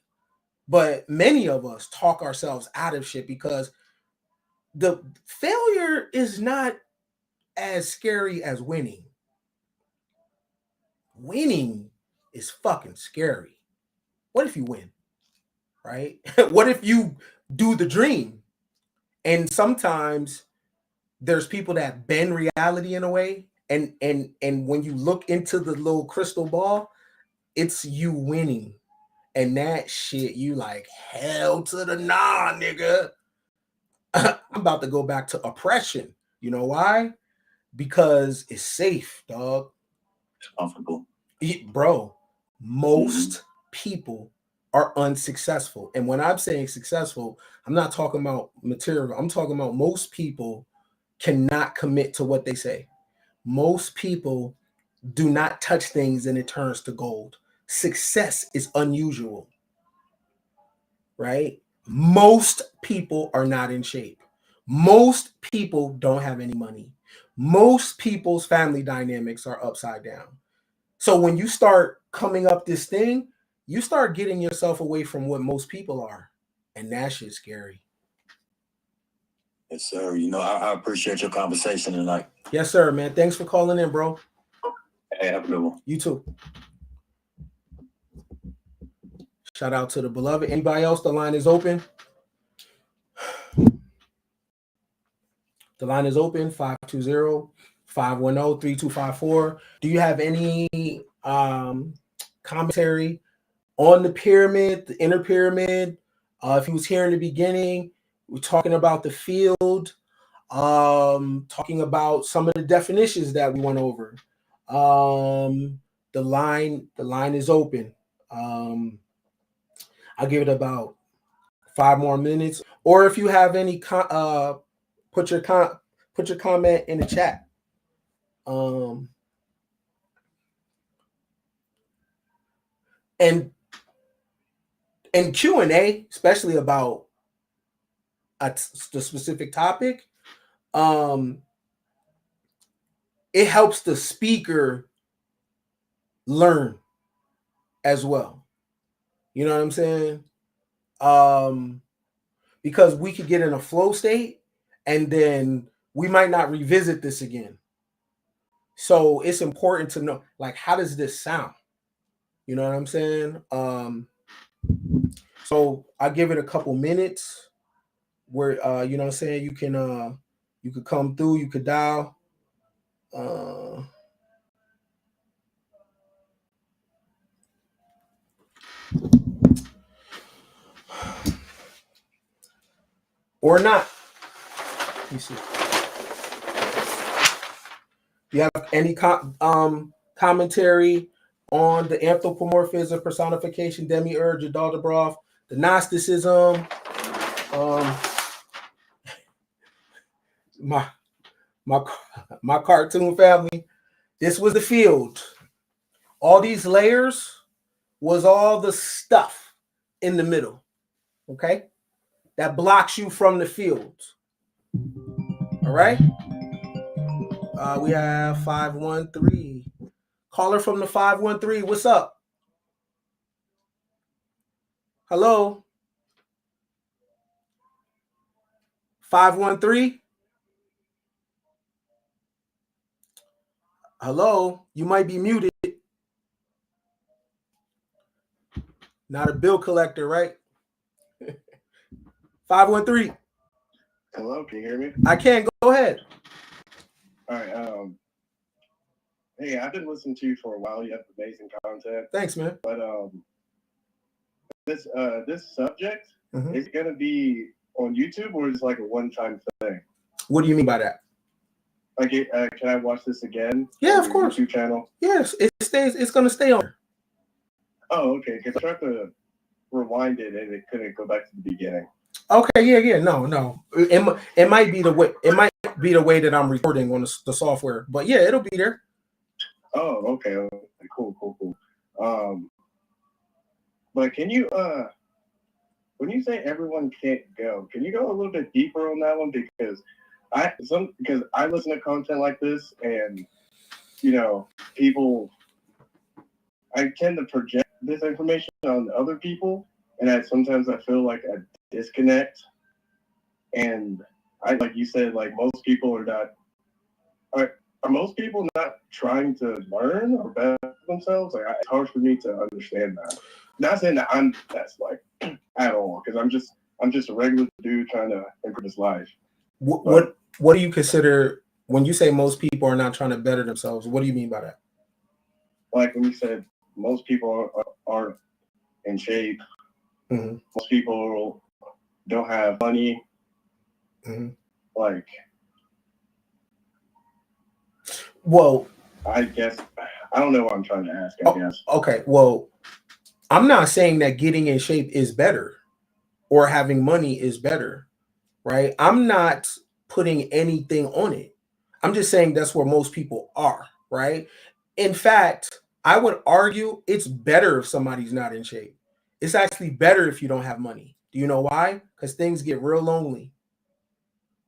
But many of us talk ourselves out of shit because the failure is not as scary as winning. Winning is fucking scary. What if you win? Right? What if you do the dream? And sometimes there's people that bend reality in a way, and when you look into the little crystal ball, it's you winning. And that shit, you like, hell to the nah, nigga. I'm about to go back to oppression. You know why? Because it's safe, dog. It's comfortable. Bro, most people are unsuccessful. And when I'm saying successful, I'm not talking about material. I'm talking about most people cannot commit to what they say. Most people do not touch things and it turns to gold. Success is unusual, right? Most people are not in shape. Most people don't have any money. Most people's family dynamics are upside down. So when you start coming up this thing, you start getting yourself away from what most people are. And that shit's scary. Yes, sir. You know, I appreciate your conversation tonight. Yes, sir, man. Thanks for calling in, bro. Hey, have a good one. You too. Shout out to the beloved. Anybody else? The line is open. The line is open, 520-510-3254. Do you have any commentary on the pyramid, the inner pyramid? If you was here in the beginning, we're talking about the field, talking about some of the definitions that we went over. The line is open. I'll give it about 5 more minutes. Or if you have any put your comment in the chat. And Q&A, especially about the specific topic, it helps the speaker learn as well. You know what I'm saying? Because we could get in a flow state and then we might not revisit this again. So it's important to know, like, how does this sound? You know what I'm saying? So I'll give it a couple minutes where you know what I'm saying, you could come through, you could dial. Or not. Let me see. Do you have any commentary on the anthropomorphism, personification, demiurge, Adalderbroth, the Gnosticism, my cartoon family? This was the field. All these layers was all the stuff in the middle, okay? That blocks you from the field. All right? We have 513. Caller from the 513. What's up? Hello? 513? Hello? You might be muted. Not a bill collector, right? 513. Hello, can you hear me? I can. Go ahead. All right. Hey, I've been listening to you for a while. You have amazing content. Thanks, man. But this subject is gonna be on YouTube, or is it like a one-time thing? What do you mean by that? Like, can I watch this again? Yeah, of course. YouTube channel. Yes, it stays. It's gonna stay on. Oh, okay. Because I tried to rewind it and it couldn't go back to the beginning. Okay, yeah. No. It might be the way. It might be the way that I'm recording on the software, but yeah, it'll be there. Oh, okay. Cool. But can you when you say everyone can't go, can you go a little bit deeper on that one? Because I listen to content like this, and people, I tend to project this information on other people, and sometimes I feel like a disconnect. And like you said, like most people are not. Are most people not trying to learn or better themselves? Like, it's hard for me to understand that. Not saying that that's like at all, because I'm just a regular dude trying to improve his life. What do you consider when you say most people are not trying to better themselves? What do you mean by that? Like when you said most people aren't in shape, most people don't have money, like. Well, I guess I don't know what I'm trying to ask. I guess. Okay. Well, I'm not saying that getting in shape is better or having money is better, right? I'm not putting anything on it. I'm just saying that's where most people are, right? In fact, I would argue it's better if somebody's not in shape. It's actually better if you don't have money. Do you know why? Because things get real lonely,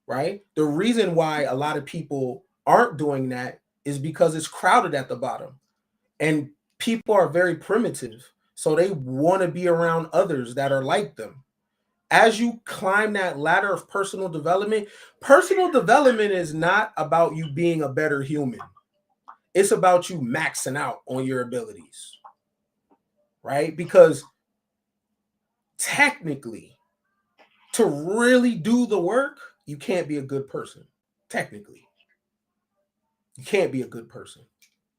right? The reason why a lot of people aren't doing that is because it's crowded at the bottom. And people are very primitive. So they want to be around others that are like them. As you climb that ladder of personal development is not about you being a better human. It's about you maxing out on your abilities, right? Because technically, to really do the work, you can't be a good person. Technically, you can't be a good person.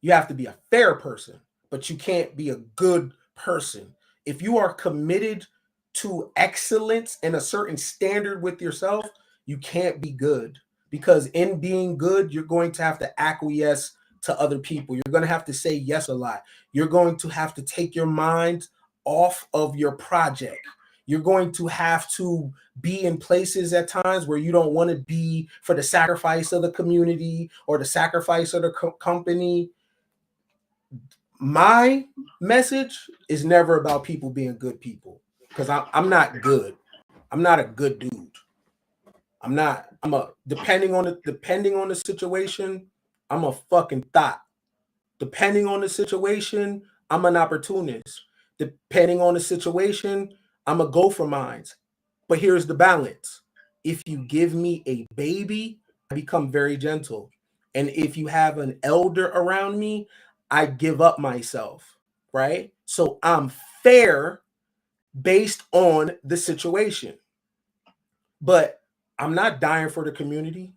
You have to be a fair person, but you can't be a good person. If you are committed to excellence and a certain standard with yourself, you can't be good, because in being good, you're going to have to acquiesce to other people. You're going to have to say yes a lot. You're going to have to take your mind off of your project. You're going to have to be in places at times where you don't want to be for the sacrifice of the community or the sacrifice of the company. My message is never about people being good people, because I'm not good. I'm not a good dude. Depending on the situation, I'm a fucking thought. Depending on the situation, I'm an opportunist. Depending on the situation, I'm a go for mines. But here's the balance. If you give me a baby, I become very gentle. And if you have an elder around me, I give up myself, right? So I'm fair based on the situation. But I'm not dying for the community.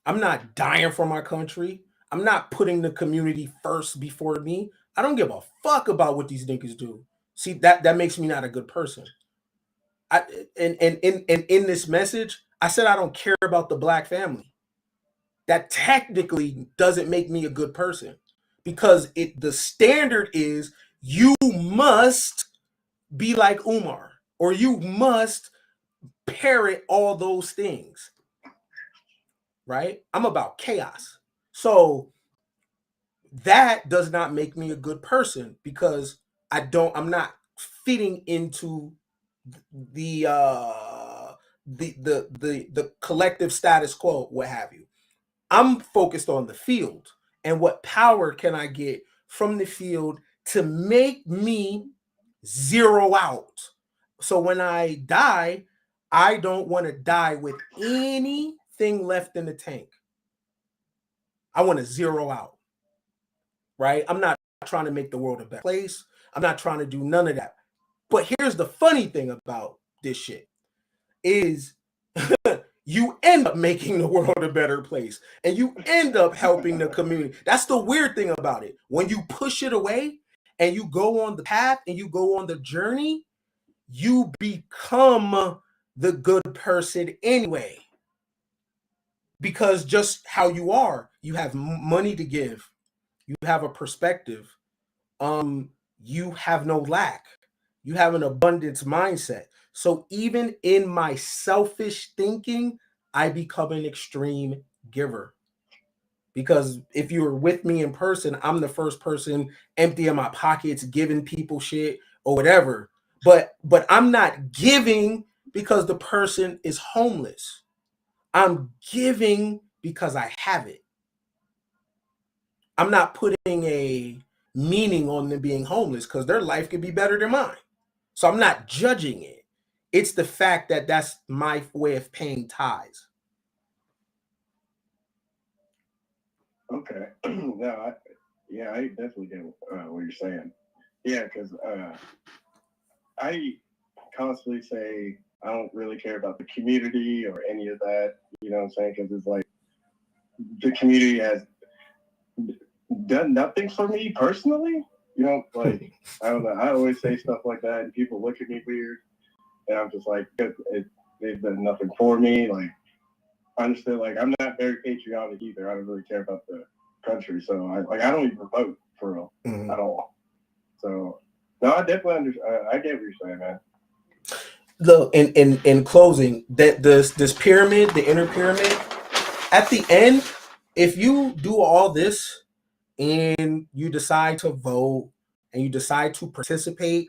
I'm not dying for my country. I'm not putting the community first before me. I don't give a fuck about what these niggas do. See, that makes me not a good person. And in this message, I said I don't care about the black family. That technically doesn't make me a good person, because the standard is you must be like Umar, or you must parrot all those things, right? I'm about chaos. So that does not make me a good person, because I'm not fitting into the collective status quo, what have you. I'm focused on the field and what power can I get from the field to make me zero out. So when I die, I don't want to die with anything left in the tank. I want to zero out, right? I'm not trying to make the world a better place. I'm not trying to do none of that. But here's the funny thing about this shit is you end up making the world a better place, and you end up helping the community. That's the weird thing about it. When you push it away and you go on the path and you go on the journey, you become the good person anyway. Because just how you are, you have money to give, you have a perspective, you have no lack, you have an abundance mindset. So even in my selfish thinking, I become an extreme giver. Because if you're with me in person, I'm the first person emptying my pockets, giving people shit or whatever. But I'm not giving because the person is homeless. I'm giving because I have it. I'm not putting a meaning on them being homeless because their life could be better than mine. So I'm not judging it. It's the fact that that's my way of paying tithes. Okay. No, I definitely get what you're saying. Yeah, because I constantly say I don't really care about the community or any of that. You know what I'm saying? Because it's like the community has done nothing for me personally. You know, like I don't know. I always say stuff like that, and people look at me weird, and I'm just like, they've done nothing for me. Like, I understand. Like, I'm not very patriotic either. I don't really care about the country, so I don't even vote for real at all. So, no, I definitely understand. I get what you're saying, man. Look, in closing, that this pyramid, the inner pyramid, at the end, if you do all this and you decide to vote and you decide to participate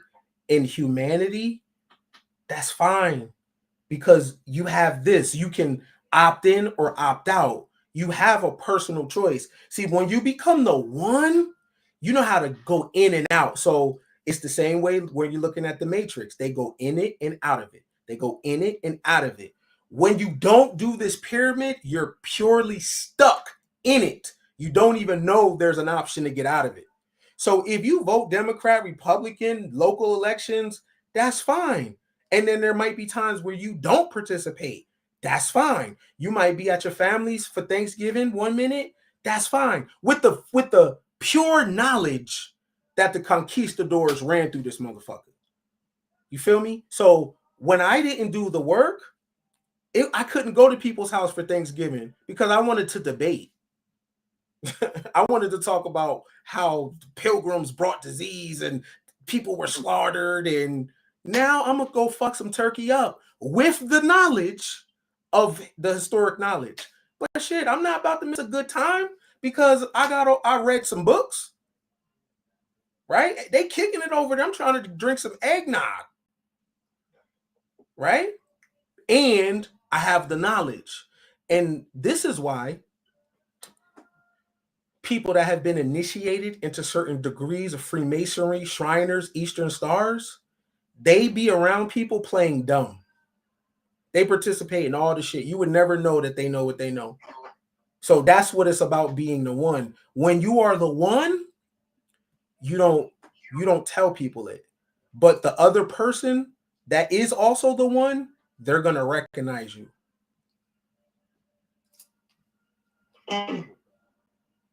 in humanity, that's fine. Because you have this, you can opt in or opt out. You have a personal choice. See, when you become the one, you know how to go in and out. So it's the same way when you're looking at the matrix. They go in it and out of it. They go in it and out of it. When you don't do this pyramid, you're purely stuck in it. You don't even know there's an option to get out of it. So if you vote Democrat, Republican, local elections, that's fine. And then there might be times where you don't participate. That's fine. You might be at your family's for Thanksgiving 1 minute. That's fine. With the pure knowledge that the conquistadors ran through this motherfucker. You feel me? So when I didn't do the work, I couldn't go to people's house for Thanksgiving because I wanted to debate. I wanted to talk about how pilgrims brought disease and people were slaughtered, and now I'm gonna go fuck some turkey up with the knowledge of the historic knowledge. But shit, I'm not about to miss a good time because I read some books, right? They kicking it over there. I'm trying to drink some eggnog, right? And I have the knowledge. And this is why people that have been initiated into certain degrees of Freemasonry, Shriners, Eastern Stars, they be around people playing dumb. They participate in all the shit. You would never know that they know what they know. So that's what it's about, being the one. When you are the one, you don't tell people it. But the other person that is also the one, they're gonna recognize you. Oh,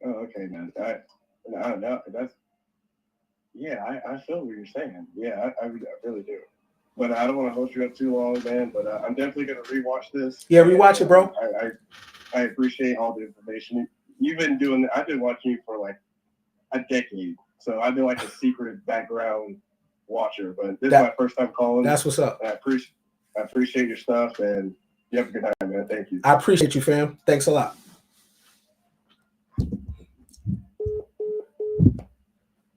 okay, man. I know that's. Yeah, I feel what you're saying. Yeah, I really do. But I don't want to hold you up too long, man. But I'm definitely gonna rewatch this. Yeah, rewatch it, bro. I appreciate all the information. You've been doing. I've been watching you for like a decade, so I've been like a secret background watcher. But this is my first time calling. That's what's up. I appreciate your stuff, and you have a good night, man. Thank you. I appreciate you, fam. Thanks a lot.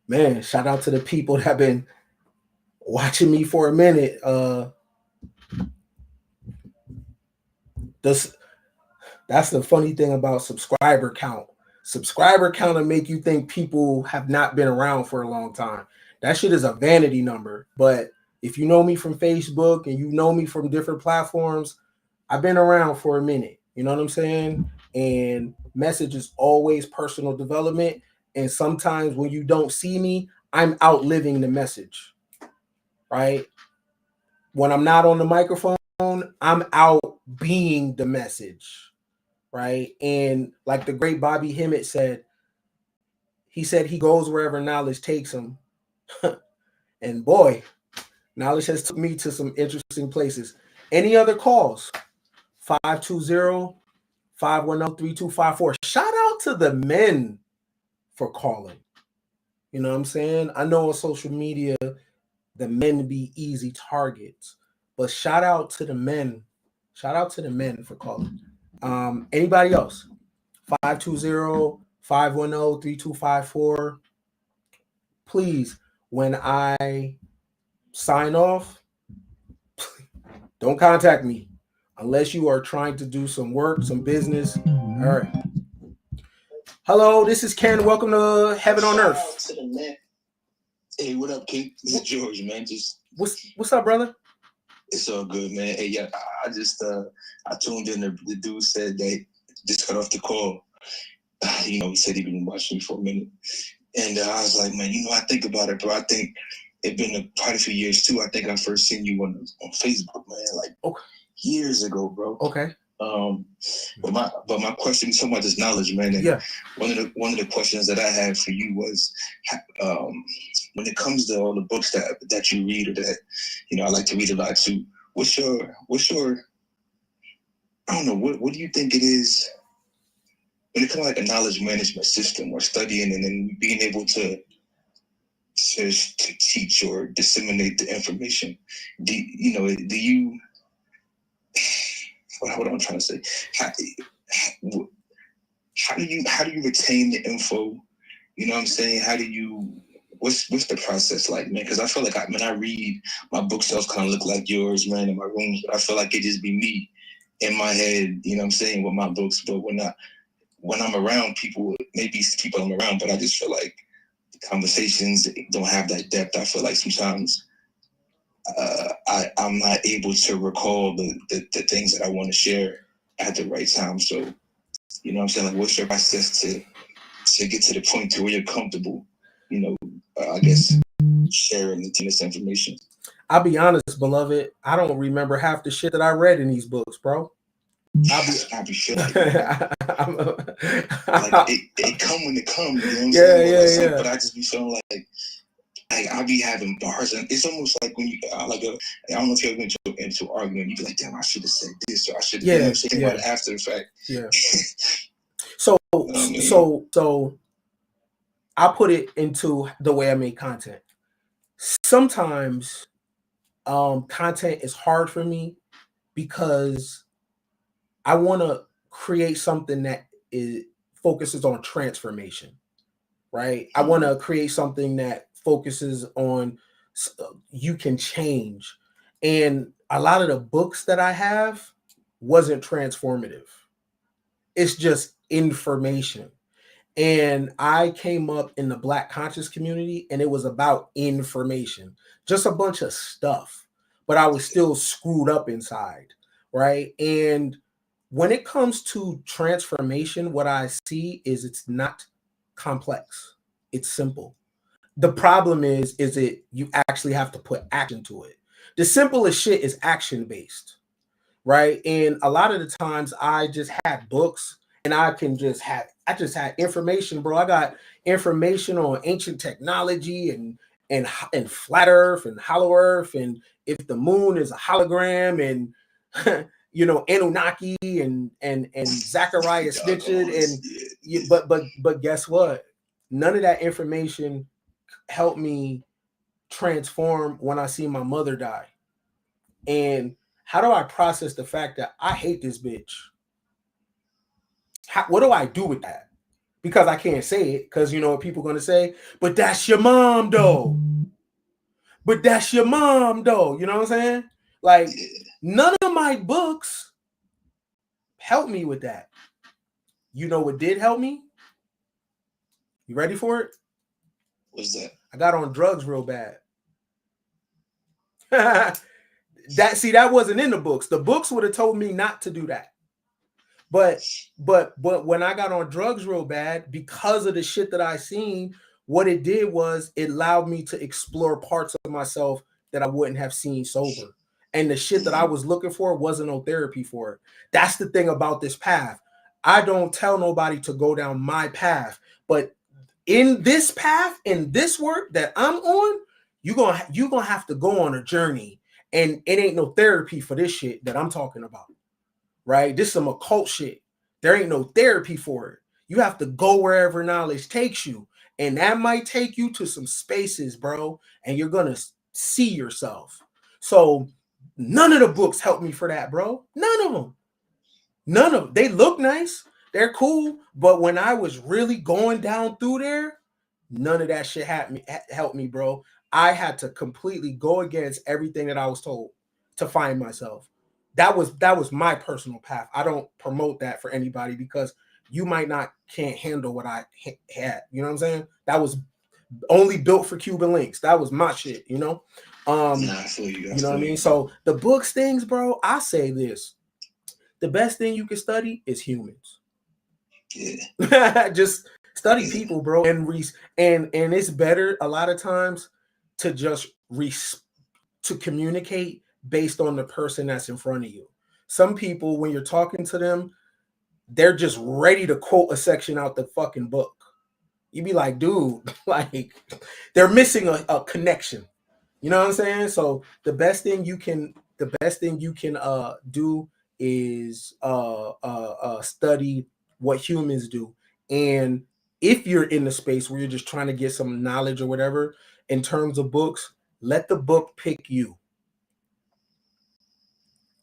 Man, shout out to the people that have been watching me for a minute. That's the funny thing about subscriber count. Subscriber count will make you think people have not been around for a long time. That shit is a vanity number. But if you know me from Facebook and you know me from different platforms, I've been around for a minute. You know what I'm saying? And message is always personal development. And sometimes when you don't see me, I'm outliving the message, right? When I'm not on the microphone, I'm out being the message, right? And like the great Bobby Hemmett said, he goes wherever knowledge takes him. And boy, knowledge has took me to some interesting places. Any other calls? 520-510-3254. Shout out to the men for calling. You know what I'm saying? I know on social media, the men be easy targets, but shout out to the men. Shout out to the men for calling. Anybody else? 520-510-3254. Please, when I sign off, don't contact me unless you are trying to do some work, some business. All right. Hello, this is Ken. Welcome to Heaven on Earth. Hey, what up, King? This is George, man. What's up, brother? It's all good, man. Hey, yeah, I tuned in. The dude said they just cut off the call. He said he'd been watching me for a minute, and I was like, man, I think about it, bro. I think it's been quite a few years too. I think I first seen you on Facebook, man, like years ago, bro. Okay. But my question is talking about this knowledge, man. And one of the questions that I had for you was, when it comes to all the books that you read or that I like to read a lot too. What's your I don't know, what do you think it is when it comes to like a knowledge management system or studying and then being able to teach or disseminate the information? Do you what I'm trying to say? How do you retain the info? You know what I'm saying? What's the process like, man? Because I feel like when I read, my bookshelves kind of look like yours, man, in my rooms, but I feel like it just be me in my head, you know what I'm saying, with my books. But when I'm around people, maybe people I'm around, but I just feel like the conversations don't have that depth. I feel like sometimes I'm not able to recall the things that I want to share at the right time. So, you know what I'm saying? Like, what's your process to get to the point to where you're comfortable, I guess, sharing this information? I'll be honest, beloved. I don't remember half the shit that I read in these books, bro. I'll be sure. Like it come when it comes, you know what I'm saying? But I just be feeling like I'll be having bars, and it's almost like when you I don't know if you've ever been into argument, you be like, damn, I should have said this, or I should have about it after the fact. Yeah. So I put it into the way I make content. Sometimes content is hard for me because I want to create something that focuses on transformation, right? I want to create something that focuses on you can change. And a lot of the books that I have wasn't transformative. It's just information. And I came up in the Black conscious community, and it was about information, just a bunch of stuff, but I was still screwed up inside, right? And when it comes to transformation, what I see is it's not complex. It's simple. The problem is you actually have to put action to it. The simplest shit is action based, right? And a lot of the times I just had books and I just had information, bro. I got information on ancient technology and flat earth and hollow earth, and if the moon is a hologram, and Anunnaki and Zachariah snitching, and but guess what? None of that information helped me transform when I see my mother die. And how do I process the fact that I hate this bitch? What do I do with that? Because I can't say it, because you know what people are going to say, but that's your mom though. But that's your mom though. You know what I'm saying? Like, none of my books help me with that. You know what did help me? You ready for it? What's that? I got on drugs real bad. That wasn't in the books. The books would have told me not to do that. But when I got on drugs real bad, because of the shit that I seen, what it did was it allowed me to explore parts of myself that I wouldn't have seen sober. And the shit that I was looking for wasn't no therapy for it. That's the thing about this path. I don't tell nobody to go down my path, but in this path, in this work that I'm on, you're gonna have to go on a journey. And it ain't no therapy for this shit that I'm talking about. Right? This is some occult shit. There ain't no therapy for it. You have to go wherever knowledge takes you. And that might take you to some spaces, bro. And you're gonna see yourself. So none of the books helped me for that, bro. None of them. None of them. They look nice. They're cool. But when I was really going down through there, none of that shit helped me, bro. I had to completely go against everything that I was told to find myself. That was my personal path. I don't promote that for anybody because you might not can't handle what I had. You know what I'm saying? That was only built for Cuban links. That was my shit, you know? I feel you. You know what I mean? So the books things, bro, I say this. The best thing you can study is humans. Yeah. Just study people, bro. And it's better a lot of times to just to communicate based on the person that's in front of you. Some people, when you're talking to them, they're just ready to quote a section out the fucking book. You'd be like, dude, like they're missing a connection. You know what I'm saying? So the best thing you can do is study what humans do. And if you're in the space where you're just trying to get some knowledge or whatever, in terms of books, let the book pick you.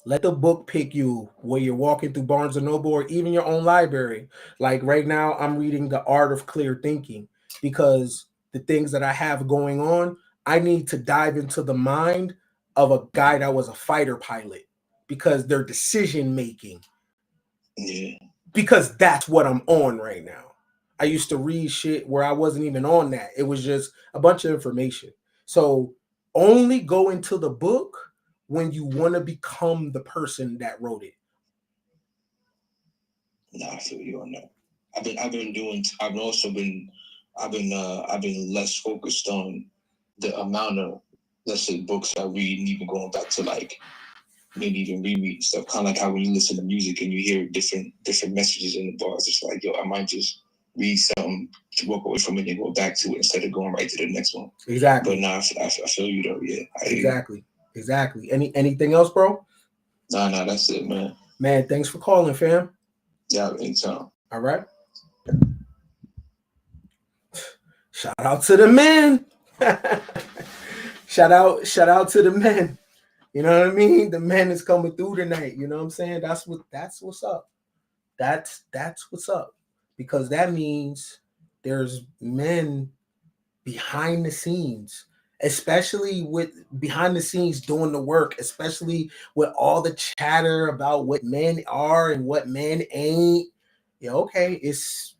Let the book pick you when you're walking through Barnes and Noble or even your own library. Like right now, I'm reading The Art of Clear Thinking because the things that I have going on, I need to dive into the mind of a guy that was a fighter pilot because their decision making. Yeah. Because that's what I'm on right now. I used to read shit where I wasn't even on that. It was just a bunch of information. So only go into the book when you want to become the person that wrote it. No, I feel you on that. I've been less focused on the amount of, let's say, books I read, and even going back to like maybe even reread stuff. Kind of like how when you listen to music and you hear different messages in the bars, it's like, yo, I might just read something to walk away from it and go back to it instead of going right to the next one. Exactly. But nah, I feel you though. Yeah. Exactly. Anything else, bro? Nah, that's it, man. Man, thanks for calling, fam. Yeah, anytime. All right. Shout out to the men. shout out to the men. You know what I mean? The men is coming through tonight. You know what I'm saying? That's what's up. That's what's up. Because that means there's men behind the scenes, especially with behind the scenes doing the work, especially with all the chatter about what men are and what men ain't. Yeah, okay, it's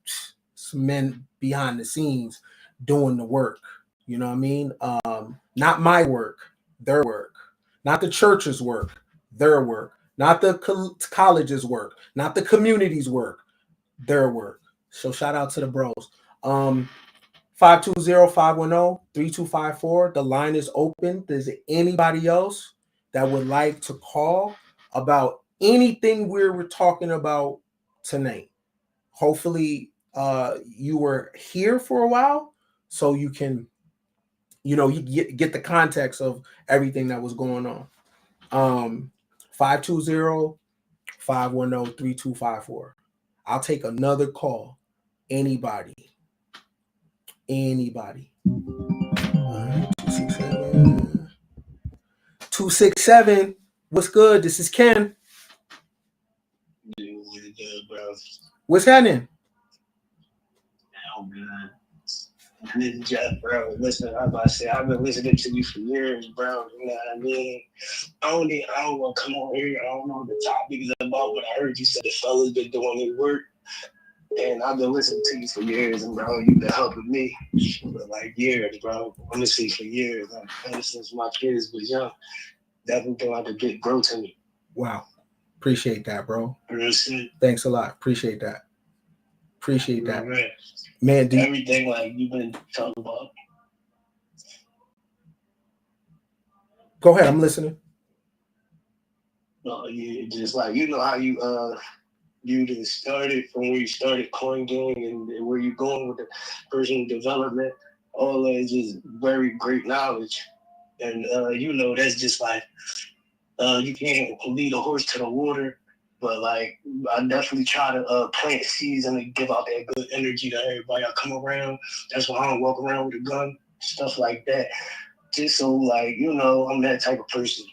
some men behind the scenes doing the work. You know what I mean? Not my work, their work. Not the church's work, their work. Not the college's work, not the community's work, their work. So shout out to the bros. 520-510-3254. The line is open. Is there anybody else that would like to call about anything we were talking about tonight? Hopefully, you were here for a while, so you can, you get the context of everything that was going on. 520-510-3254. I'll take another call. Anybody. 267. What's good? This is Ken. Really good, bro. What's happening? Oh, man. This is Jeff, bro. Listen, I'm about to say, I've been listening to you for years, bro. You know what I mean? I don't want to come on here. I don't know what the topic is about, but I heard you said the fellas been doing their work. And I've been listening to you for years, and bro, you've been helping me for like years, bro. Honestly, for years. Ever since my kids was young. Definitely been like a big bro to me. Wow. Appreciate that, bro. Real shit. Thanks a lot. Appreciate that. Right. Man, everything like you've been talking about. Go ahead, I'm listening. Yeah, just like you know how you just started from where you started coin game and where you're going with the personal development. All that is just very great knowledge, and you know that's just like you can't lead a horse to the water, but like I definitely try to plant seeds and give out that good energy to everybody I come around. That's why I don't walk around with a gun, stuff like that. Just so like you know, I'm that type of person.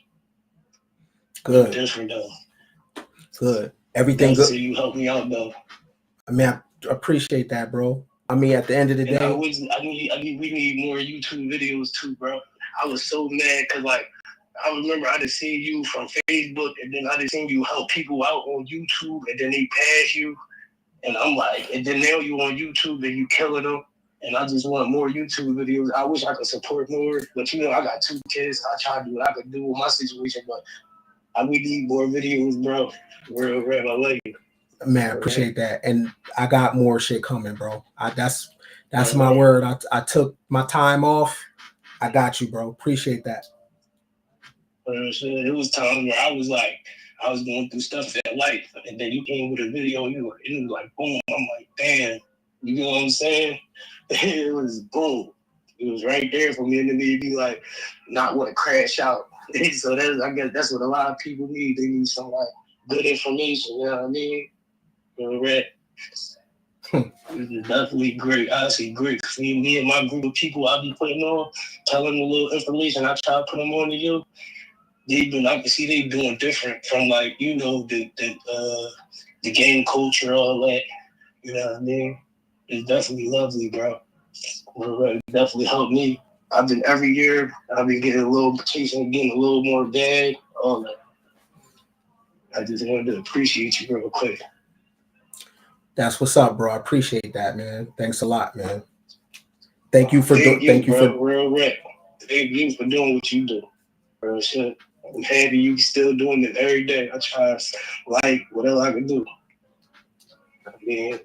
Good. Different though. Good. Everything good. So you help me out though. I mean, I appreciate that, bro. I mean, at the end of the day, we need more YouTube videos too, bro. I was so mad because like I remember I just seen you from Facebook, and then I just seen you help people out on YouTube, and then they pass you, and I'm like, and then now you on YouTube and you killing them. And I just want more YouTube videos. I wish I could support more, but you know, I got 2 kids. I try to do what I could do with my situation, but we need more videos, bro. Real, I like you. Man, appreciate that. And I got more shit coming, bro. That's my word. I took my time off. I got you, bro. Appreciate that. It was time where I was like, I was going through stuff at life, and then you came with a video, it was like boom. I'm like, damn, you know what I'm saying? It was boom. It was right there for me, and then they'd be like, not want to crash out. So I guess that's what a lot of people need. They need some like good information. You know what I mean? Right. It's definitely great. Honestly, great. See, me and my group of people I be putting on, telling them a little information. I try to put them on to you. I can see they doing different from like, you know, the game culture, all that. You know what I mean? It's definitely lovely, bro. It definitely helped me. I've been every year, I've been getting a little chasing, getting a little more bag, all that. I just wanted to appreciate you real quick. That's what's up, bro. I appreciate that, man. Thanks a lot, man. Thank you for real rap. Thank you for doing what you do. Real shit. I'm happy you still doing it every day. I try like whatever I can do. I mean,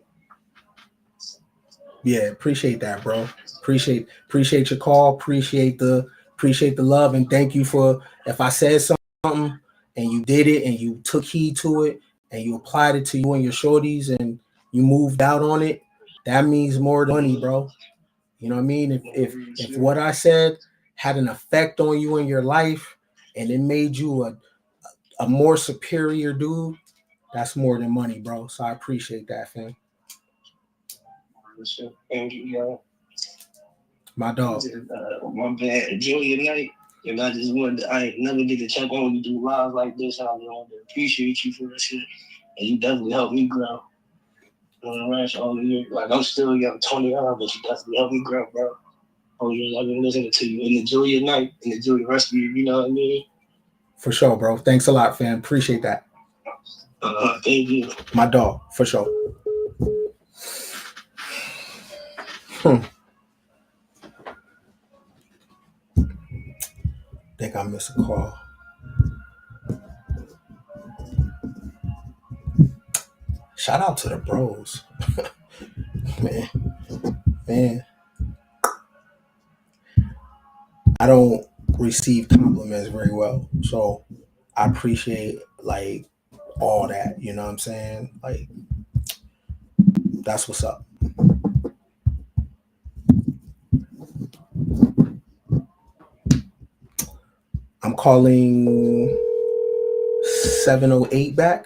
yeah, appreciate that, bro. Appreciate your call. Appreciate the love, and thank you for if I said something and you did it and you took heed to it and you applied it to you and your shorties and you moved out on it. That means more than money, bro. You know what I mean? If what I said had an effect on you in your life and it made you a more superior dude, that's more than money, bro. So I appreciate that, fam. Thank you, yo. My dog. My bad. Enjoy your night. And I just wanted I ain't never get to check on you do lives like this. I want to appreciate you for that shit. And you definitely helped me grow. All the year. Like I'm still young, 29, but you definitely helped me grow, bro. All years I've been listening to you. And enjoy your night and enjoy the rest of you know what I mean? For sure, bro. Thanks a lot, fam. Appreciate that. Thank you. My dog, for sure. Think I missed a call. Shout out to the bros. Man. I don't receive compliments very well. So I appreciate like all that. You know what I'm saying? Like that's what's up. I'm calling 708 back.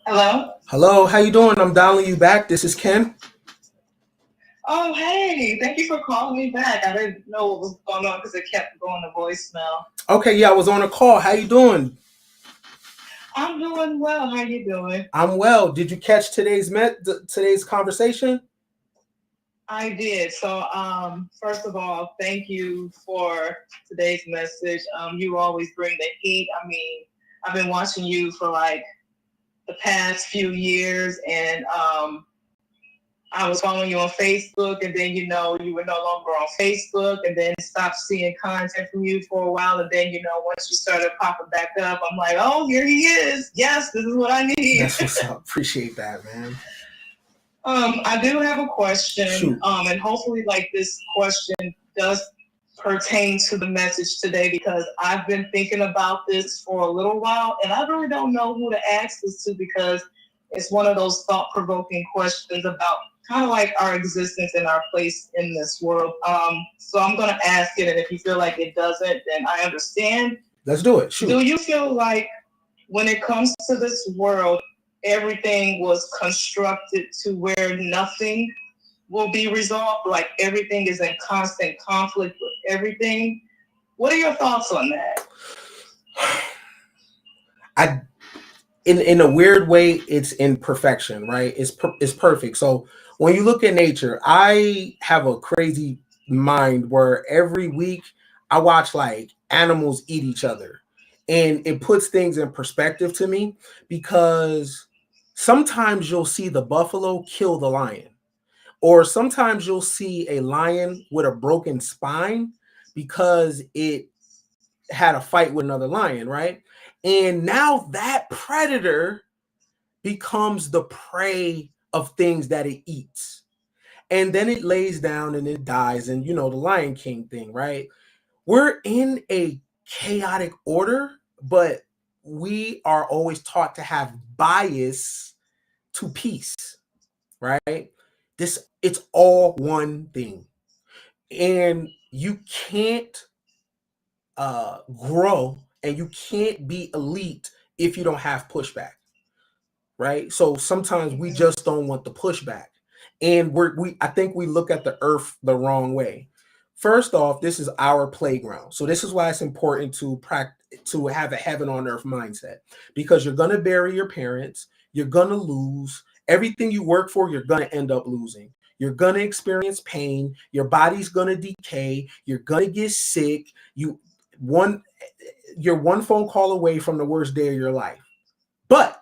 Hello, how you doing? I'm dialing you back. This is Ken. Oh, hey, thank you for calling me back. I didn't know what was going on because it kept going to voicemail. Okay, yeah, I was on a call. How you doing? I'm doing well. How you doing? I'm well. Did you catch today's conversation? I did. So, first of all, thank you for today's message. You always bring the heat. I mean, I've been watching you for like the past few years, and I was following you on Facebook, and then, you know, you were no longer on Facebook, and then stopped seeing content from you for a while. And then, you know, once you started popping back up, I'm like, oh, here he is. Yes, this is what I need. That's what's up. Appreciate that, man. I do have a question. And hopefully, like, this question does pertain to the message today, because I've been thinking about this for a little while and I really don't know who to ask this to, because it's one of those thought-provoking questions about kind of like our existence and our place in this world. So I'm going to ask it, and if you feel like it doesn't, then I understand. Let's do it. Shoot. Do you feel like when it comes to this world, everything was constructed to where nothing will be resolved, like everything is in constant conflict with everything? What are your thoughts on that? In a weird way, it's imperfection, right? It's perfect. So when you look at nature, I have a crazy mind where every week I watch like animals eat each other, and it puts things in perspective to me, because sometimes you'll see the buffalo kill the lion, or sometimes you'll see a lion with a broken spine because it had a fight with another lion, right? And now that predator becomes the prey of things that it eats. And then it lays down and it dies. And the Lion King thing, right? We're in a chaotic order, but we are always taught to have bias to peace, right? It's all one thing. And you can't grow and you can't be elite if you don't have pushback, right? So sometimes we just don't want the pushback, and I think we look at the earth the wrong way. First off, this is our playground, so this is why it's important to have a heaven on earth mindset, because you're gonna bury your parents, you're gonna lose everything you work for, you're gonna end up losing. You're gonna experience pain. Your body's gonna decay. You're gonna get sick. You're one phone call away from the worst day of your life. But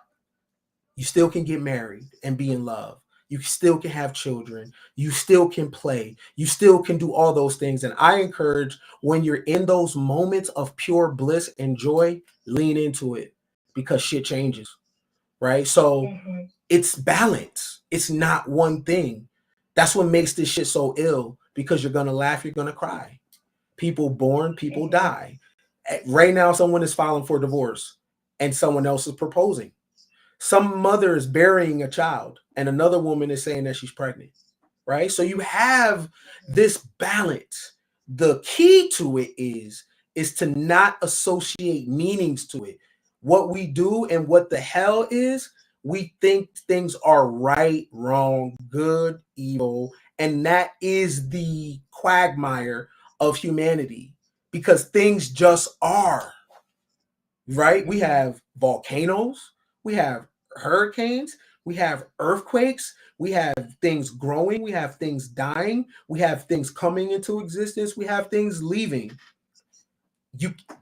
you still can get married and be in love. You still can have children. You still can play. You still can do all those things. And I encourage, when you're in those moments of pure bliss and joy, lean into it, because shit changes, right? So it's balance. It's not one thing. That's what makes this shit so ill, because you're going to laugh, you're going to cry. People born, people die. Right now, someone is filing for divorce and someone else is proposing. Some mother is burying a child and another woman is saying that she's pregnant, right? So you have this balance. The key to it is to not associate meanings to it. What we do and what the hell is, we think things are right, wrong, good, evil, and that is the quagmire of humanity, because things just are, right? We have volcanoes, we have hurricanes, we have earthquakes, we have things growing, we have things dying, we have things coming into existence, we have things leaving.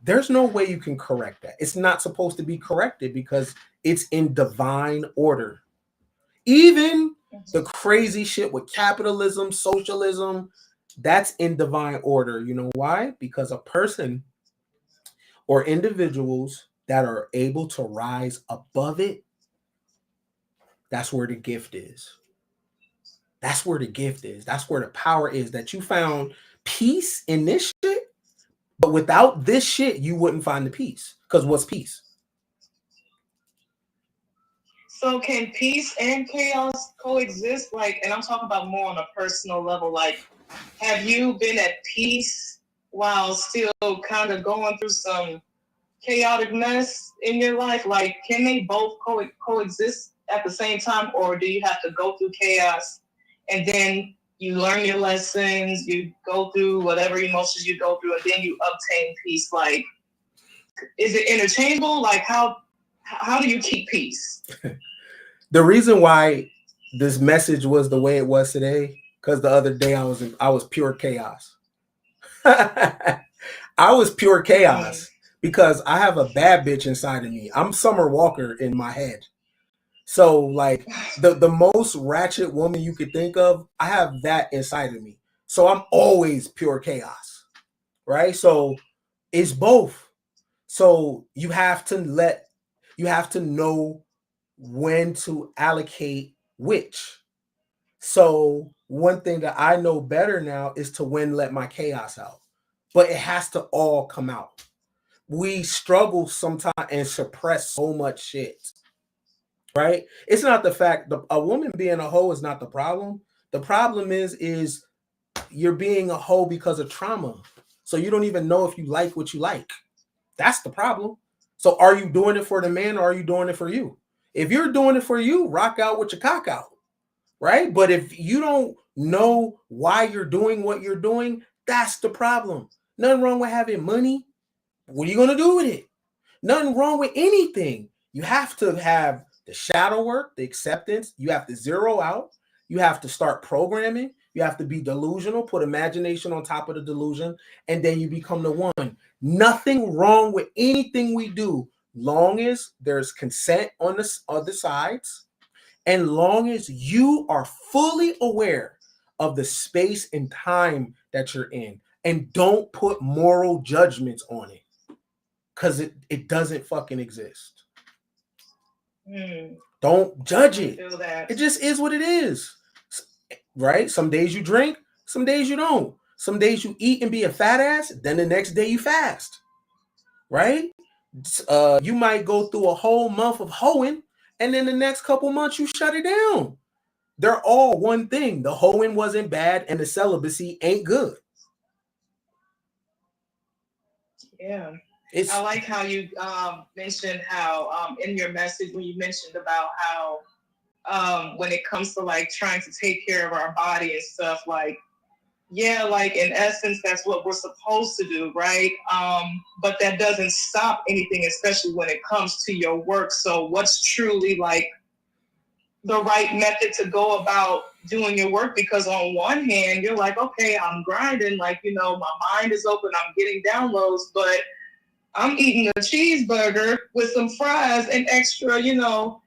There's no way you can correct that. It's not supposed to be corrected, because it's in divine order. Even the crazy shit with capitalism, socialism, that's in divine order. You know why? Because a person or individuals that are able to rise above it, that's where the gift is. That's where the gift is. That's where the power is, that you found peace in this shit. But without this shit, you wouldn't find the peace. Because what's peace? So can peace and chaos coexist? Like, and I'm talking about more on a personal level. Like, have you been at peace while still kind of going through some chaotic mess in your life? Like, can they both coexist at the same time, or do you have to go through chaos and then you learn your lessons, you go through whatever emotions you go through, and then you obtain peace? Like, is it interchangeable? Like, how do you keep peace? The reason why this message was the way it was today, because the other day I was pure chaos. I was pure chaos because I have a bad bitch inside of me. I'm Summer Walker in my head. So like the most ratchet woman you could think of, I have that inside of me. So I'm always pure chaos, right? So it's both. So you have to know when to allocate which. So one thing that I know better now is to let my chaos out. But it has to all come out. We struggle sometimes and suppress so much shit. Right? It's not the fact a woman being a hoe is not the problem. The problem is you're being a hoe because of trauma. So you don't even know if you like what you like. That's the problem. So are you doing it for the man or are you doing it for you? If you're doing it for you, rock out with your cock out. Right? But if you don't know why you're doing what you're doing, that's the problem. Nothing wrong with having money. What are you going to do with it? Nothing wrong with anything. You have to have the shadow work, the acceptance. You have to zero out. You have to start programming. You have to be delusional, put imagination on top of the delusion, and then you become the one. Nothing wrong with anything we do, long as there's consent on the other sides, and long as you are fully aware of the space and time that you're in, and don't put moral judgments on it. Because it doesn't fucking exist. Don't judge it. It just is what it is. Right? Some days you drink, some days you don't. Some days you eat and be a fat ass, then the next day you fast. Right? You might go through a whole month of hoeing, and then the next couple months you shut it down. They're all one thing. The hoeing wasn't bad and the celibacy ain't good. Yeah. I like how you mentioned how in your message when you mentioned about how when it comes to like trying to take care of our body and stuff, like, yeah, like in essence, that's what we're supposed to do, right? But that doesn't stop anything, especially when it comes to your work. So what's truly like the right method to go about doing your work? Because on one hand, you're like, okay, I'm grinding, like, you know, my mind is open, I'm getting downloads, but I'm eating a cheeseburger with some fries and extra, you know,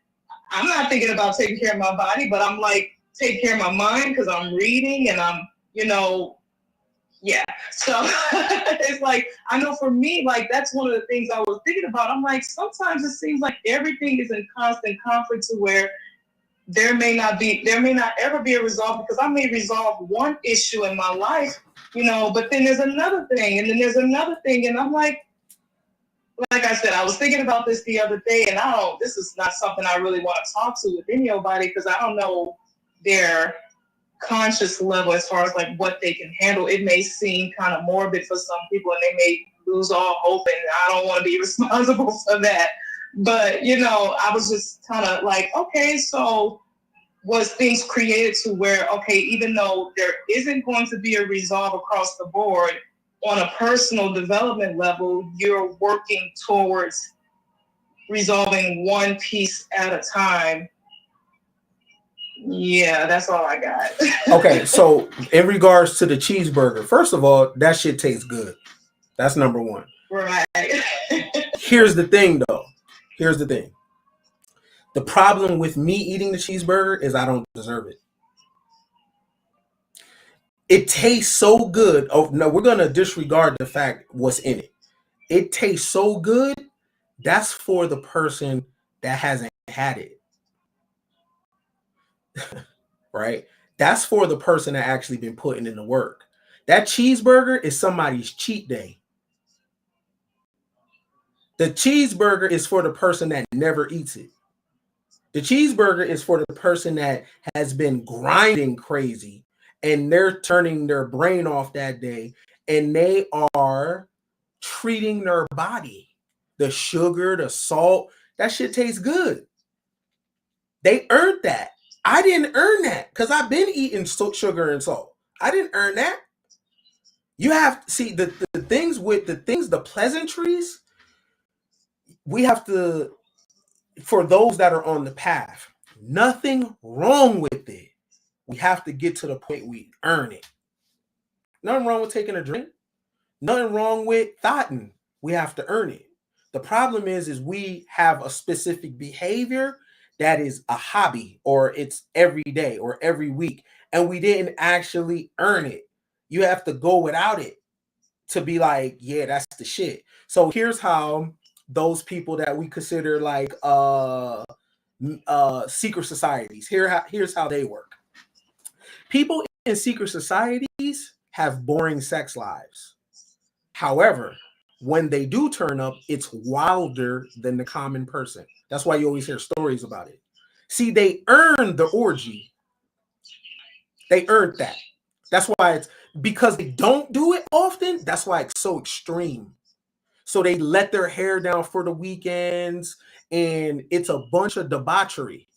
I'm not thinking about taking care of my body, but I'm like, taking care of my mind because I'm reading and I'm, you know, yeah. So it's like, I know for me, like, that's one of the things I was thinking about. I'm like, sometimes it seems like everything is in constant conflict to where there may not ever be a resolve, because I may resolve one issue in my life, you know, but then there's another thing and then there's another thing. And I'm like I said, I was thinking about this the other day, and this is not something I really want to talk to with anybody, because I don't know their conscious level as far as like what they can handle. It may seem kind of morbid for some people and they may lose all hope, and I don't want to be responsible for that. But, you know, I was just kind of like, okay, so was things created to where, okay, even though there isn't going to be a resolve across the board, on a personal development level, you're working towards resolving one piece at a time. Yeah, that's all I got. Okay, so in regards to the cheeseburger, first of all, that shit tastes good. That's number one. Right. Here's the thing, though. Here's the thing. The problem with me eating the cheeseburger is I don't deserve it. It tastes so good. Oh, no, we're going to disregard the fact what's in it. It tastes so good. That's for the person that hasn't had it. Right? That's for the person that actually been putting in the work. That cheeseburger is somebody's cheat day. The cheeseburger is for the person that never eats it. The cheeseburger is for the person that has been grinding crazy and they're turning their brain off that day and they are treating their body. The sugar, the salt, that shit tastes good. They earned that. I didn't earn that because I've been eating sugar and salt. I didn't earn that. You have to see the things with the pleasantries. We have to, for those that are on the path, nothing wrong with it. We have to get to the point we earn it. Nothing wrong with taking a drink. Nothing wrong with thoughting. We have to earn it. The problem is we have a specific behavior that is a hobby, or it's every day or every week, and we didn't actually earn it. You have to go without it to be like, yeah, that's the shit. So here's how those people that we consider like secret societies, here's how they work. People in secret societies have boring sex lives. However, when they do turn up, it's wilder than the common person. That's why you always hear stories about it. See, they earned the orgy. They earned that. That's why it's because they don't do it often. That's why it's so extreme. So they let their hair down for the weekends, and it's a bunch of debauchery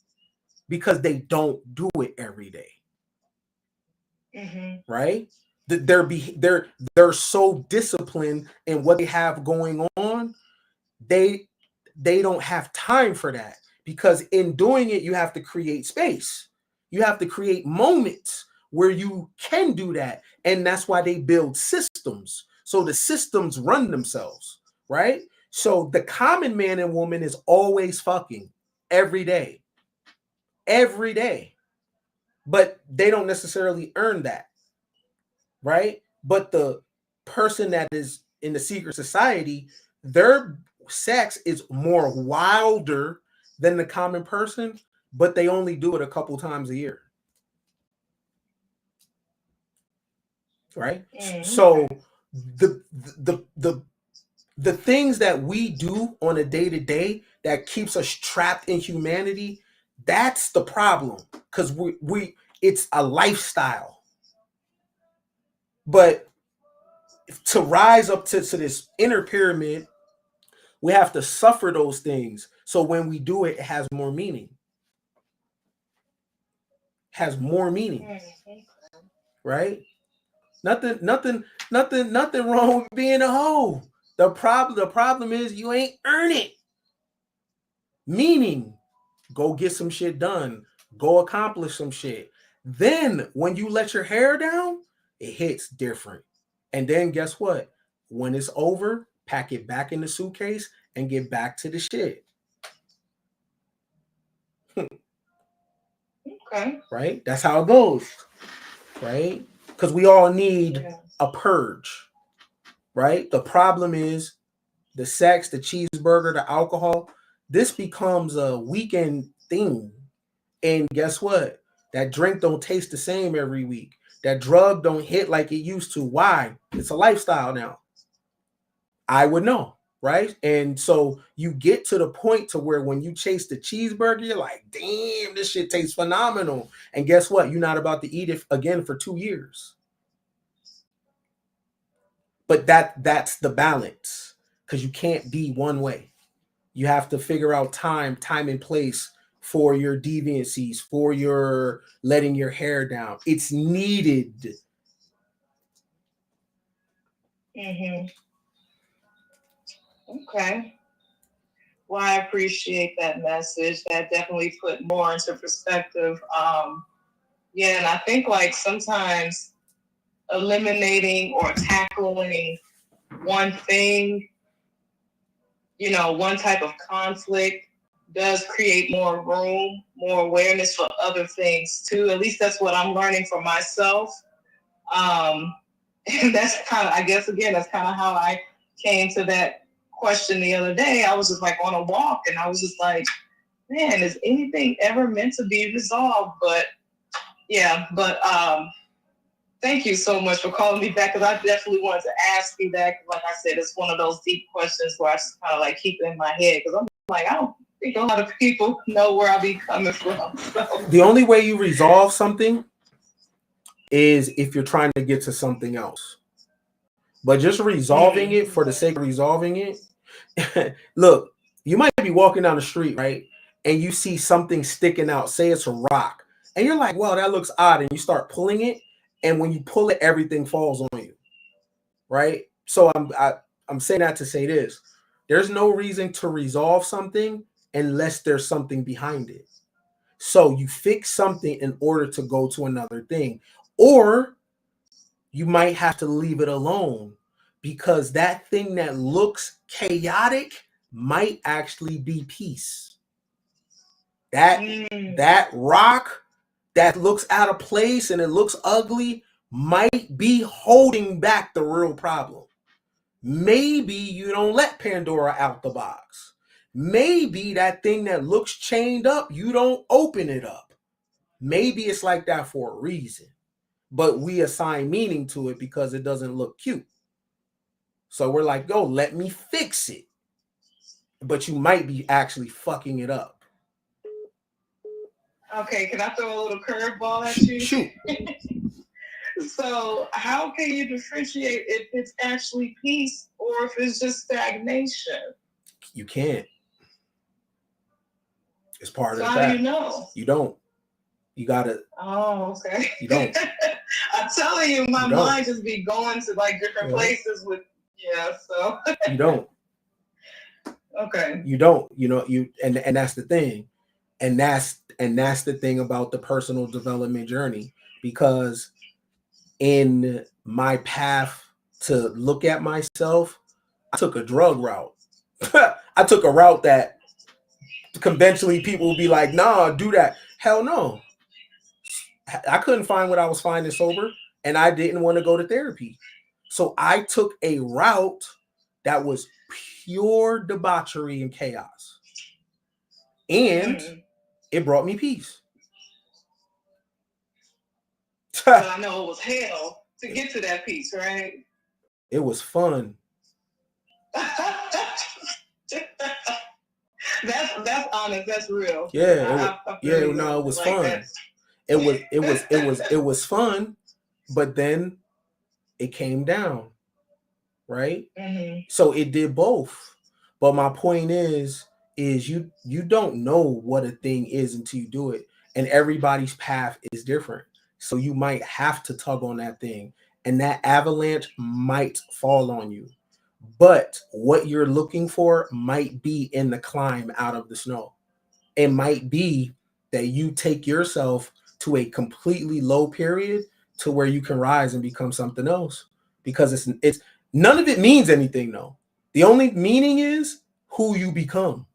because they don't do it every day. Mm-hmm. Right? They're so disciplined in what they have going on. They don't have time for that because in doing it, you have to create space. You have to create moments where you can do that, and that's why they build systems. So the systems run themselves, right? So the common man and woman is always fucking every day, but they don't necessarily earn that, right? But the person that is in the secret society, their sex is more wilder than the common person, but they only do it a couple times a year. Right? So the things that we do on a day-to-day that keeps us trapped in humanity, that's the problem. Because we it's a lifestyle. But to rise up to this inner pyramid, we have to suffer those things. So when we do it, it has more meaning. Has more meaning. Right? Nothing wrong with being a hoe. The problem is you ain't earn it. Meaning, go get some shit done. Go accomplish some shit. Then when you let your hair down, it hits different. And then guess what? When it's over, pack it back in the suitcase and get back to the shit. Okay. Right? That's how it goes. Right? Because we all need a purge. Right? The problem is the sex, the cheeseburger, the alcohol. This becomes a weekend thing. And guess what? That drink don't taste the same every week. That drug don't hit like it used to. Why? It's a lifestyle now. I would know, right? And so you get to the point to where when you chase the cheeseburger, you're like, damn, this shit tastes phenomenal. And guess what? You're not about to eat it again for 2 years. But that's the balance, because you can't be one way. You have to figure out time and place for your deviancies, for your letting your hair down. It's needed. Mm-hmm. Okay. Well, I appreciate that message. That definitely put more into perspective. Yeah, and I think like sometimes eliminating or tackling one thing, one type of conflict does create more room, more awareness for other things too. At least that's what I'm learning for myself. And that's kind of, I guess, again, that's kind of how I came to that question the other day. I was just like on a walk and I was just like, man, is anything ever meant to be resolved? But yeah, thank you so much for calling me back, because I definitely wanted to ask you that. Like I said, it's one of those deep questions where I just kind of like keep it in my head, because I'm like, I don't think a lot of people know where I be coming from. So. The only way you resolve something is if you're trying to get to something else. But just resolving it for the sake of resolving it. Look, you might be walking down the street, right? And you see something sticking out, say it's a rock. And you're like, well, that looks odd. And you start pulling it. And when you pull it, everything falls on you. Right? So I'm saying that to say this. There's no reason to resolve something unless there's something behind it. So you fix something in order to go to another thing. Or you might have to leave it alone, because that thing that looks chaotic might actually be peace. That rock that looks out of place and it looks ugly might be holding back the real problem. Maybe you don't let Pandora out the box. Maybe that thing that looks chained up, you don't open it up. Maybe it's like that for a reason. but we assign meaning to it because it doesn't look cute. So we're like, yo, let me fix it. But you might be actually fucking it up. Okay, can I throw a little curveball at you? Shoot. So how can you differentiate if it's actually peace or if it's just stagnation? You can't. It's part of the How fact. do you know? You don't. You gotta. Oh, okay. You don't. I'm telling you, my mind just be going to like different places with so you don't. Okay. You don't. You know, and that's the thing. And that's the thing about the personal development journey, because in my path to look at myself, I took a drug route. I took a route that conventionally people would be like, nah, do that. Hell no. I couldn't find what I was finding sober, and I didn't want to go to therapy. So I took a route that was pure debauchery and chaos. And it brought me peace. But I know it was hell to get to that peace, right? It was fun. That's honest. That's real. Yeah, it was like fun. It was fun, but then it came down, right? Mm-hmm. So it did both. But my point is you don't know what a thing is until you do it, and everybody's path is different. So you might have to tug on that thing, and that avalanche might fall on you. But what you're looking for might be in the climb out of the snow. It might be that you take yourself to a completely low period to where you can rise and become something else, because it's none of it means anything though. The only meaning is who you become.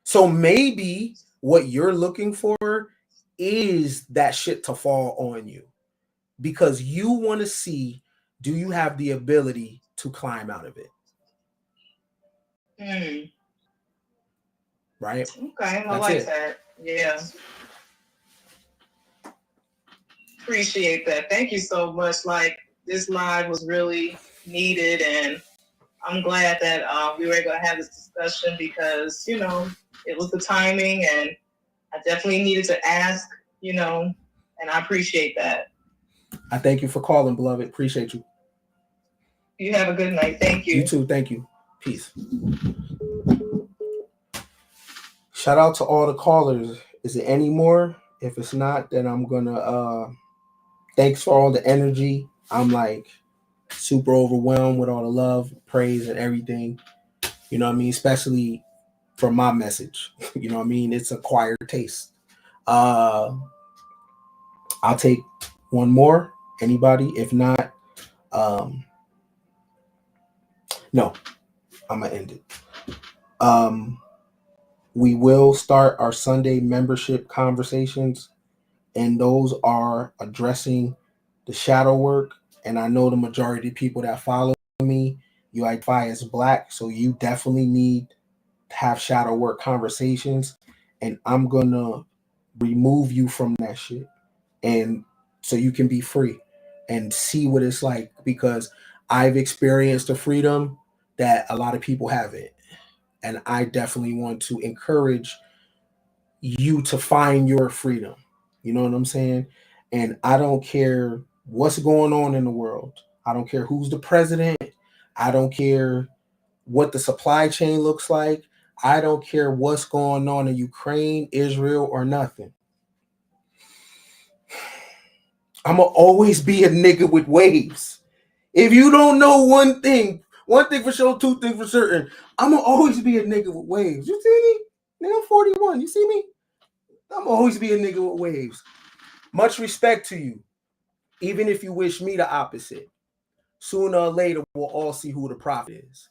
So maybe what you're looking for is that shit to fall on you, because you want to see, do you have the ability to climb out of it? Right? Okay, I like that. Yeah. Appreciate that. Thank you so much. Like, this live was really needed, and I'm glad that we were able to have this discussion, because, you know, it was the timing, and I definitely needed to ask, you know, and I appreciate that. I thank you for calling, beloved. Appreciate you. You have a good night. Thank you. You too. Thank you. Peace. Shout out to all the callers. Is it any more? If it's not, then I'm gonna thanks for all the energy. I'm like super overwhelmed with all the love, praise, and everything. You know what I mean? Especially from my message. You know what I mean? It's acquired taste. I'll take one more. Anybody? If not, no, I'm gonna end it. We will start our Sunday membership conversations, and those are addressing the shadow work. And I know the majority of people that follow me, you identify as Black, so you definitely need to have shadow work conversations. And I'm gonna remove you from that shit, and so you can be free and see what it's like, because I've experienced a freedom that a lot of people haven't. And I definitely want to encourage you to find your freedom. You know what I'm saying? And I don't care what's going on in the world. I don't care who's the president. I don't care what the supply chain looks like. I don't care what's going on in Ukraine, Israel, or nothing. I'm going to always be a nigga with waves. If you don't know one thing for sure, two things for certain, I'm going to always be a nigga with waves. You see me? Nigga, I'm 41. You see me? I'm always be a nigga with waves. Much respect to you. Even if you wish me the opposite, sooner or later we'll all see who the prophet is.